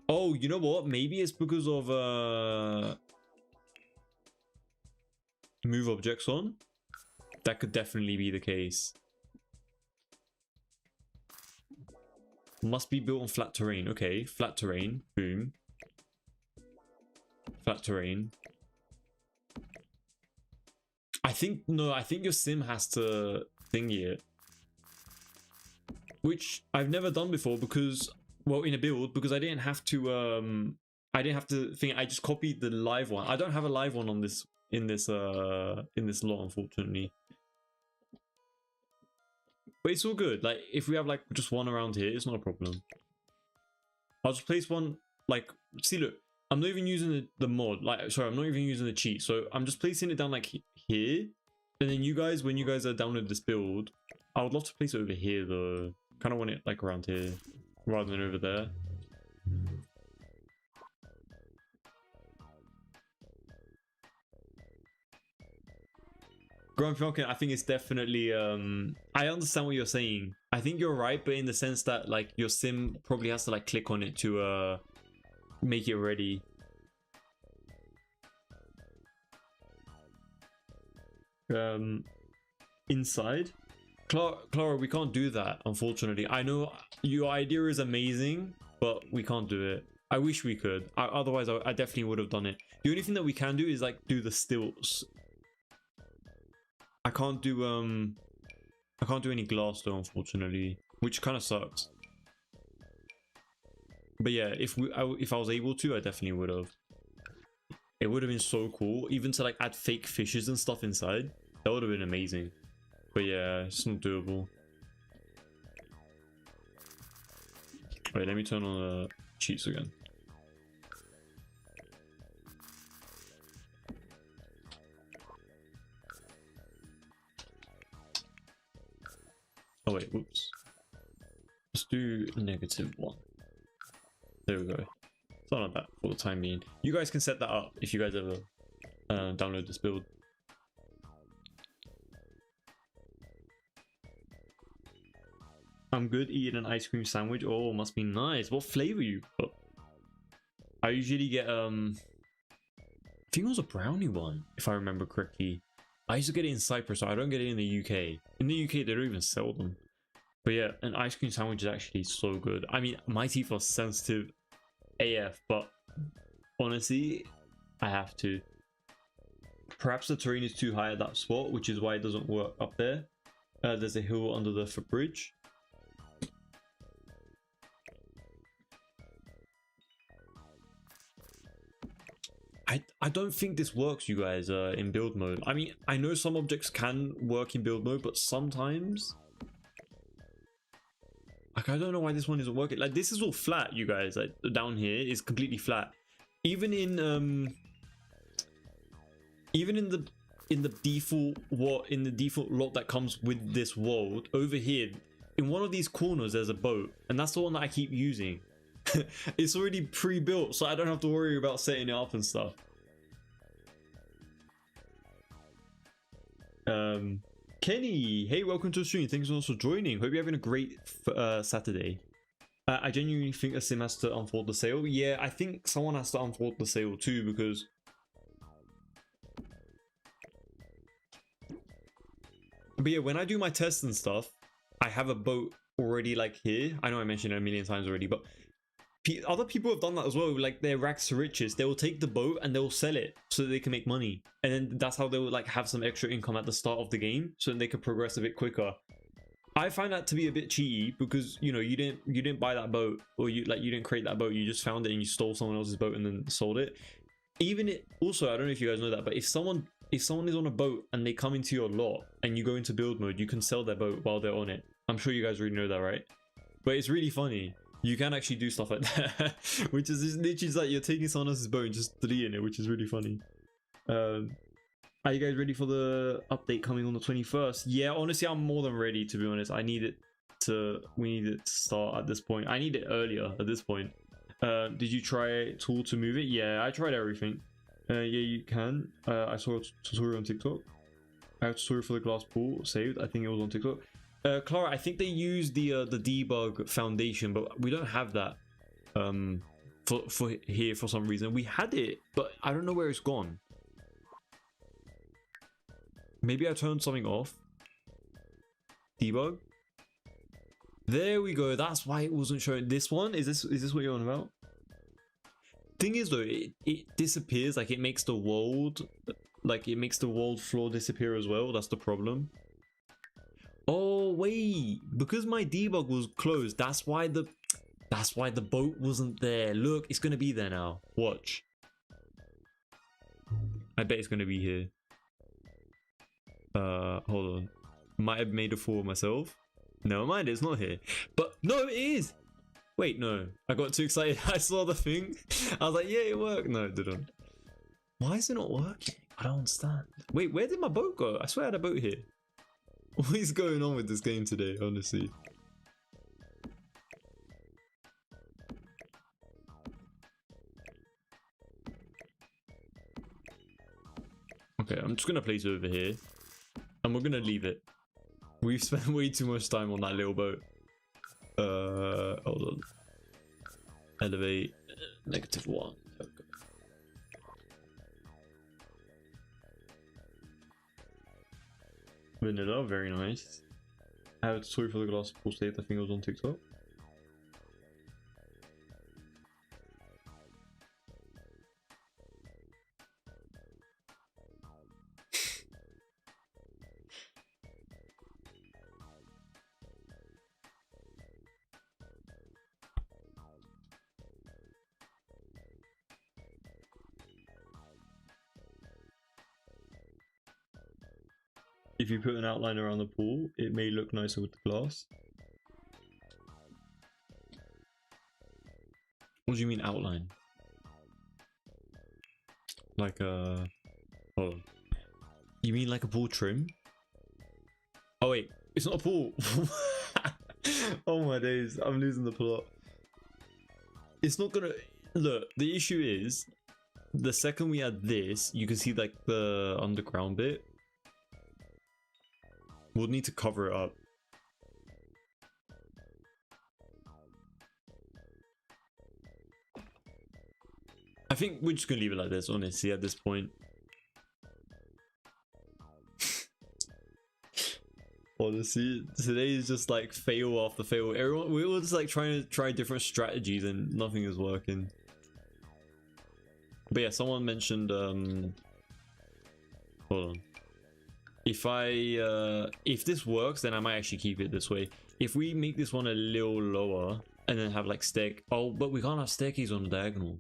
Oh, you know what? Maybe it's because of move objects on. That could definitely be the case. Must be built on flat terrain. Okay, flat terrain. Boom. Flat terrain. I think your sim has to thingy it. Which I've never done before because, well, in a build, because I didn't have to think. I just copied the live one. I don't have a live one on this in this lot, unfortunately. But it's all good. Like, if we have like just one around here, it's not a problem. I'll just place one, like, see, look, I'm not even using the mod. Like, sorry, I'm not even using the cheat. So I'm just placing it down like here. And then you guys, when you guys are downloading this build, I would love to place it over here though. Kind of want it like around here rather than over there. Grumpy Pumpkin, I think it's definitely I understand what you're saying. I think you're right, but in the sense that like your sim probably has to like click on it to make it ready. Inside. Clara, we can't do that, unfortunately. I know your idea is amazing, but we can't do it. I wish we could. Otherwise, I definitely would have done it. The only thing that we can do is like do the stilts. I can't do any glass though, unfortunately, which kind of sucks. But yeah, if I was able to, I definitely would have. It would have been so cool, even to like add fake fishes and stuff inside. That would have been amazing. But yeah, it's not doable. Wait, let me turn on the cheats again. Oh wait, whoops. Let's do -1. There we go. It's not bad for the time being. You guys can set that up if you guys ever download this build. I'm good eating an ice cream sandwich. Oh, must be nice. What flavor you got? I usually get I think it was a brownie one, if I remember correctly. I used to get it in Cyprus, so I don't get it in the UK. In the UK, they don't even sell them. But yeah, an ice cream sandwich is actually so good. I mean, my teeth are sensitive AF, but honestly, I have to. Perhaps the terrain is too high at that spot, which is why it doesn't work up there. There's a hill under the footbridge. I don't think this works, you guys, in build mode. I mean, I know some objects can work in build mode, but sometimes, like, I don't know why this one isn't working. Like, this is all flat, you guys. Like, down here is completely flat. Even in the default lot that comes with this world, over here in one of these corners there's a boat, and that's the one that I keep using. It's already pre-built, so I don't have to worry about setting it up and stuff. Kenny, hey, welcome to the stream. Thanks so much for joining. Hope you're having a great Saturday. I genuinely think a sim has to unfold the sail. Yeah, I think someone has to unfold the sail too, because but yeah, when I do my tests and stuff, I have a boat already like here. I know I mentioned it a million times already, but other people have done that as well. Like, their rags to riches, they will take the boat and they'll sell it so that they can make money, and then that's how they will like have some extra income at the start of the game, so then they can progress a bit quicker. I find that to be a bit cheaty, because you know, you didn't buy that boat, or you didn't create that boat, you just found it and you stole someone else's boat and then sold it. Also, I don't know if you guys know that, but if someone is on a boat and they come into your lot and you go into build mode, you can sell their boat while they're on it. I'm sure you guys already know that, right? But it's really funny. You can actually do stuff like that, which is just literally like you're taking someone else's boat and just deleting it, which is really funny. Are you guys ready for the update coming on the 21st? Yeah, honestly, I'm more than ready, to be honest. We need it to start at this point. I need it earlier at this point. Did you try tool to move it? Yeah, I tried everything. Yeah, you can. I saw a tutorial on TikTok. I have a tutorial for the glass pool saved. I think it was on TikTok. Clara, I think they use the debug foundation, but we don't have that for here for some reason. We had it, but I don't know where it's gone. Maybe I turned something off. Debug. There we go. That's why it wasn't showing. This one is this what you're on about? Thing is though, it disappears. Like, it makes the world, floor disappear as well. That's the problem. Oh wait, because my debug was closed, that's why the boat wasn't there. Look, it's gonna be there now. Watch. I bet it's gonna be here. Hold on. Might have made a fool of myself. Never mind, it's not here. But no, it is. Wait, no. I got too excited. I saw the thing. I was like, yeah, it worked. No, it didn't. Why is it not working? I don't understand. Wait, where did my boat go? I swear I had a boat here. What is going on with this game today, honestly? Okay, I'm just gonna place it over here. And we're gonna leave it. We've spent way too much time on that little boat. Hold on. Elevate. -1. Okay. Vanilla, very nice. I have a tutorial for the glass pool state. I think it was on TikTok. If you put an outline around the pool, it may look nicer with the glass. What do you mean outline? Like a... Hold on. You mean like a pool trim? Oh wait, it's not a pool. Oh my days, I'm losing the plot. It's not gonna... Look, the issue is, the second we add this, you can see like the underground bit. We'll need to cover it up. I think we're just gonna leave it like this, honestly, at this point. Honestly, today is just like fail after fail. Everyone, we were just like trying to try different strategies and nothing is working. But yeah, someone mentioned, hold on. If this works, then I might actually keep it this way. If we make this one a little lower and then have like but we can't have staircase on the diagonal.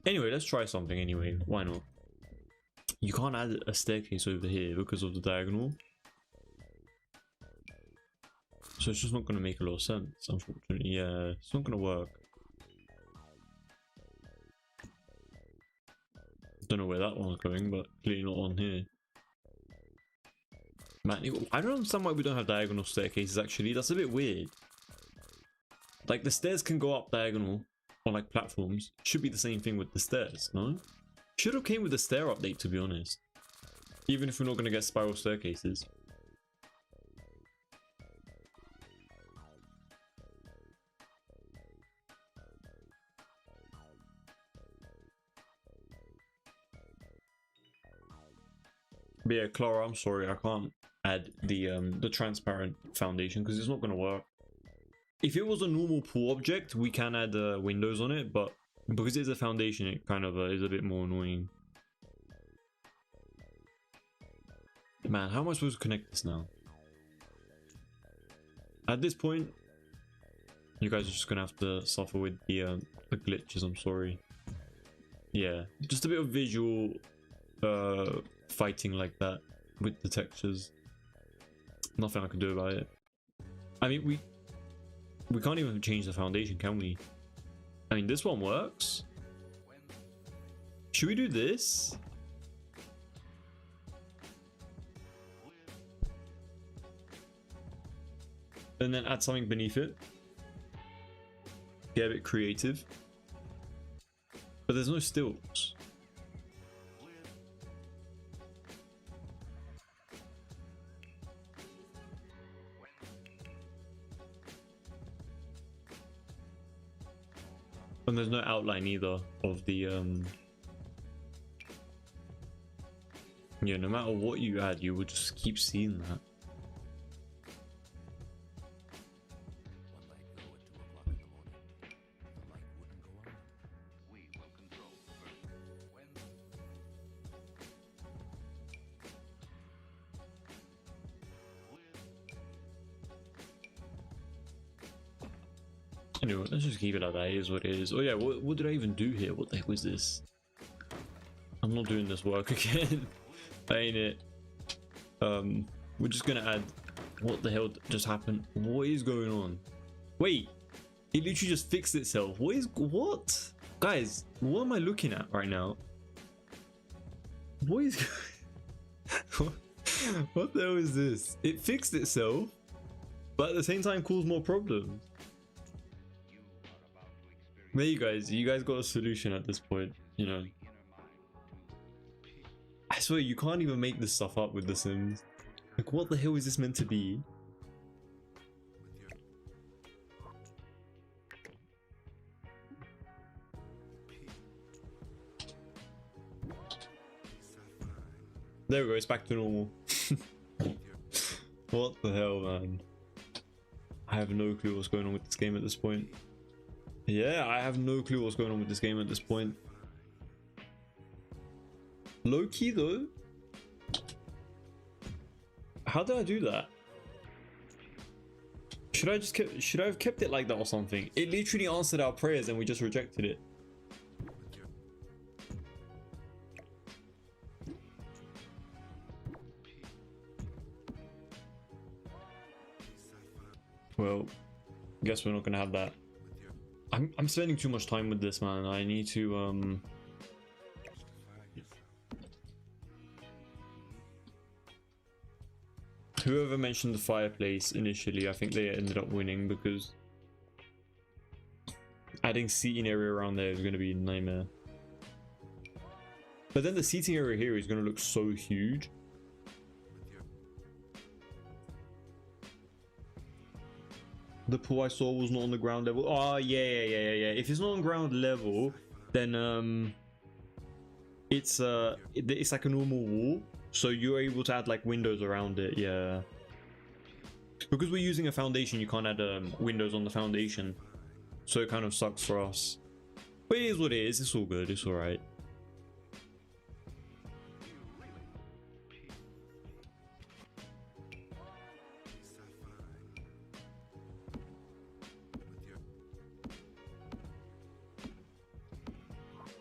Anyway, let's try something anyway. Why not? You can't add a staircase over here because of the diagonal. So it's just not going to make a lot of sense, unfortunately. Yeah, it's not going to work. Don't know where that one's going, but clearly not on here. Man, I don't understand why we don't have diagonal staircases actually. That's a bit weird. Like the stairs can go up diagonal on like platforms. Should be the same thing with the stairs, no? Should have came with the stair update, to be honest. Even if we're not going to get spiral staircases. But yeah, Clara, I'm sorry, I can't add the transparent foundation because it's not going to work. If it was a normal pool object, we can add windows on it, but because it's a foundation, it kind of is a bit more annoying. Man, how am I supposed to connect this now? At this point, you guys are just going to have to suffer with the glitches, I'm sorry. Yeah, just a bit of visual fighting like that with the textures. Nothing I can do about it. I mean, we can't even change the foundation, can we? I mean, this one works. Should we do this? And then add something beneath it. Get a bit creative. But there's no stilts. And there's no outline either of the yeah, no matter what you add, you will just keep seeing that. Anyway, let's just keep it like that. It is what it is. Oh yeah, what did I even do here? What the heck was this? I'm not doing this work again. Ain't it? We're just gonna add... What the hell just happened? What is going on? Wait! It literally just fixed itself. What? Guys, what am I looking at right now? What is... What the hell is this? It fixed itself, but at the same time caused more problems. There you guys got a solution at this point, you know. I swear you can't even make this stuff up with The Sims. Like, what the hell is this meant to be? There we go, it's back to normal. What What the hell, man? I have no clue what's going on with this game at this point. Yeah, I have no clue what's going on with this game at this point. Low key though. How did I do that? Should I have kept it like that or something? It literally answered our prayers and we just rejected it. Well, guess we're not gonna have that. I'm spending too much time with this, man. I need to whoever mentioned the fireplace initially, I think they ended up winning because adding seating area around there is going to be a nightmare. But then the seating area here is going to look so huge. The pool I saw was not on the ground level. Oh yeah. If it's not on ground level, then it's like a normal wall. So you're able to add like windows around it, yeah. Because we're using a foundation, you can't add windows on the foundation. So it kind of sucks for us. But it is what it is, it's all good, it's alright.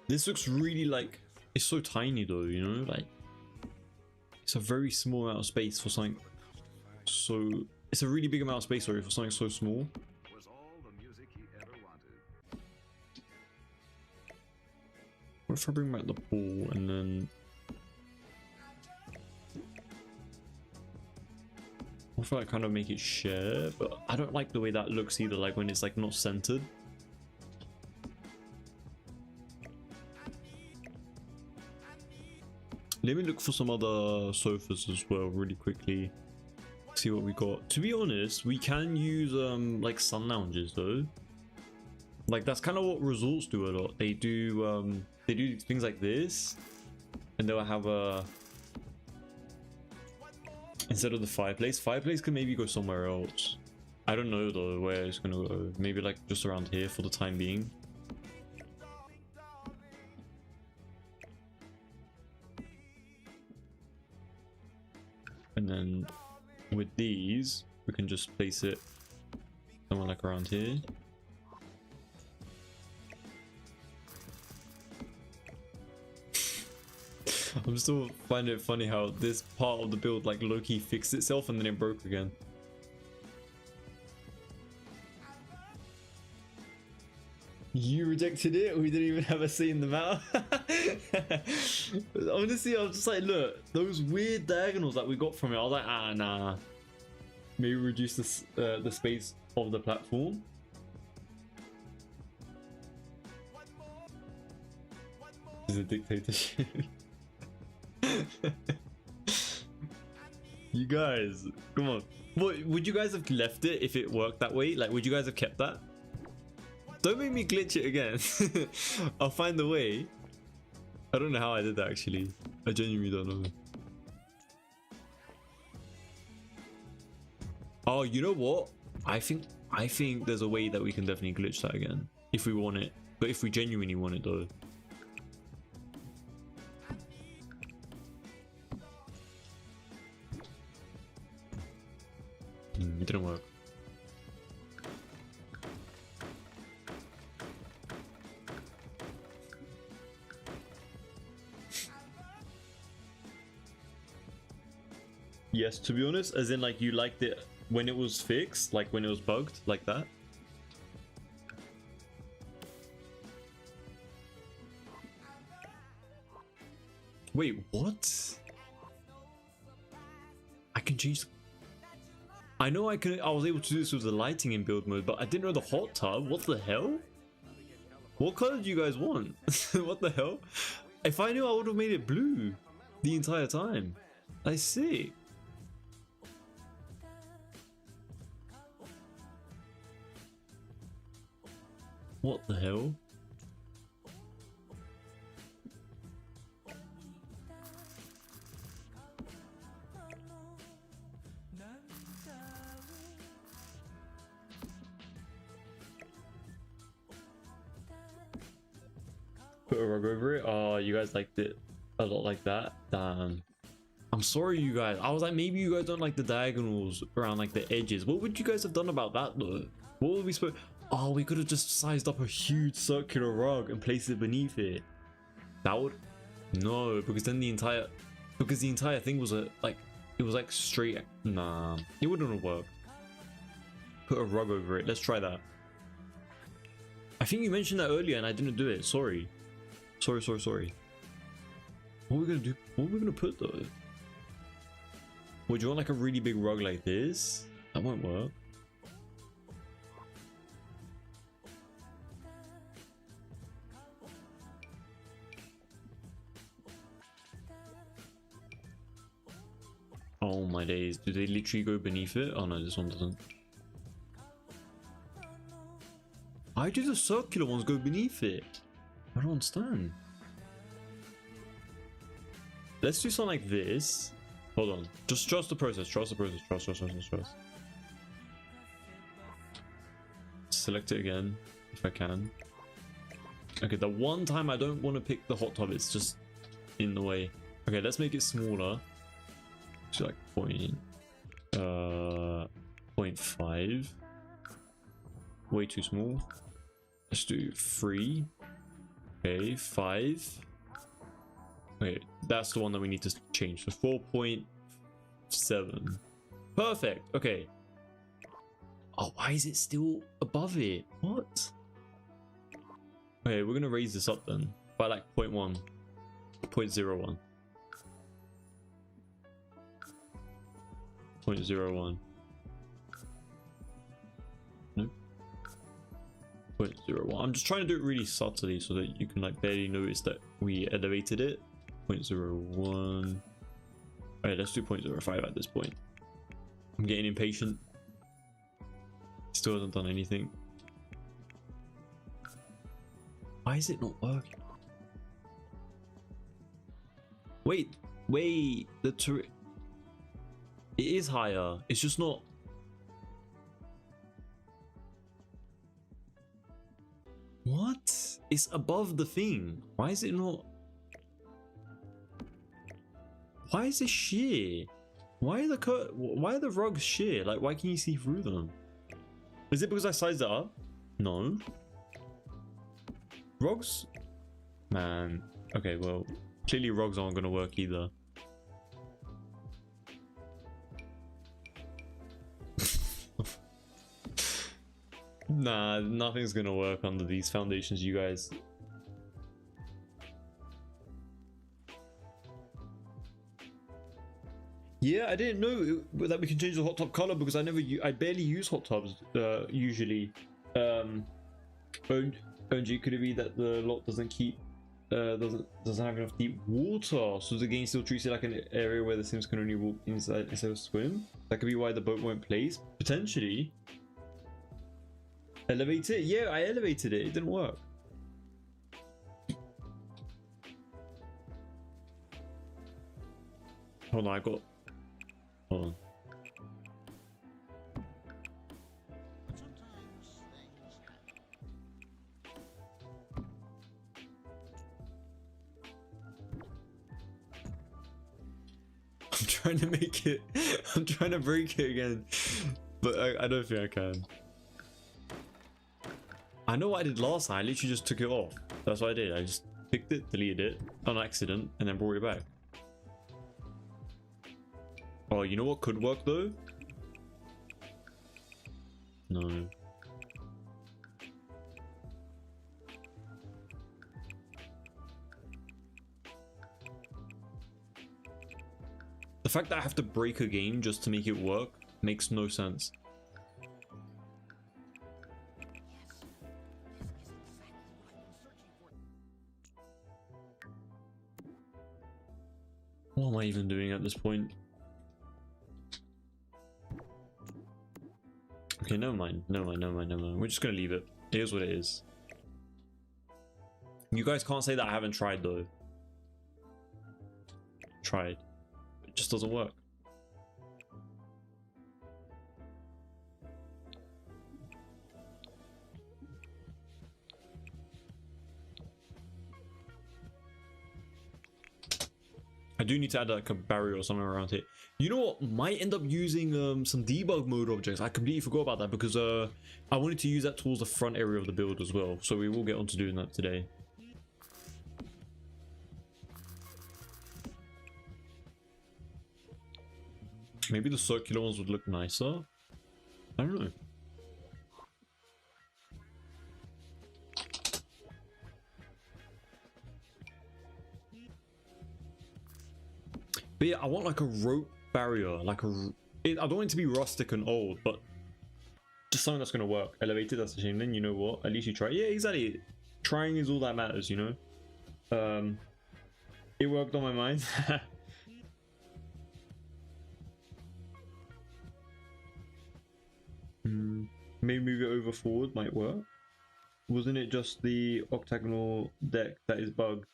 This looks really like, it's so tiny though, you know, like it's a very small amount of space for something so, it's a really big amount of space, sorry, for something so small. Was all the music he ever wanted. What if I bring back the pool and then I feel like kind of make it share, but I don't like the way that looks either, like when it's like not centered. Let me look for some other sofas as well really quickly. See what we got. To be honest, we can use like sun lounges though. Like that's kind of what resorts do a lot. They do things like this, and they'll have a instead of the fireplace. Fireplace can maybe go somewhere else. I don't know though where it's gonna go. Maybe like just around here for the time being. And then with these, we can just place it somewhere like around here. I'm still finding it funny how this part of the build like low-key fixed itself and then it broke again. You rejected it? We didn't even have a say in the matter. Honestly, I was just like, look, those weird diagonals that we got from it, I was like, ah, nah. Maybe reduce this, the space of the platform. This is a dictatorship. You guys, come on. What, would you guys have left it if it worked that way? Like, would you guys have kept that? Don't make me glitch it again. I'll find the way. I don't know how I did that actually. I genuinely don't know. Oh, you know what? I think there's a way that we can definitely glitch that again. If we want it. But if we genuinely want it though. It didn't work. Yes, to be honest, as in like you liked it when it was fixed, like when it was bugged, like that. Wait, what? I can change. I know I can. I was able to do this with the lighting in build mode, but I didn't know the hot tub. What the hell? What color do you guys want? What the hell? If I knew, I would have made it blue the entire time. I see. What the hell? Put a rug over it. Oh, you guys liked it a lot like that. Damn. I'm sorry, you guys. I was like, maybe you guys don't like the diagonals around like the edges. What would you guys have done about that though? What would we supposed? Oh, we could have just sized up a huge circular rug and placed it beneath it. That would no, because then the entire thing was like it was like straight. Nah, it wouldn't have worked. Put a rug over it. Let's try that. I think you mentioned that earlier and I didn't do it. Sorry. Sorry. What are we gonna do? What are we gonna put though? Would you want like a really big rug like this? That won't work. Oh my days. Do they literally go beneath it? Oh no, this one doesn't. Why do the circular ones go beneath it? I don't understand. Let's do something like this. Hold on. Just trust the process. Trust the process. Trust. Select it again if I can. Okay, the one time I don't want to pick the hot tub, it's just in the way. Okay, let's make it smaller. So like 0.5. Way too small. Let's do 3. Okay, 5. Wait, that's the one that we need to change. So 4.7. Perfect. Okay. Oh, why is it still above it? What? Okay, we're gonna raise this up then by like 0.1, 0.01. 0.01. Nope. 0.01. I'm just trying to do it really subtly so that you can like barely notice that we elevated it. 0.01. Alright, let's do 0.05 at this point. I'm getting impatient. Still hasn't done anything. Why is it not working? Wait, the turret. It is higher. It's just not. What? It's above the thing. Why is it not? Why is it sheer? Why are the rugs sheer? Like, why can you see through them? Is it because I sized it up? No. Rugs? Man. Okay, well, clearly rugs aren't gonna work either. Nah, nothing's gonna work under these foundations, you guys. Yeah, I didn't know that we can change the hot tub color because I barely use hot tubs usually. ONG, could it be that the lot doesn't keep doesn't have enough deep water, so the game still treats it like an area where the Sims can only walk inside instead of swim? That could be why the boat won't place. Potentially. Elevate it? Yeah, I elevated it. It didn't work. Hold on, hold on. I'm trying to make it. I'm trying to break it again, but I don't think I can. I know what I did last time. I literally just took it off. That's what I did. I just picked it, deleted it on accident, and then brought it back. Oh, you know what could work though? No. The fact that I have to break a game just to make it work makes no sense. What am I even doing at this point? Okay, never mind. We're just gonna leave it. It is what it is. You guys can't say that I haven't tried though. Tried. It just doesn't work. do need to add like a barrier or something around it. You know what? Might end up using some debug mode objects. I completely forgot about that because I wanted to use that towards the front area of the build as well. So we will get on to doing that today. Maybe the circular ones would look nicer. I don't know. But yeah, I want like a rope barrier, like I don't want it to be rustic and old, but just something that's gonna work. Elevated, that's a shame. Then you know what? At least you try. Yeah, exactly. Trying is all that matters, you know. It worked on my mind. Maybe move it over forward might work. Wasn't it just the octagonal deck that is bugged?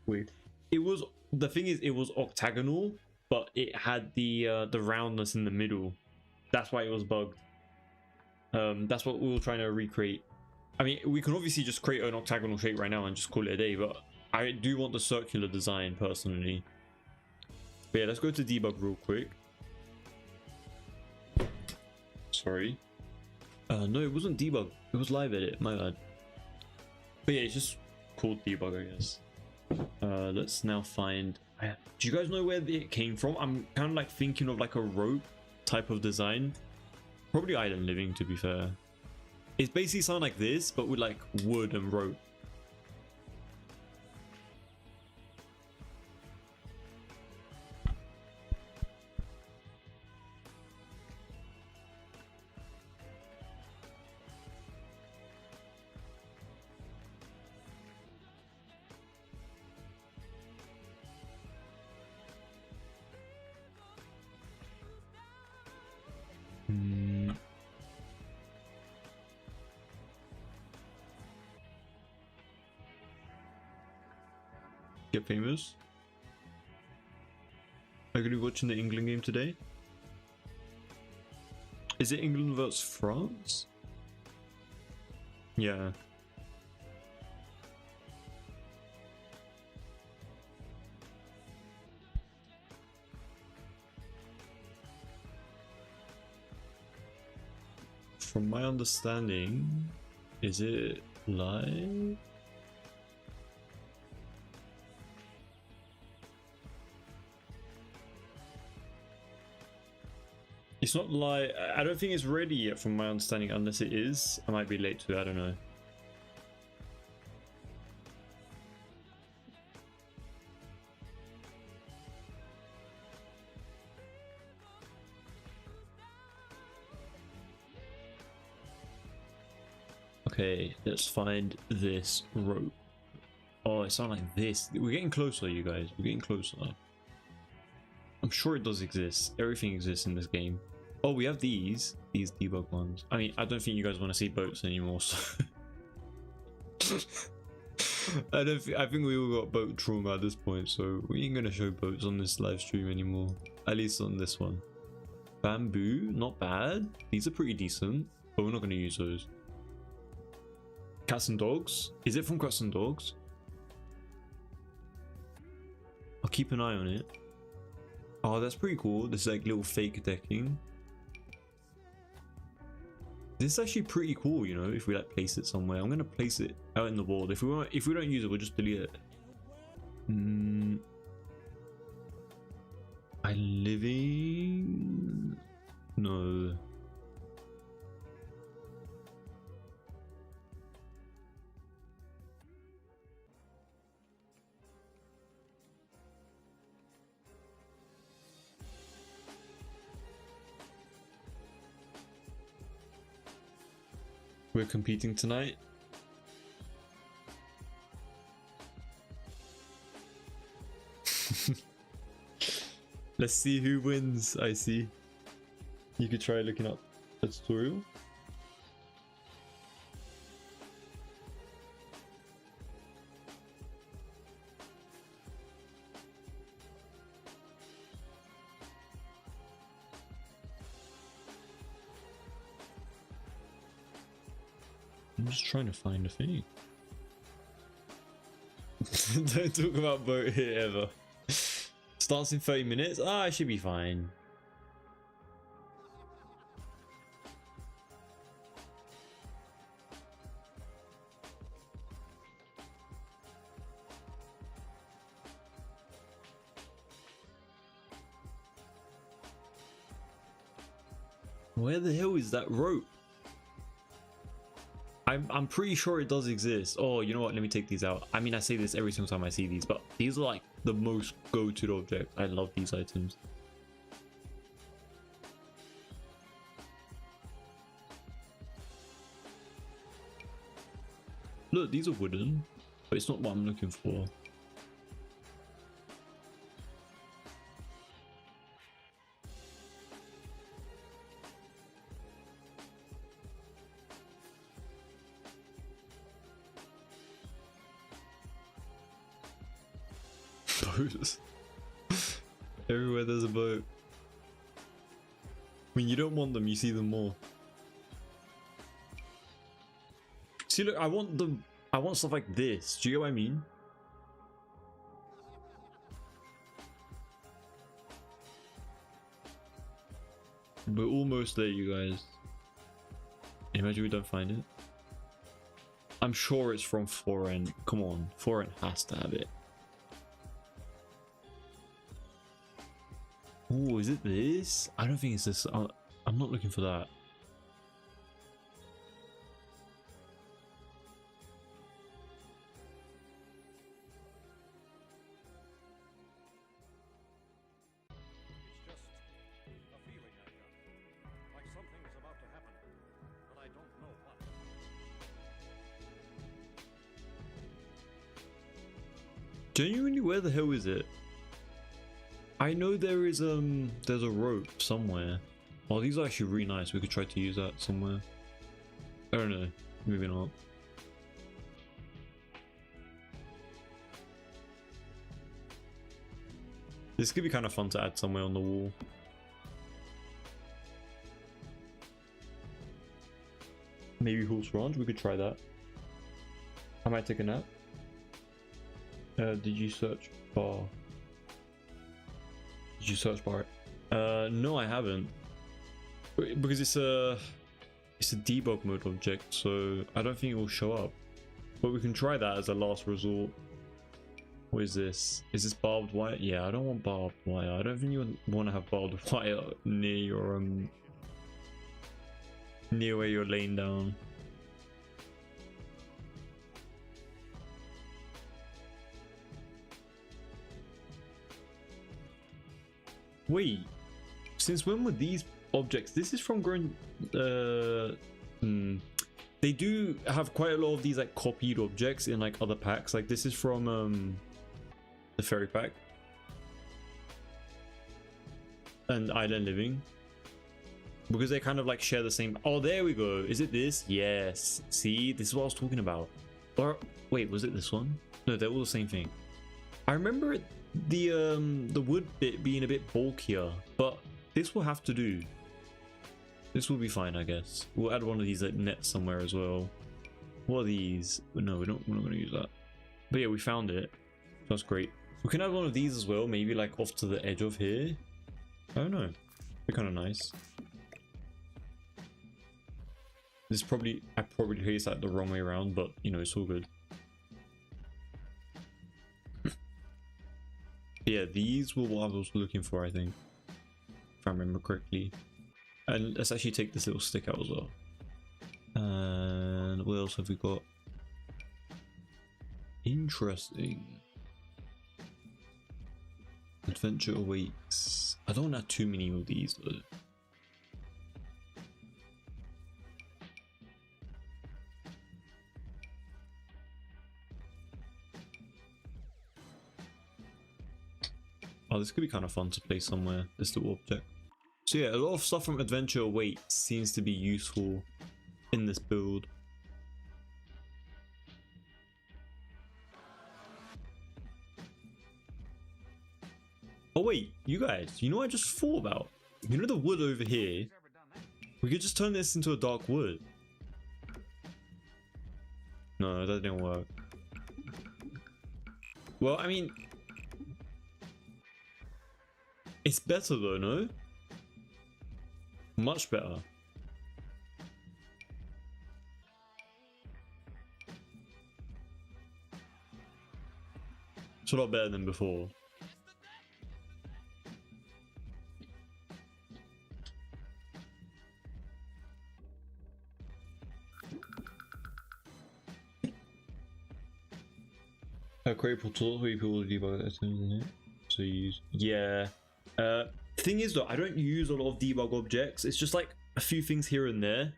Wait, it was. The thing is, it was octagonal, but it had the roundness in the middle. That's why it was bugged. That's what we were trying to recreate. I mean, we can obviously just create an octagonal shape right now and just call it a day, but I do want the circular design personally. But yeah, let's go to debug real quick. Sorry. No, it wasn't debug. It was live edit. My bad. But yeah, it's just called debug, I guess. Let's now find. Do you guys know where it came from? I'm kind of like thinking of like a rope type of design. Probably Island Living, to be fair. It's basically something like this, but with like wood and rope. Get famous. Are you gonna be watching the England game today? Is it England versus France? Yeah. From my understanding, is it live? It's not live. I don't think it's ready yet from my understanding, unless it is. I might be late to it, I don't know. Okay, let's find this rope. Oh, it sounds like this. We're getting closer, you guys. We're getting closer. I'm sure it does exist. Everything exists in this game. Oh, we have these debug ones. I mean, I don't think you guys want to see boats anymore. So I think we all got boat trauma at this point, so we ain't gonna show boats on this live stream anymore. At least on this one. Bamboo, not bad. These are pretty decent, but we're not gonna use those. Cats and dogs. Is it from Cats and Dogs? I'll keep an eye on it. Oh, that's pretty cool. This is like little fake decking. This is actually pretty cool, you know, if we like place it somewhere. I'm gonna place it out in the world. If we don't use it, we'll just delete it. I living? No. We're competing tonight. Let's see who wins. I see. You could try looking up a tutorial. I'm just trying to find a thing. Don't talk about boat here ever. Starts in 30 minutes. Ah, I should be fine. Where the hell is that rope? I'm pretty sure it does exist. Oh, you know what? Let me take these out. I mean, I say this every single time I see these, but these are like the most go-to objects. I love these items. Look, these are wooden, but it's not what I'm looking for. Boats. Everywhere there's a boat. When you don't want them, you see them more. See, look, I want stuff like this. Do you get what I mean? We're almost there, you guys. Imagine we don't find it. I'm sure it's from Foreign. Come on, Foreign has to have it. Oh, is it this? I don't think it's this. I'm not looking for that. It's just a feeling I got. Like something is about to happen, but I don't know what. Genuinely, where the hell is it? I know there's a rope somewhere. Oh, these are actually really nice. We could try to use that somewhere. I don't know. Maybe not. This could be kind of fun to add somewhere on the wall. Maybe horse ranch. We could try that. I might take a nap. Did you search bar? Did you search bar it? No, I haven't. Because it's a debug mode object, so I don't think it will show up. But we can try that as a last resort. What is this? Is this barbed wire? Yeah, I don't want barbed wire. I don't think you want to have barbed wire near your near where you're laying down. Wait, since when were these objects? This is from grown. They do have quite a lot of these like copied objects in like other packs. Like this is from the fairy pack and Island Living, because they kind of like share the same. Oh, there we go. Is it this? Yes. See, this is what I was talking about. Or wait, was it this one? No, they're all the same thing. I remember it. The wood bit being a bit bulkier, but this will have to do. This will be fine, I guess. We'll add one of these like nets somewhere as well. What are these? No, we're not going to use that. But yeah, we found it. That's great. We can add one of these as well, maybe like off to the edge of here. I don't know. They're kind of nice. This probably, I probably placed that the wrong way around, but you know, it's all good. Yeah, these were what I was looking for, I think, if I remember correctly. And let's actually take this little stick out as well. And what else have we got? Interesting. Adventure awaits. I don't have too many of these though. Oh, this could be kind of fun to place somewhere, this little object. So yeah, a lot of stuff from Adventure Awaits seems to be useful in this build. Oh wait, you guys, you know what I just thought about? You know the wood over here? We could just turn this into a dark wood. No, that didn't work. Well, I mean, It's better though, no? Much better. It's a lot better than before. Create portal where people debug items. So you use, yeah. Thing is though, I don't use a lot of debug objects. It's just like a few things here and there.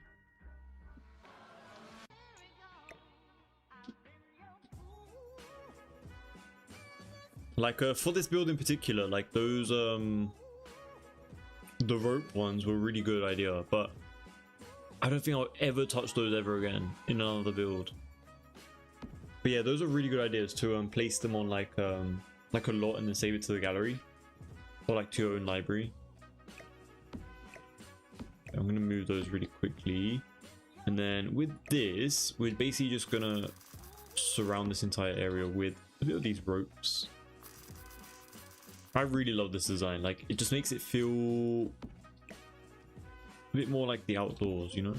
Like for this build in particular, like those the rope ones were a really good idea, but I don't think I'll ever touch those ever again in another build. But yeah, those are really good ideas to place them on like a lot and then save it to the gallery or like to your own library. I'm gonna move those really quickly, and then with this, we're basically just gonna surround this entire area with a bit of these ropes. I really love this design. Like, it just makes it feel a bit more like the outdoors, you know?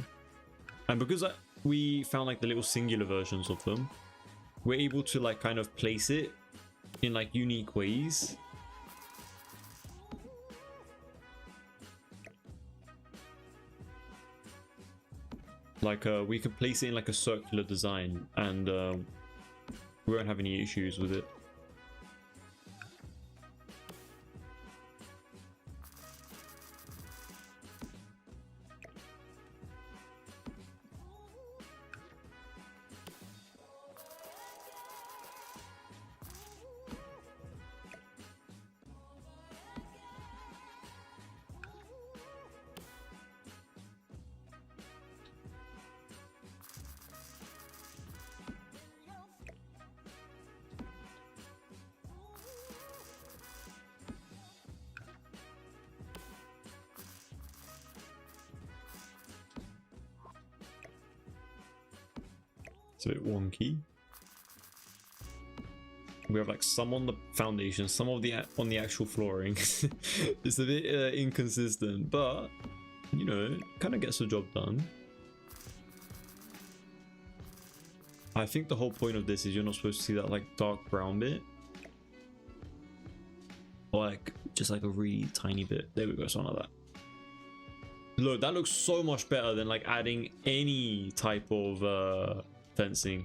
And because we found like the little singular versions of them, we're able to like kind of place it in like unique ways. Like we could place it in like a circular design, and we won't have any issues with it. It's a bit wonky. We have like some on the foundation, some of the on the actual flooring. It's a bit inconsistent, but you know, kind of gets the job done. I think the whole point of this is you're not supposed to see that like dark brown bit, or like just like a really tiny bit. There we go, something like that. Look, that looks so much better than like adding any type of fencing.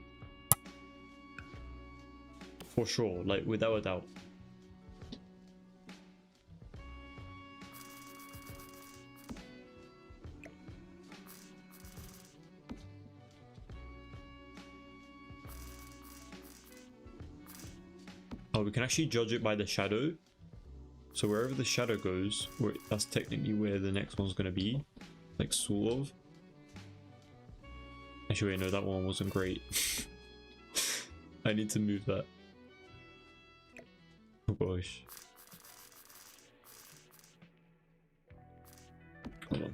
For sure, like without a doubt. Oh, we can actually judge it by the shadow. So wherever the shadow goes, that's technically where the next one's going to be. Like, sort of. Actually, wait, no, that one wasn't great. I need to move that. Oh gosh. Hold on.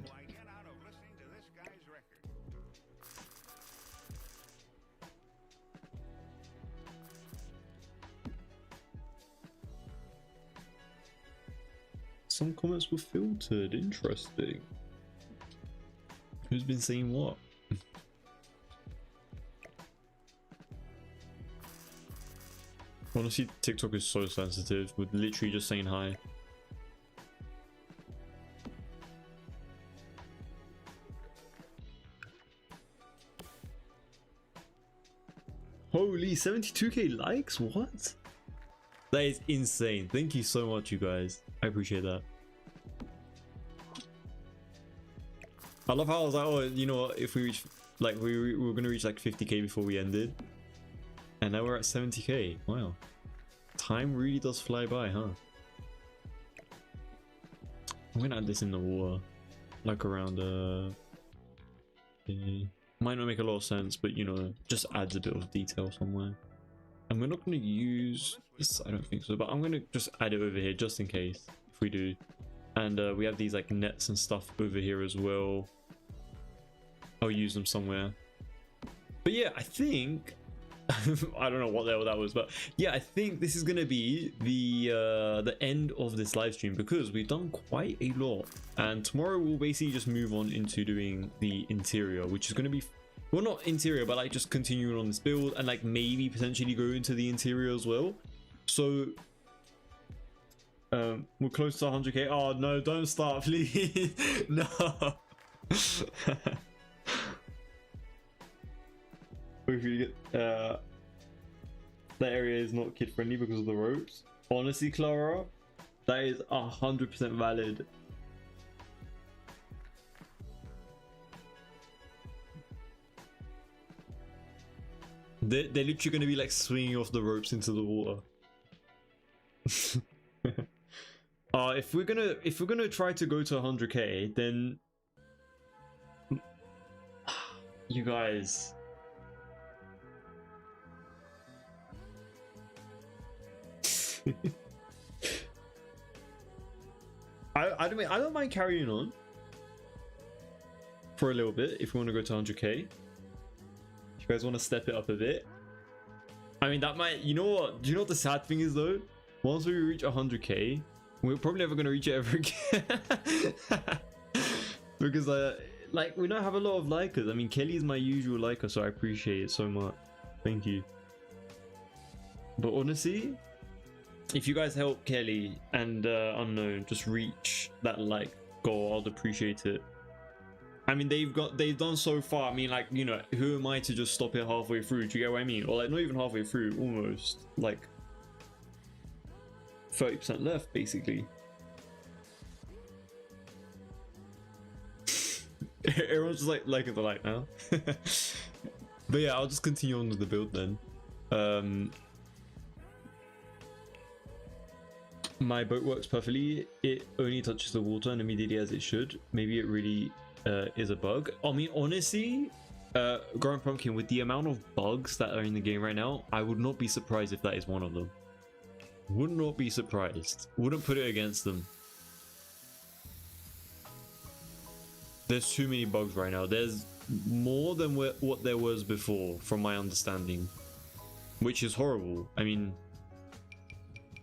Some comments were filtered. Interesting. Who's been saying what? Honestly, TikTok is so sensitive with literally just saying hi. Holy 72k likes? What? That is insane. Thank you so much, you guys. I appreciate that. I love how I was like, oh, you know what, if we reach, like, we were gonna reach like 50k before we ended. And now we're at 70k. Wow. Time really does fly by, huh? I'm gonna add this in the water. Like around, might not make a lot of sense, but you know, just adds a bit of detail somewhere. And we're not gonna use this, I don't think so, but I'm gonna just add it over here just in case, if we do. And we have these like nets and stuff over here as well. I'll use them somewhere. But yeah, I think I don't know what the hell that was, but yeah, I think this is gonna be the end of this live stream because we've done quite a lot, and tomorrow we'll basically just move on into doing the interior, which is gonna be, well, not interior, but like just continuing on this build and like maybe potentially go into the interior as well. So we're close to 100k. Oh no, don't start, please. No. If you get that area is not kid friendly because of the ropes. Honestly, Clara, that is 100% valid. They're literally going to be like swinging off the ropes into the water. If we're gonna try to go to 100k, then you guys. I don't mind carrying on for a little bit if we want to go to 100k. If you guys want to step it up a bit, I mean that might, you know what? Do you know what the sad thing is though? Once we reach 100k, we're probably never gonna reach it ever again. Because like we don't have a lot of likers. I mean, Kelly's my usual liker, so I appreciate it so much. Thank you. But honestly, if you guys help Kelly and Unknown just reach that like goal, I'd appreciate it. I mean, they've done so far. I mean, like, you know, who am I to just stop it halfway through? Do you get what I mean? Or like not even halfway through, almost like 30% left, basically. Everyone's just like liking the light now. But yeah, I'll just continue on with the build then. My boat works perfectly. It only touches the water and immediately as it should. Maybe it really is a bug. I mean, honestly, Growing Pumpkin, with the amount of bugs that are in the game right now, I would not be surprised if that is one of them. Would not be surprised. Wouldn't put it against them. There's too many bugs right now. There's more than what there was before, from my understanding, which is horrible. I mean,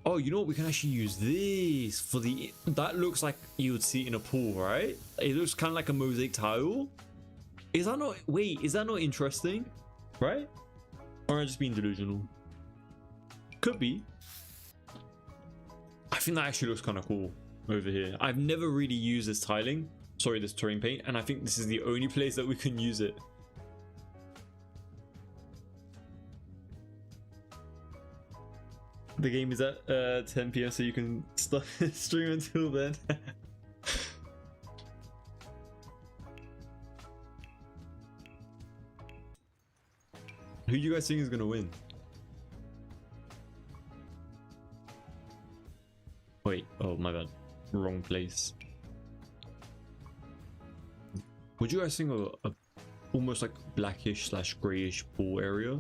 oh, you know what? We can actually use this for the. That looks like you would see it in a pool, right? It looks kind of like a mosaic tile. Is that not? Wait, is that not interesting? Right? Or am I just being delusional? Could be. I think that actually looks kind of cool over here. I've never really used this tiling. Sorry, this terrain paint, and I think this is the only place that we can use it. The game is at 10 PM, so you can start stream until then. Who do you guys think is gonna win? Wait, oh my bad, wrong place. Would you guys think of a almost like blackish / grayish pool area?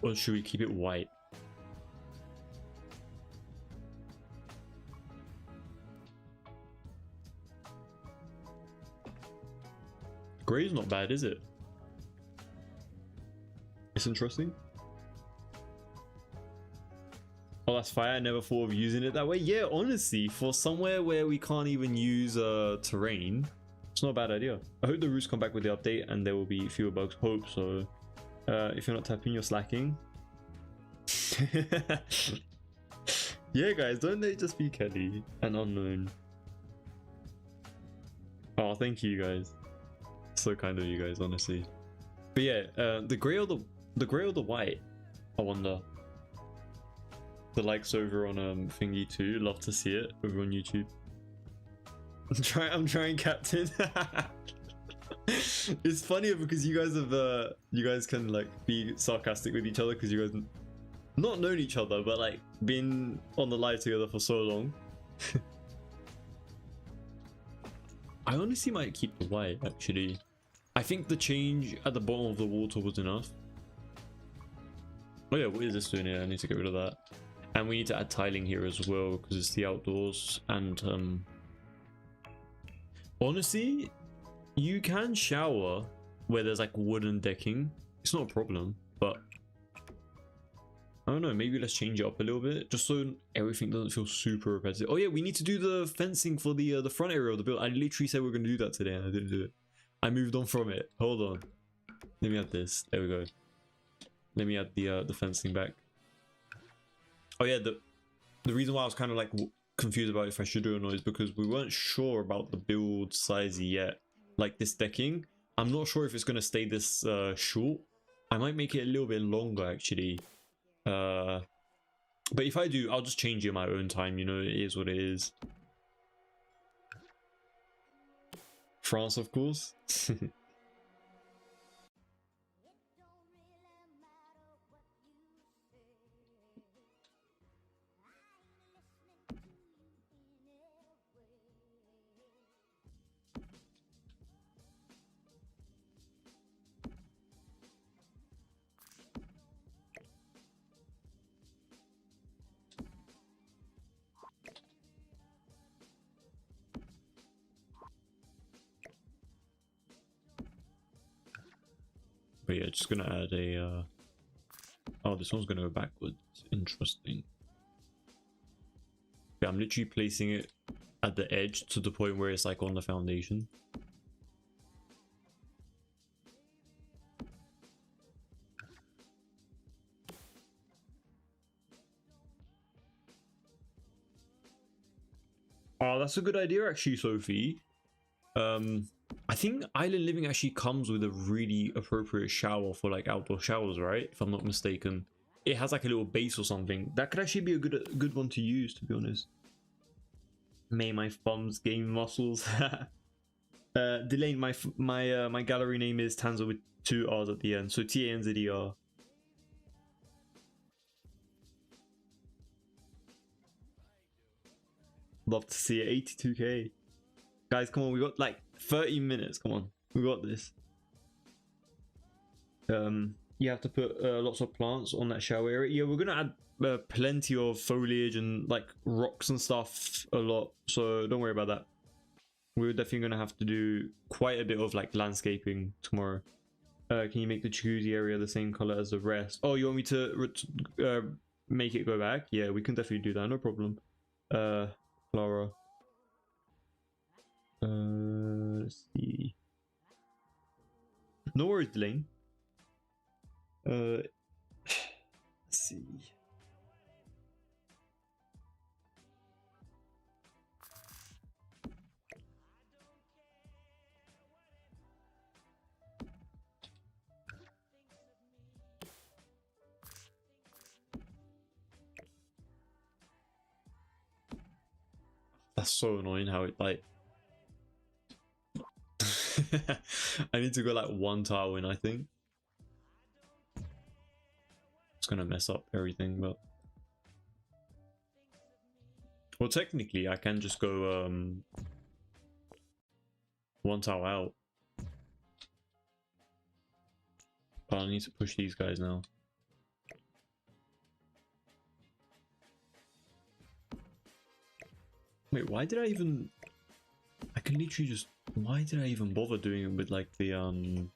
Or should we keep it white? Gray is not bad, is it? It's interesting. Oh, that's fire. I never thought of using it that way. Yeah, honestly, for somewhere where we can't even use terrain, it's not a bad idea. I hope the roots come back with the update and there will be fewer bugs. Hope so. If you're not tapping, you're slacking. Yeah, guys, don't they just be Kelly and Unknown? Oh, thank you guys. So kind of you guys, honestly. But yeah, the gray or the white, I wonder. The likes over on thingy too. Love to see it over on YouTube. I'm trying, Captain. It's funnier because you guys have you guys can like be sarcastic with each other because you guys not known each other, but like been on the live together for so long. I honestly might keep the white actually. I think the change at the bottom of the water was enough. Oh yeah, what is this doing here? I need to get rid of that. And we need to add tiling here as well because it's the outdoors. And honestly, you can shower where there's like wooden decking It's not a problem, but I don't know, maybe let's change it up a little bit just so everything doesn't feel super repetitive. Oh yeah, we need to do the fencing for the front area of the build. I literally said we are going to do that today and I didn't do it. I moved on from it. Hold on. Let me add this. There we go. Let me add the fencing back. Oh yeah, the reason why I was kind of like confused about if I should do it or not is because we weren't sure about the build size yet. Like this decking, I'm not sure if it's going to stay this short. I might make it a little bit longer actually. But if I do, I'll just change it in my own time, you know, it is what it is. France, of course. But yeah, just gonna add a oh, this one's gonna go backwards. Interesting. Yeah, I'm literally placing it at the edge to the point where it's like on the foundation. Oh, that's a good idea actually, Sophie. I think Island Living actually comes with a really appropriate shower for like outdoor showers, right? If I'm not mistaken. It has like a little base or something. That could actually be a good one to use, to be honest. May my thumbs gain muscles. Delane, my gallery name is Tanzer with 2 R's at the end, so TANZER. Love to see it. 82k. Guys, come on, we got like 30 minutes. Come on, we got this. You have to put lots of plants on that shower area. Yeah, we're gonna add plenty of foliage and like rocks and stuff a lot, so don't worry about that. We're definitely gonna have to do quite a bit of like landscaping tomorrow. Can you make the jacuzzi area the same color as the rest? Oh, you want me to make it go back? Yeah, we can definitely do that, no problem. Clara. Let's see. No worries, Delane. Let's see. That's so annoying how it like I need to go like 1 tile in, I think. It's gonna mess up everything, but well, technically I can just go 1 tile out, but I need to push these guys now. Wait, why did I even... I can literally just... Why did I even bother doing it with like the I'm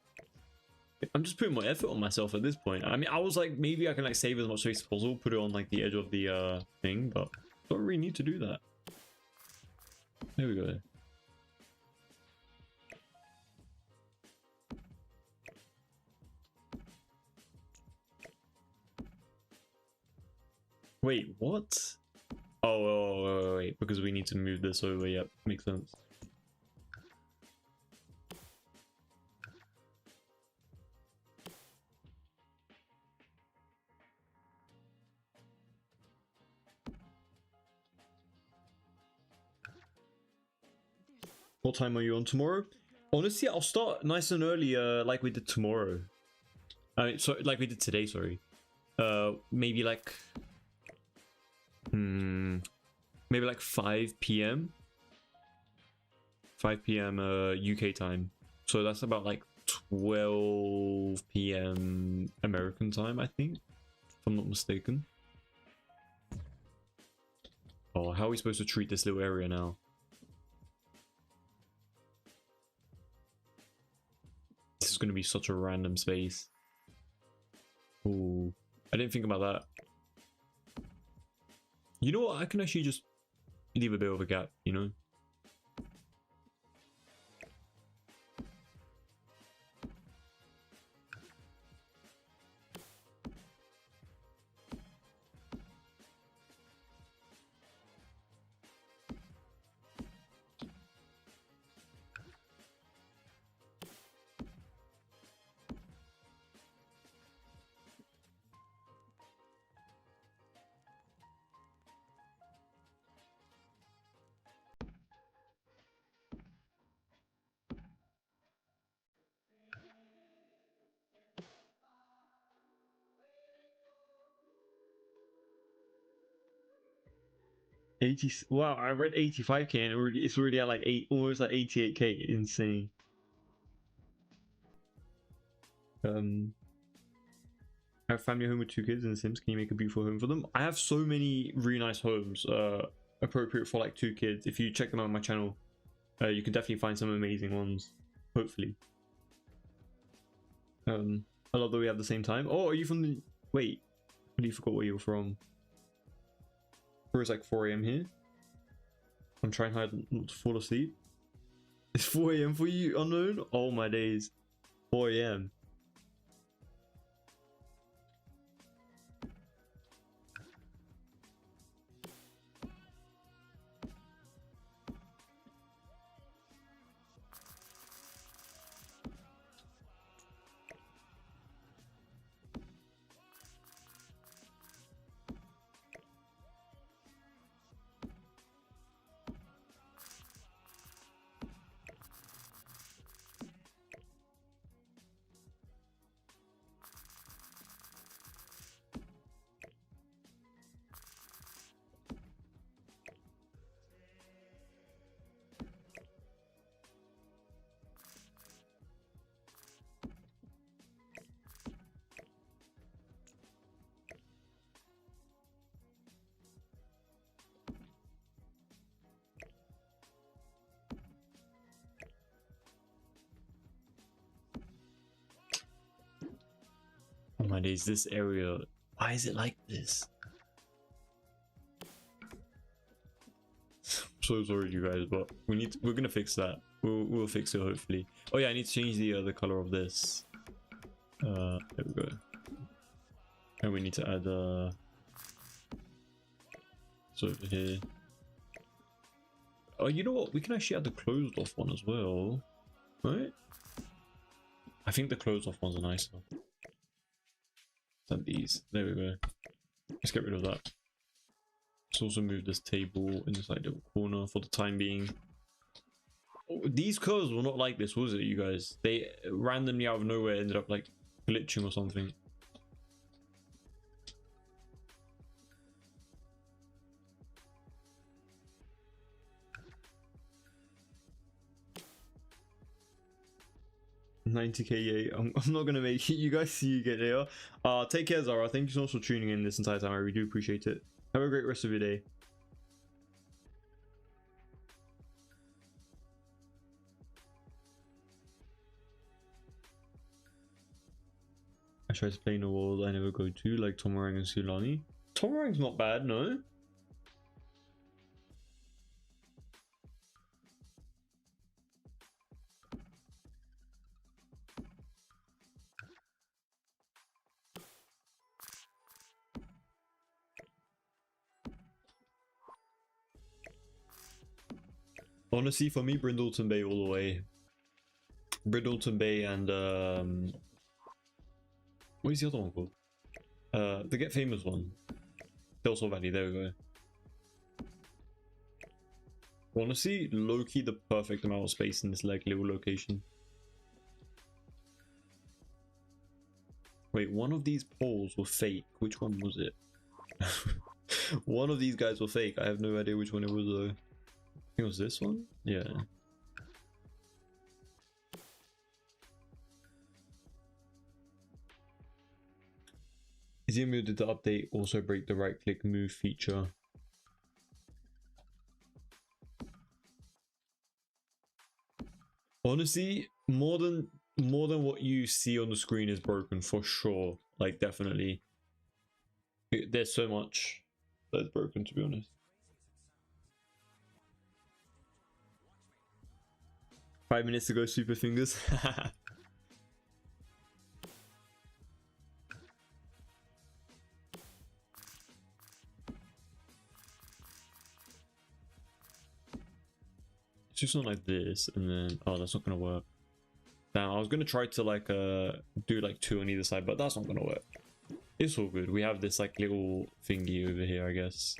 just putting more effort on myself at this point. I mean, I was like, maybe I can like save as much space as possible, put it on like the edge of the thing, but don't really need to do that. There we go. Wait, what? Oh, wait, because we need to move this over. Yep, makes sense. What time are you on tomorrow? Honestly, I'll start nice and early, like we did tomorrow. I mean, so like we did today. Sorry. Maybe like, maybe like 5 p.m. 5 p.m. UK time. So that's about like 12 p.m. American time, I think, if I'm not mistaken. Oh, how are we supposed to treat this little area now? This is going to be such a random space. Oh, I didn't think about that. You know what? I can actually just leave a bit of a gap, you know? Wow, I read 85k and it's already at like almost like 88k. Insane. I have a family home with 2 kids in The Sims. Can you make a beautiful home for them? I have so many really nice homes appropriate for like 2 kids. If you check them out on my channel, you can definitely find some amazing ones. Hopefully. I love that we have the same time. Oh, are you from the... Wait. I really forgot where you're from. Or it's like 4 a.m. here. I'm trying hard not to fall asleep. It's 4 a.m. for you, unknown? Oh my days. 4 a.m. Oh my days, this area. Why is it like this? I'm so sorry, you guys, but we're gonna fix that. We'll fix it hopefully. Oh yeah, I need to change the color of this. There we go. And we need to add so over here. Oh, you know what? We can actually add the closed off one as well, right? I think the closed off ones are nicer than these. There we go. Let's get rid of that. Let's also move this table in this like little corner for the time being. Oh, these curves were not like this, was it, you guys? They randomly out of nowhere ended up like glitching or something. $90k, yeah. I'm not gonna make it. You guys see you get there. Take care, Zara. Thank you so much for tuning in this entire time. I really do appreciate it. Have a great rest of your day. I try to play in a world I never go to, like Tomarang and Sulani. Tomarang's not bad, no? Honestly, for me, Brindleton Bay all the way. Brindleton Bay and what is the other one called? The Get Famous one. Del Sol Valley, there we go. Honestly, low-key the perfect amount of space in this like little location. Wait, one of these poles were fake. Which one was it? One of these guys were fake. I have no idea which one it was though. I think it was this one? Yeah. Izemu did the update also break the right click move feature? Honestly, more than what you see on the screen is broken for sure. Like definitely. There's so much that's broken, to be honest. 5 minutes to go, super fingers. It's just not like this, and then oh, that's not gonna work. Now I was gonna try to like do like 2 on either side, but that's not gonna work. It's all good. We have this like little thingy over here, I guess.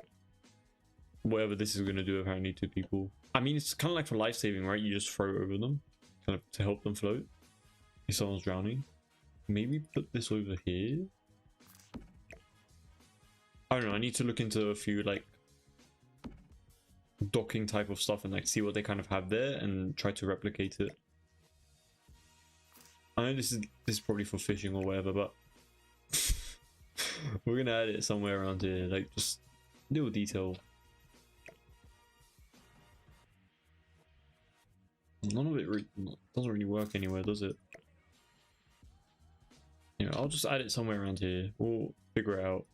Whatever this is gonna do, apparently 2 people. I mean, it's kind of like for life saving, right? You just throw it over them, kind of to help them float. If someone's drowning, maybe put this over here. I don't know. I need to look into a few like docking type of stuff and like see what they kind of have there and try to replicate it. I know this is probably for fishing or whatever, but we're gonna add it somewhere around here, like just little detail. None of it doesn't really work anywhere, does it? Yeah, I'll just add it somewhere around here. We'll figure it out.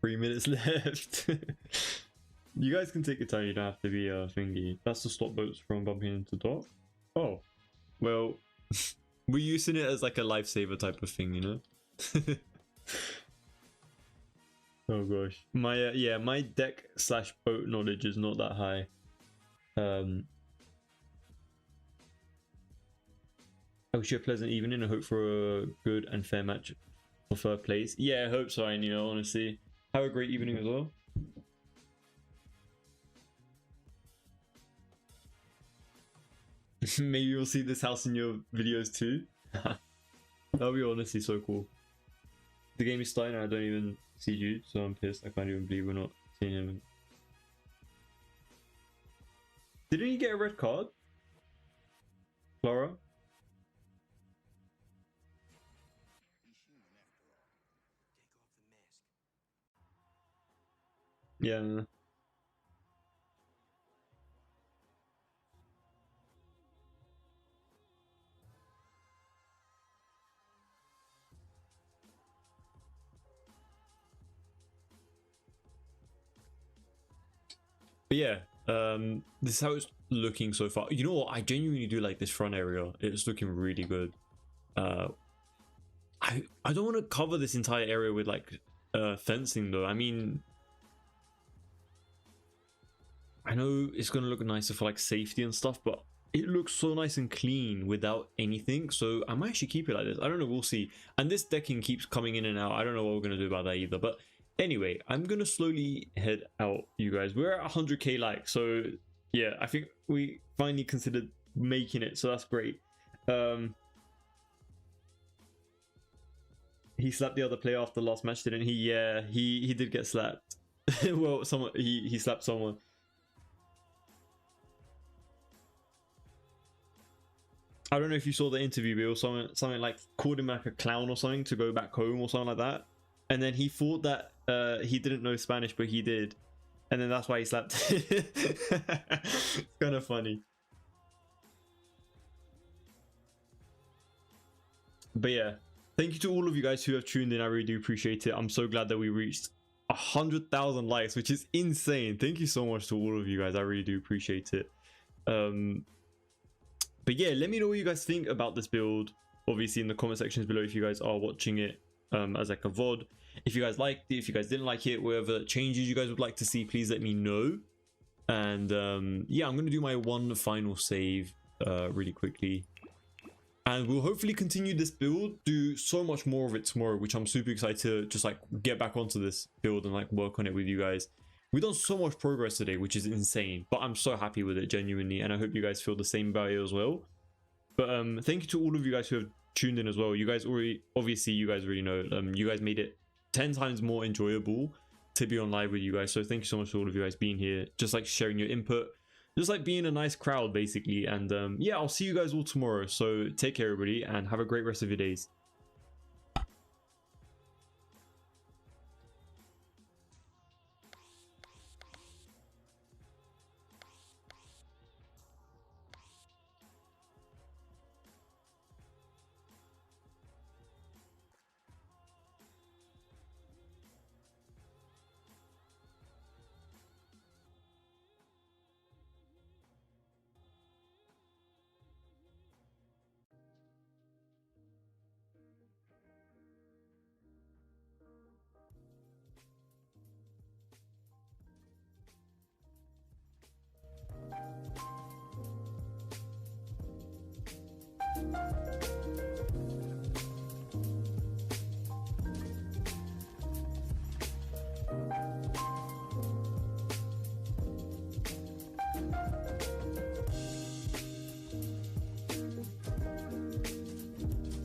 3 minutes left. You guys can take your time, you don't have to be a thingy. That's to stop boats from bumping into dock. Oh, well, we're using it as like a lifesaver type of thing, you know? Oh gosh, my yeah, my deck / boat knowledge is not that high. I wish you a pleasant evening and hope for a good and fair match for third place. Yeah, I hope so, and you know, honestly, have a great evening as well. Maybe you'll see this house in your videos too. That'll be honestly so cool. The game is starting and I don't even see Jude, so I'm pissed. I can't even believe we're not seeing him. Didn't he get a red card? Clara? Yeah. But yeah, this is how it's looking so far. You know what? I genuinely do like this front area. It's looking really good. I don't want to cover this entire area with like fencing though. I mean, I know it's gonna look nicer for like safety and stuff, but it looks so nice and clean without anything. So I might actually keep it like this. I don't know, we'll see. And this decking keeps coming in and out. I don't know what we're gonna do about that either, but anyway, I'm gonna slowly head out, you guys. We're at 100k likes, so yeah, I think we finally considered making it, so that's great. He slapped the other player after the last match, didn't he? Yeah, he did get slapped. Well, someone he slapped someone. I don't know if you saw the interview, but it was something like called him like a clown or something to go back home or something like that. And then he thought that he didn't know Spanish, but he did. And then that's why he slapped. It's kind of funny. But yeah, thank you to all of you guys who have tuned in. I really do appreciate it. I'm so glad that we reached 100,000 likes, which is insane. Thank you so much to all of you guys. I really do appreciate it. But yeah, let me know what you guys think about this build. Obviously in the comment sections below if you guys are watching it as like a VOD. If you guys liked it, if you guys didn't like it, whatever changes you guys would like to see, please let me know. And yeah, I'm going to do my one final save really quickly. And we'll hopefully continue this build, do so much more of it tomorrow, which I'm super excited to just like get back onto this build and like work on it with you guys. We've done so much progress today, which is insane, but I'm so happy with it genuinely, and I hope you guys feel the same about it as well. But thank you to all of you guys who have tuned in as well. You guys already, obviously you guys already know, you guys made it 10 times more enjoyable to be on live with you guys. So thank you so much to all of you guys being here, just like sharing your input, just like being a nice crowd basically. And yeah, I'll see you guys all tomorrow. So take care everybody and have a great rest of your days.